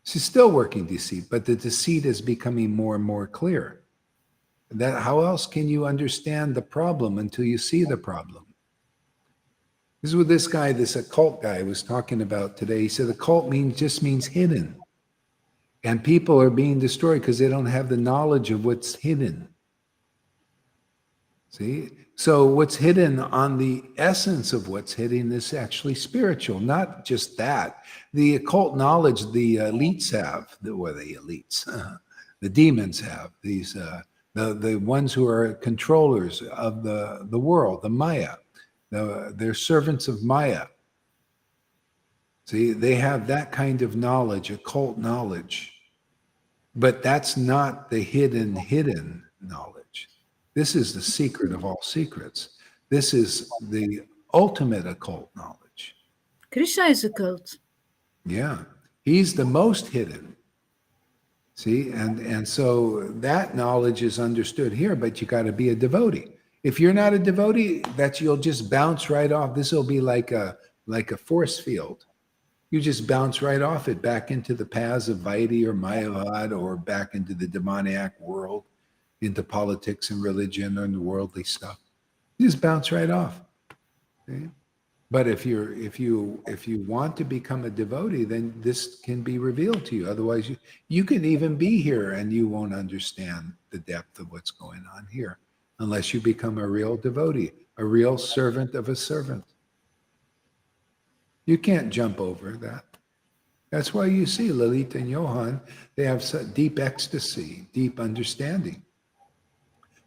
She's still working deceit, but the deceit is becoming more and more clear. How else can you understand the problem until you see the problem? This is what this occult guy was talking about today. He said occult just means hidden. And people are being destroyed because they don't have the knowledge of what's hidden. See? So what's hidden on the essence of what's hidden is actually spiritual, not just that. The occult knowledge the elites have, the elites, the demons have, these the ones who are controllers of the world, the Maya. They're servants of Maya. See, they have that kind of knowledge, occult knowledge. But that's not the hidden knowledge. This is the secret of all secrets. This is the ultimate occult knowledge. Krishna is occult. Yeah, he's the most hidden. See, and so that knowledge is understood here, but you got to be a devotee. If you're not a devotee, you'll just bounce right off. This will be like a force field. You just bounce right off it back into the paths of Vaidhi or Mayavad, or back into the demoniac world, into politics and religion and worldly stuff. You just bounce right off. Okay? But if you want to become a devotee, then this can be revealed to you. Otherwise, you can even be here and you won't understand the depth of what's going on here, unless you become a real devotee, a real servant of a servant. You can't jump over that. That's why you see Lilith and Johan, they have such deep ecstasy, deep understanding.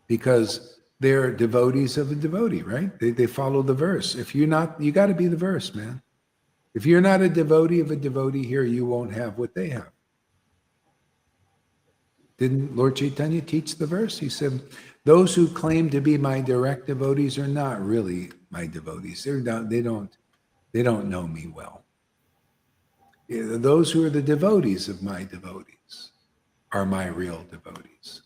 Because They're devotees of a devotee, right? They follow the verse. If you're not, you got to be the verse, man. If you're not a devotee of a devotee here, you won't have what they have. Didn't Lord Caitanya teach the verse? He said, those who claim to be my direct devotees are not really my devotees. They don't know me well. Those who are the devotees of my devotees are my real devotees.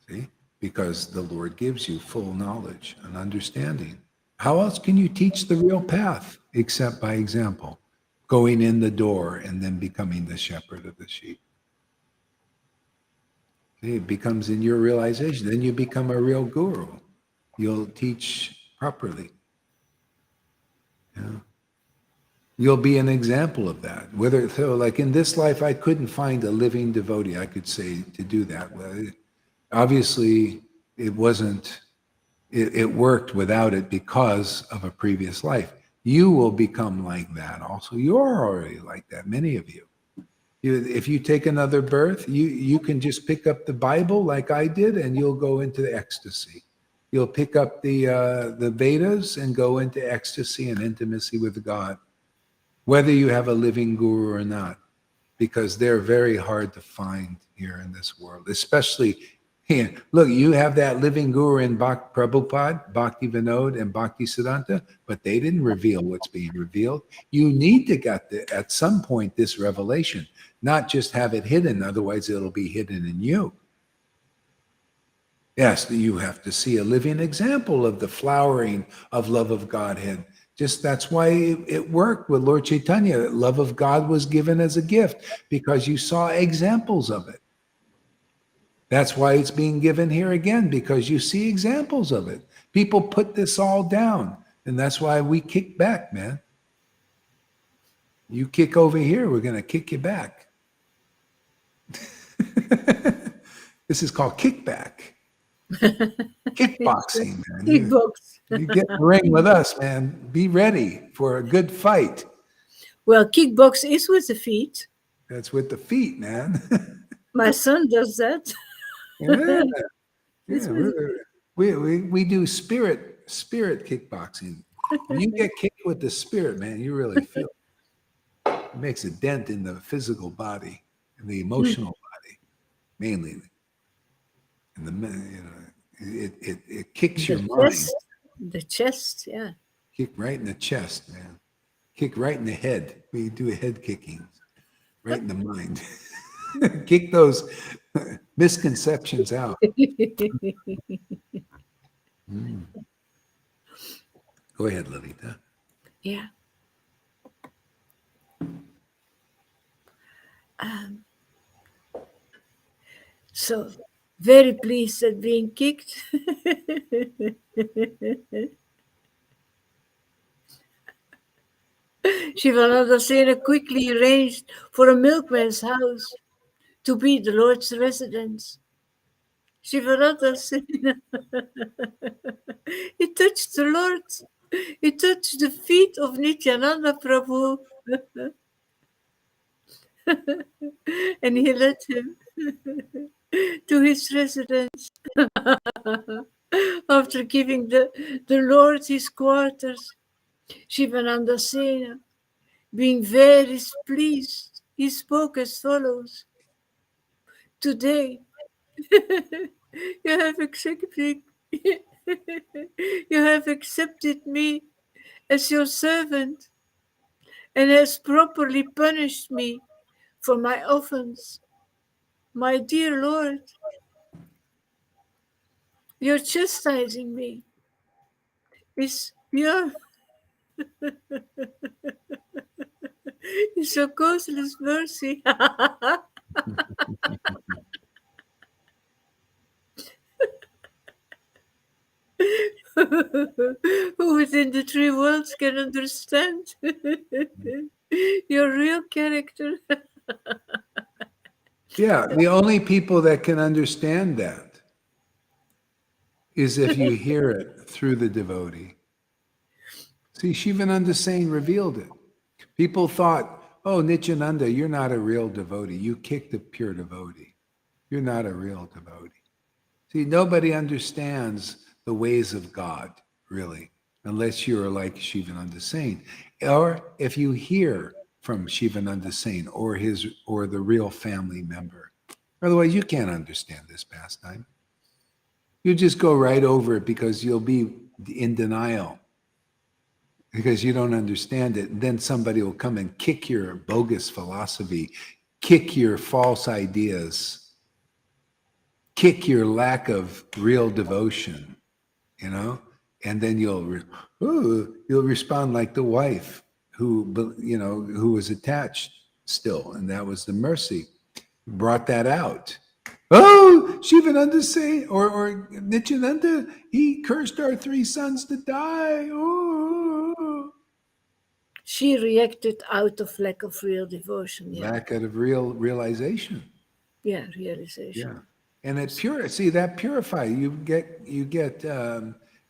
See? Because the Lord gives you full knowledge and understanding. How else can you teach the real path except by example? Going in the door and then becoming the shepherd of the sheep. See, it becomes in your realization. Then you become a real guru. You'll teach properly. Yeah. You'll be an example of that. Whether so, like in this life, I couldn't find a living devotee, I could say, to do that. Well, obviously, it wasn't. It worked without it because of a previous life. You will become like that. Also, you're already like that. Many of you. If you take another birth, you can just pick up the Bible like I did, and you'll go into the ecstasy. You'll pick up the Vedas and go into ecstasy and intimacy with God, whether you have a living guru or not, because they're very hard to find here in this world, especially here. Look, you have that living guru in Prabhupada, Bhakti Vinod, and Bhakti Siddhanta, but they didn't reveal what's being revealed. You need to get at some point this revelation, not just have it hidden, otherwise it'll be hidden in you. Yes, you have to see a living example of the flowering of love of Godhead. Just that's why it worked with Lord Caitanya. Love of God was given as a gift because you saw examples of it. That's why it's being given here again, because you see examples of it. People put this all down, and that's why we kick back, man. You kick over here, we're going to kick you back. This is called kickback. Kickboxing, man. You get in the ring with us, man. Be ready for a good fight. Well, kickbox is with the feet. That's with the feet, man. My son does that. Yeah. We do spirit kickboxing. When you get kicked with the spirit, man, you really feel it. It makes a dent in the physical body and the emotional body, mainly. And it kicks your mind. The chest, yeah. Kick right in the chest, man. Kick right in the head. We do a head kicking, right in the mind. Kick those misconceptions out. Go ahead, Lalita. Yeah. So very pleased at being kicked. Shivananda Sena quickly arranged for a milkman's house to be the Lord's residence. Shivananda Sena, he touched the Lord. He touched the feet of Nityananda Prabhu. And he led him to his residence. After giving the Lord his quarters, Shivananda Sena, being very pleased, he spoke as follows. Today, you have accepted me as your servant and has properly punished me for my offense. My dear Lord, you're chastising me. It's your causeless mercy. Who within the three worlds can understand your real character? Yeah, the only people that can understand that is if you hear it through the devotee. See, Shivananda Sain revealed it. People thought, oh, Nityananda, you're not a real devotee. You kicked a pure devotee. You're not a real devotee. See, nobody understands the ways of God, really, unless you're like Shivananda Sain. Or if you hear from Shivananda Sain or the real family member. Otherwise, you can't understand this pastime. You just go right over it because you'll be in denial because you don't understand it. And then somebody will come and kick your bogus philosophy, kick your false ideas, kick your lack of real devotion, and then you'll respond like the wife who was attached still, and that was the mercy. Brought that out. Oh, Shivananda say, or Nityananda, he cursed our 3 sons to die. Oh. She reacted out of lack of real devotion. Yeah. Lack of real realization. Yeah, realization. Yeah. And it that purify. You get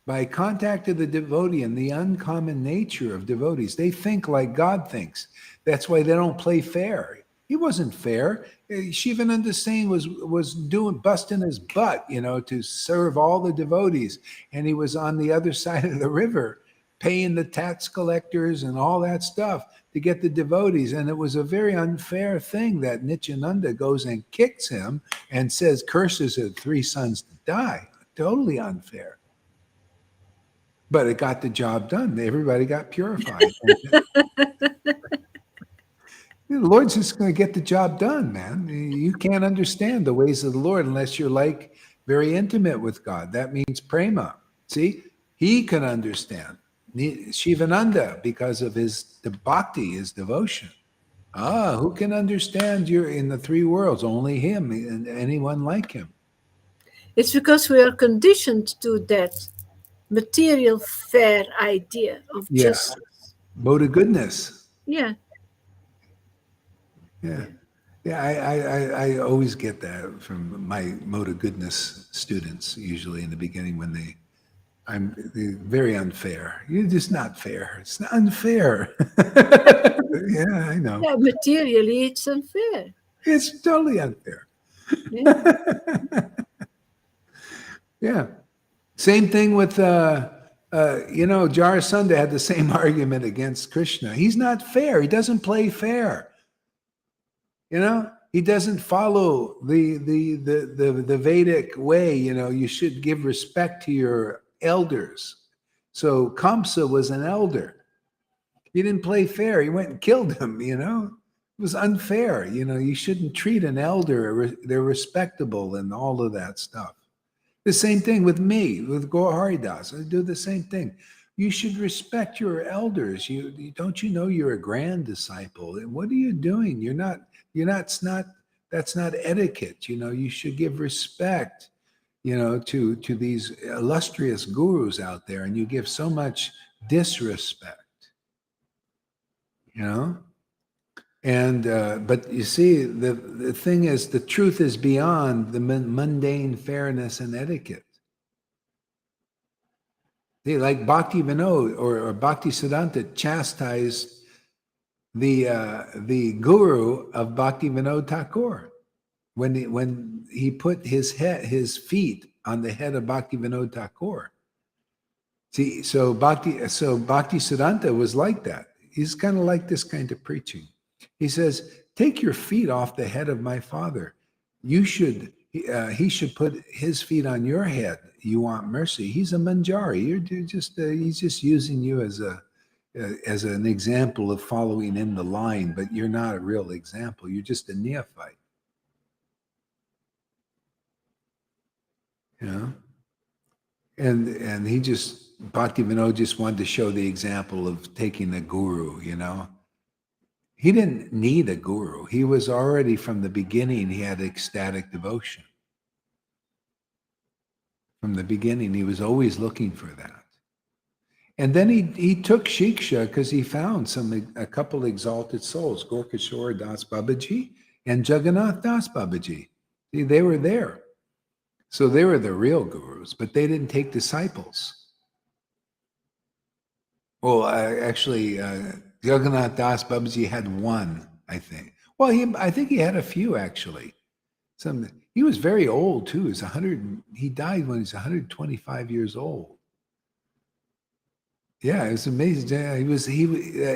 by contact of the devotee and the uncommon nature of devotees. They think like God thinks. That's why they don't play fair. He wasn't fair. Shivananda Sain was busting his butt, to serve all the devotees. And he was on the other side of the river, paying the tax collectors and all that stuff to get the devotees. And it was a very unfair thing that Nityananda goes and kicks him and says, curses his 3 sons to die. Totally unfair. But it got the job done. Everybody got purified. The Lord's just going to get the job done, man. You can't understand the ways of the Lord unless you're like very intimate with God. That means prema. See, he can understand. Shivananda, because of his bhakti, his devotion. Who can understand you're in the 3 worlds? Only him and anyone like him. It's because we are conditioned to that material fair idea of justice. Mode of goodness. Yeah. Yeah. Yeah, I always get that from my mode of goodness students, usually in the beginning when they're very unfair. You're just not fair. It's not unfair. Yeah, I know. Yeah, materially it's unfair. It's totally unfair. Yeah. Yeah. Same thing with, Jarasandha had the same argument against Krishna. He's not fair. He doesn't play fair. He doesn't follow the Vedic way. You should give respect to your elders. So Kamsa was an elder. He didn't play fair. He went and killed him. It was unfair. You shouldn't treat an elder. They're respectable and all of that stuff. The same thing with me, with Gaur Haridas. I do the same thing. You should respect your elders. Don't you know you're a grand disciple? And what are you doing? That's not etiquette. You should give respect, to these illustrious gurus out there, and you give so much disrespect, And but you see, the thing is, the truth is beyond the mundane fairness and etiquette. See, like Bhakti Vinod or Bhakti Siddhanta chastised the guru of Bhakti Vinod Thakur when he put his feet on the head of Bhakti Vinod Thakur. See, so Bhakti Siddhanta was like that. He's kind of like this kind of preaching. He says, take your feet off the head of my father. He should put his feet on your head. You want mercy. He's a manjari. He's just using you as an example of following in the line, but you're not a real example. You're just a neophyte. And he Bhakti Vinod just wanted to show the example of taking a guru, He didn't need a guru. He was already from the beginning, he had ecstatic devotion. From the beginning, he was always looking for that. And then he took Shiksha because he found a couple exalted souls, Gorkishore Das Babaji and Jagannath Das Babaji. See, they were there. So they were the real gurus, but they didn't take disciples. Well, actually, Jagannath Das Babaji had one, I think. Well, I think he had a few, actually. he was very old too. He's 100. He died when he's 125 years old. Yeah, it was amazing. Yeah,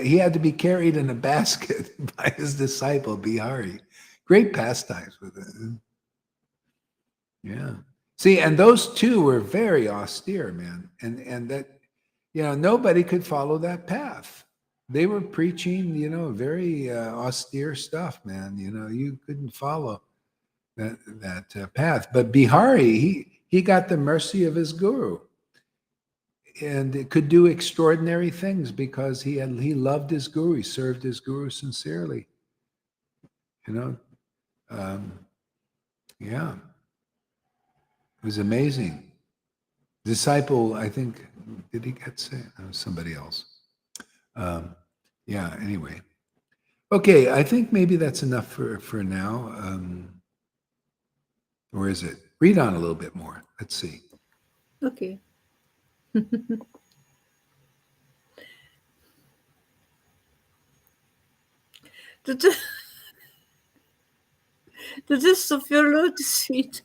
he had to be carried in a basket by his disciple Bihari. Great pastimes with it. Yeah. See, and those two were very austere, man. And that, nobody could follow that path. They were preaching, very austere stuff, man. You couldn't follow that path. But Bihari, he got the mercy of his guru, and it could do extraordinary things because he loved his guru. He served his guru sincerely. Yeah, it was amazing. Disciple, I think, did he get saved? Somebody else. Yeah. Anyway, okay. I think maybe that's enough for now. Or is it? Read on a little bit more. Let's see. Okay. The gist of your lotus feet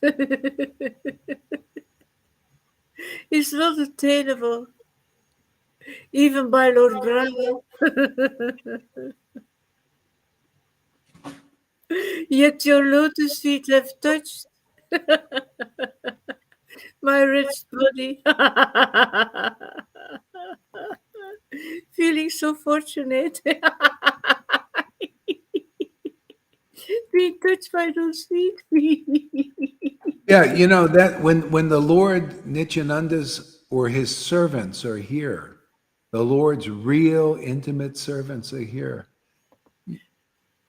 is not attainable even by Lord Brahma. Yet your lotus feet have touched my rich body. Feeling so fortunate. Being touched by those feet. Yeah, that when the Lord Nityananda's or his servants are here, the Lord's real intimate servants are here.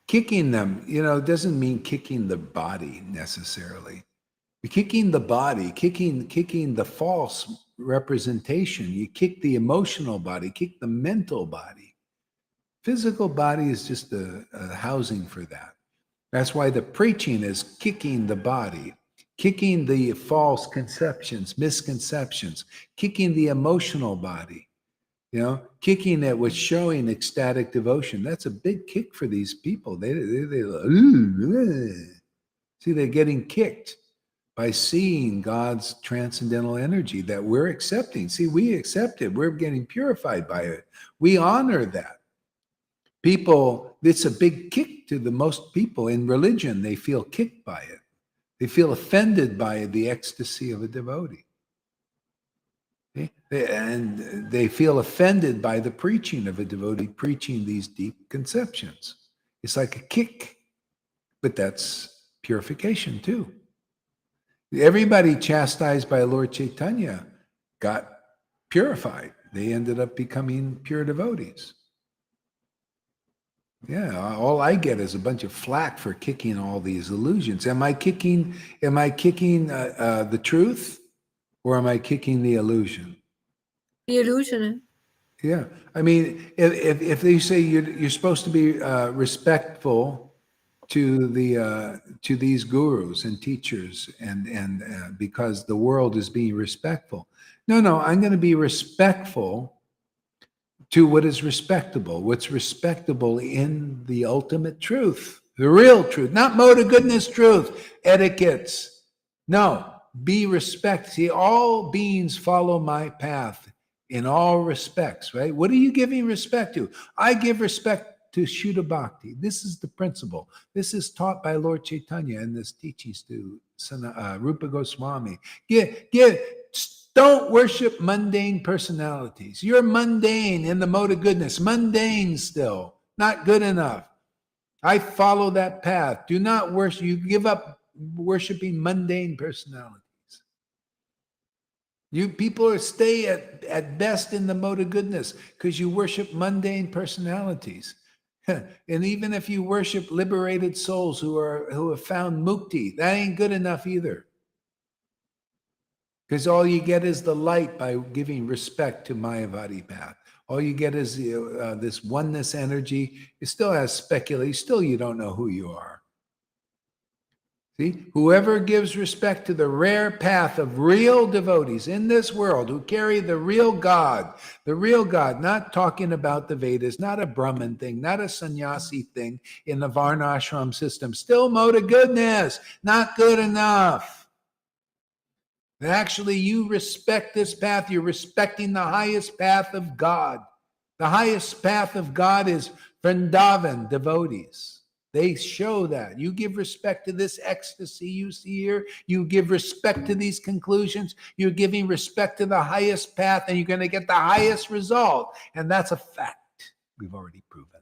Kicking them, doesn't mean kicking the body necessarily. Kicking the body, kicking the false representation. You kick the emotional body, kick the mental body. Physical body is just a housing for that. That's why the preaching is kicking the body, kicking the false conceptions, misconceptions, kicking the emotional body, kicking it with showing ecstatic devotion. That's a big kick for these people. They see, they're getting kicked by seeing God's transcendental energy that we're accepting. See, we accept it. We're getting purified by it. We honor that. People, it's a big kick to the most people in religion. They feel kicked by it. They feel offended by the ecstasy of a devotee. Okay? And they feel offended by the preaching of a devotee preaching these deep conceptions. It's like a kick, but that's purification too. Everybody chastised by Lord Caitanya got purified. They ended up becoming pure devotees. Yeah, all I get is a bunch of flack for kicking all these illusions. Am I kicking the truth, or am I kicking the illusion? The illusion. Yeah, I mean, if they say you're supposed to be respectful to these gurus and teachers, and because the world is being respectful. No, I'm going to be respectful to what is respectable, what's respectable in the ultimate truth, the real truth, not mode of goodness truth, etiquettes. No, be respect. See, all beings follow my path in all respects, right? What are you giving respect to? I give respect to Shuddha Bhakti. This is the principle. This is taught by Lord Caitanya in this teachings to Rupa Goswami. Don't worship mundane personalities. You're mundane in the mode of goodness. Mundane still. Not good enough. I follow that path. Do not worship. You give up worshiping mundane personalities. You people stay at best in the mode of goodness because you worship mundane personalities. And even if you worship liberated souls who have found mukti, that ain't good enough either. Because all you get is the light by giving respect to Mayavadi path. All you get is this oneness energy. It still has speculation. Still, you don't know who you are. See, whoever gives respect to the rare path of real devotees in this world who carry the real God, not talking about the Vedas, not a Brahman thing, not a sannyasi thing in the Varnashram system, still mode of goodness, not good enough. And actually, you respect this path, you're respecting the highest path of God. The highest path of God is Vrindavan devotees. They show that. You give respect to this ecstasy you see here. You give respect to these conclusions. You're giving respect to the highest path, and you're going to get the highest result. And that's a fact we've already proven.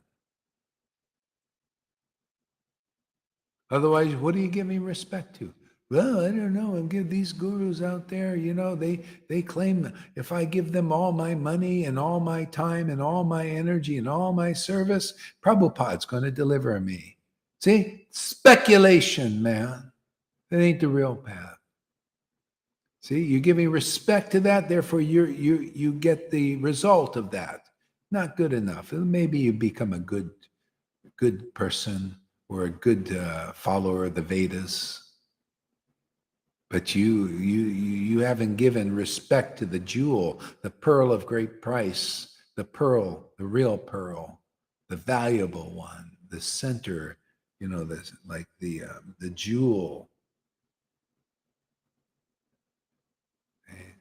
Otherwise, what are you giving respect to? Well, I don't know. I'm giving these gurus out there, they claim that if I give them all my money and all my time and all my energy and all my service, Prabhupada's going to deliver me. See? Speculation, man. That ain't the real path. See? You're giving respect to that, therefore you get the result of that. Not good enough. Maybe you become a good person or a good follower of the Vedas. But you haven't given respect to the jewel, the pearl of great price, the pearl, the real pearl, the valuable one, the center, the jewel. Okay.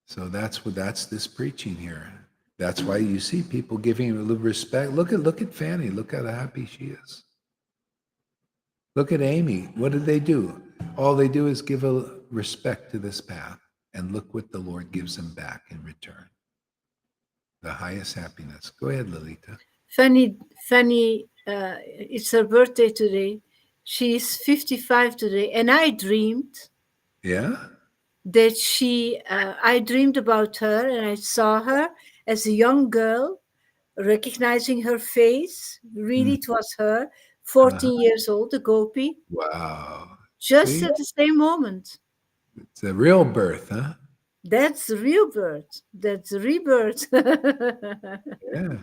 So that's this preaching here. That's why you see people giving a little respect. Look at Fanny. Look how happy she is. Look at Amy. What did they do? All they do is give a respect to this path, and look what the Lord gives them back in return. The highest happiness. Go ahead, Lalita. Fanny, it's her birthday today. She's 55 today, and I dreamed Yeah? that I dreamed about her, and I saw her as a young girl, recognizing her face. Really, it was her, 14 years old, a gopi. Wow. Just See? at the same moment. It's a real birth, huh? That's the real birth. That's the rebirth. Yeah.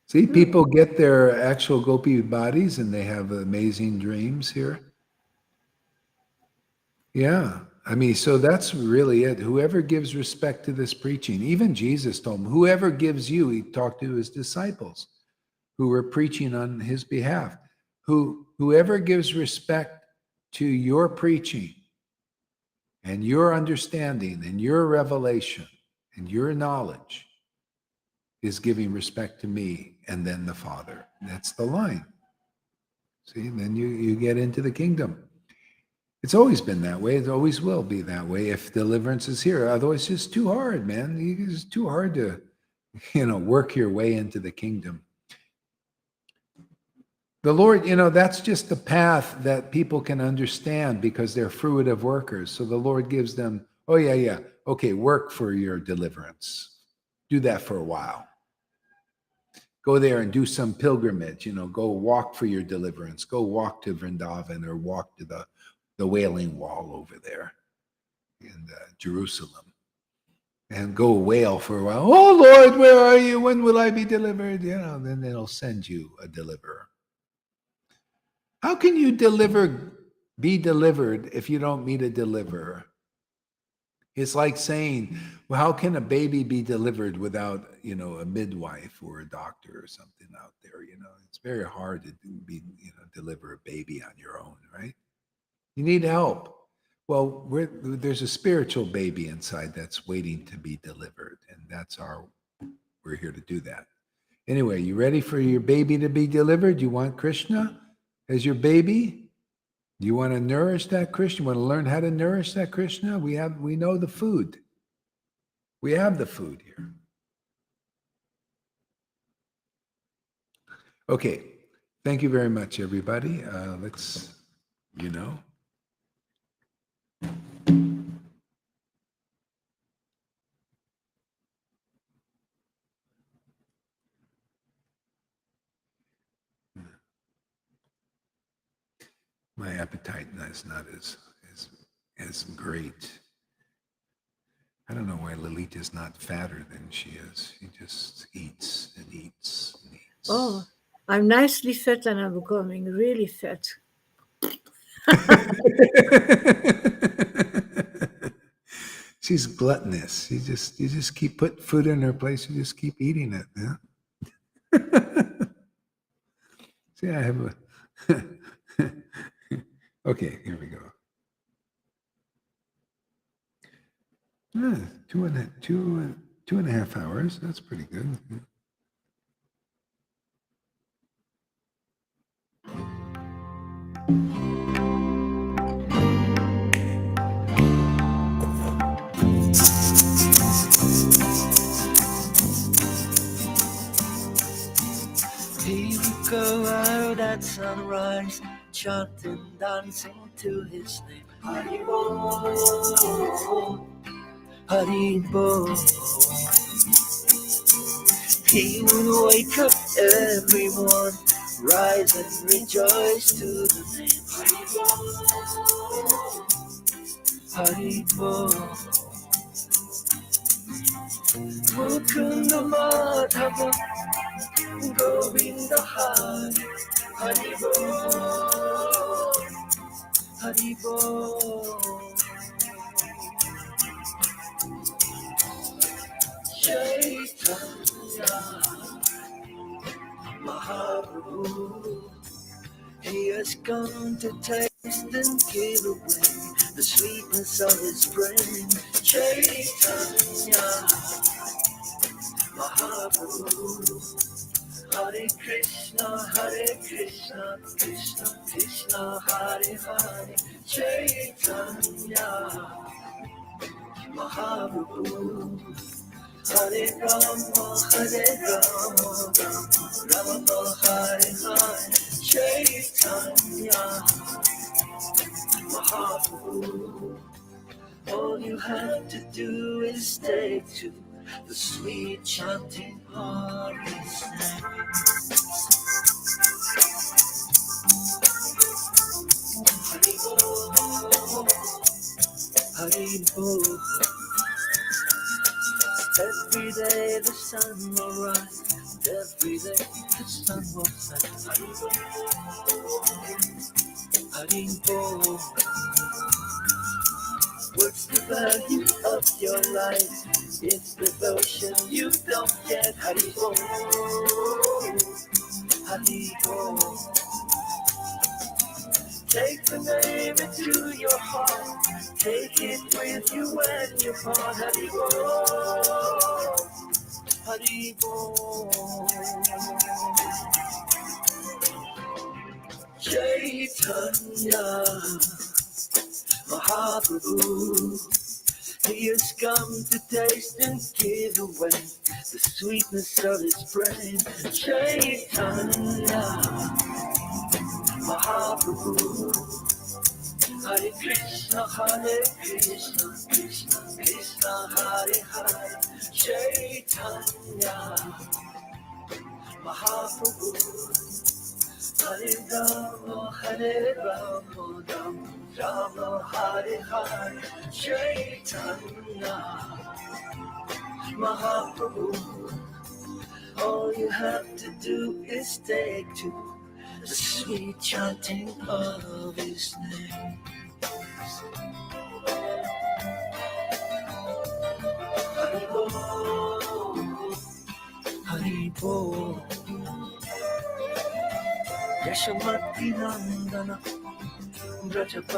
See, people get their actual gopi bodies and they have amazing dreams here. Yeah. I mean, so that's really it. Whoever gives respect to this preaching, even Jesus told him, whoever gives you, he talked to his disciples who were preaching on his behalf. Whoever gives respect to your preaching and your understanding and your revelation and your knowledge is giving respect to me and then the Father. That's the line. See, then you get into the kingdom. It's always been that way. It always will be that way if deliverance is here. Otherwise, it's just too hard, man. It's too hard to, work your way into the kingdom. The Lord, that's just the path that people can understand because they're fruitive workers. So the Lord gives them, oh, yeah. Okay, work for your deliverance. Do that for a while. Go there and do some pilgrimage, go walk for your deliverance. Go walk to Vrindavan or walk to the Wailing Wall over there in Jerusalem. And go wail for a while. Oh, Lord, where are you? When will I be delivered? Then they'll send you a deliverer. How can you be delivered if you don't meet a deliverer? It's like saying, well, how can a baby be delivered without, a midwife or a doctor or something out there? It's very hard to deliver a baby on your own, right? You need help. Well, there's a spiritual baby inside that's waiting to be delivered, and we're here to do that. Anyway, you ready for your baby to be delivered? You want Krishna as your baby? You want to nourish that Krishna? You want to learn how to nourish that Krishna? We know the food. We have the food here. Okay. Thank you very much, everybody. Let's, my appetite is not as great. I don't know why Lalita's not fatter than she is. She just eats and eats and eats. Oh, I'm nicely fat and I'm becoming really fat. She's gluttonous. You just keep putting food in her place. You just keep eating it. Yeah. See, I have a. Okay, here we go. Yeah, 2.5 hours. That's pretty good. He would go out at sunrise, chanting, dancing to his name. Haribo, Haribo. He would wake up everyone, rise and rejoice to the name. Haribo, Mukunda Madhava, Govinda Hari, Haribo, Haribo. Chaitanya Mahaprabhu, he has come to taste and give away the sweetness of his brain. Chaitanya Mahaprabhu, Hare Krishna, Krishna Krishna, Hare Hare. Chaitanya Mahaprabhu, Hare Rama, Rama Hare Hare. Chaitanya Mahaprabhu, all you have to do is take to the sweet chanting of his name. Haribo, Haribo. Every day the sun will rise, every day the sun will set. Haribo, Haribo. What's the value of your life? It's devotion you don't get. Haribo, Haribo. Take the name into your heart. Take it with you when you part. Haribo, Haribo. Chaitanya Mahaprabhu, he has come to taste and give away the sweetness of his brain. Chaitanya Mahaprabhu, Hare Krishna, Krishna Krishna, Hare Hare. Chaitanya Mahaprabhu, Hare Rama, Rama Hare Hare. Chaitanya Mahaprabhu, all you have to do is take to the sweet chanting of his name. Haribo, Haribo. Yashamati Nandana Brajapa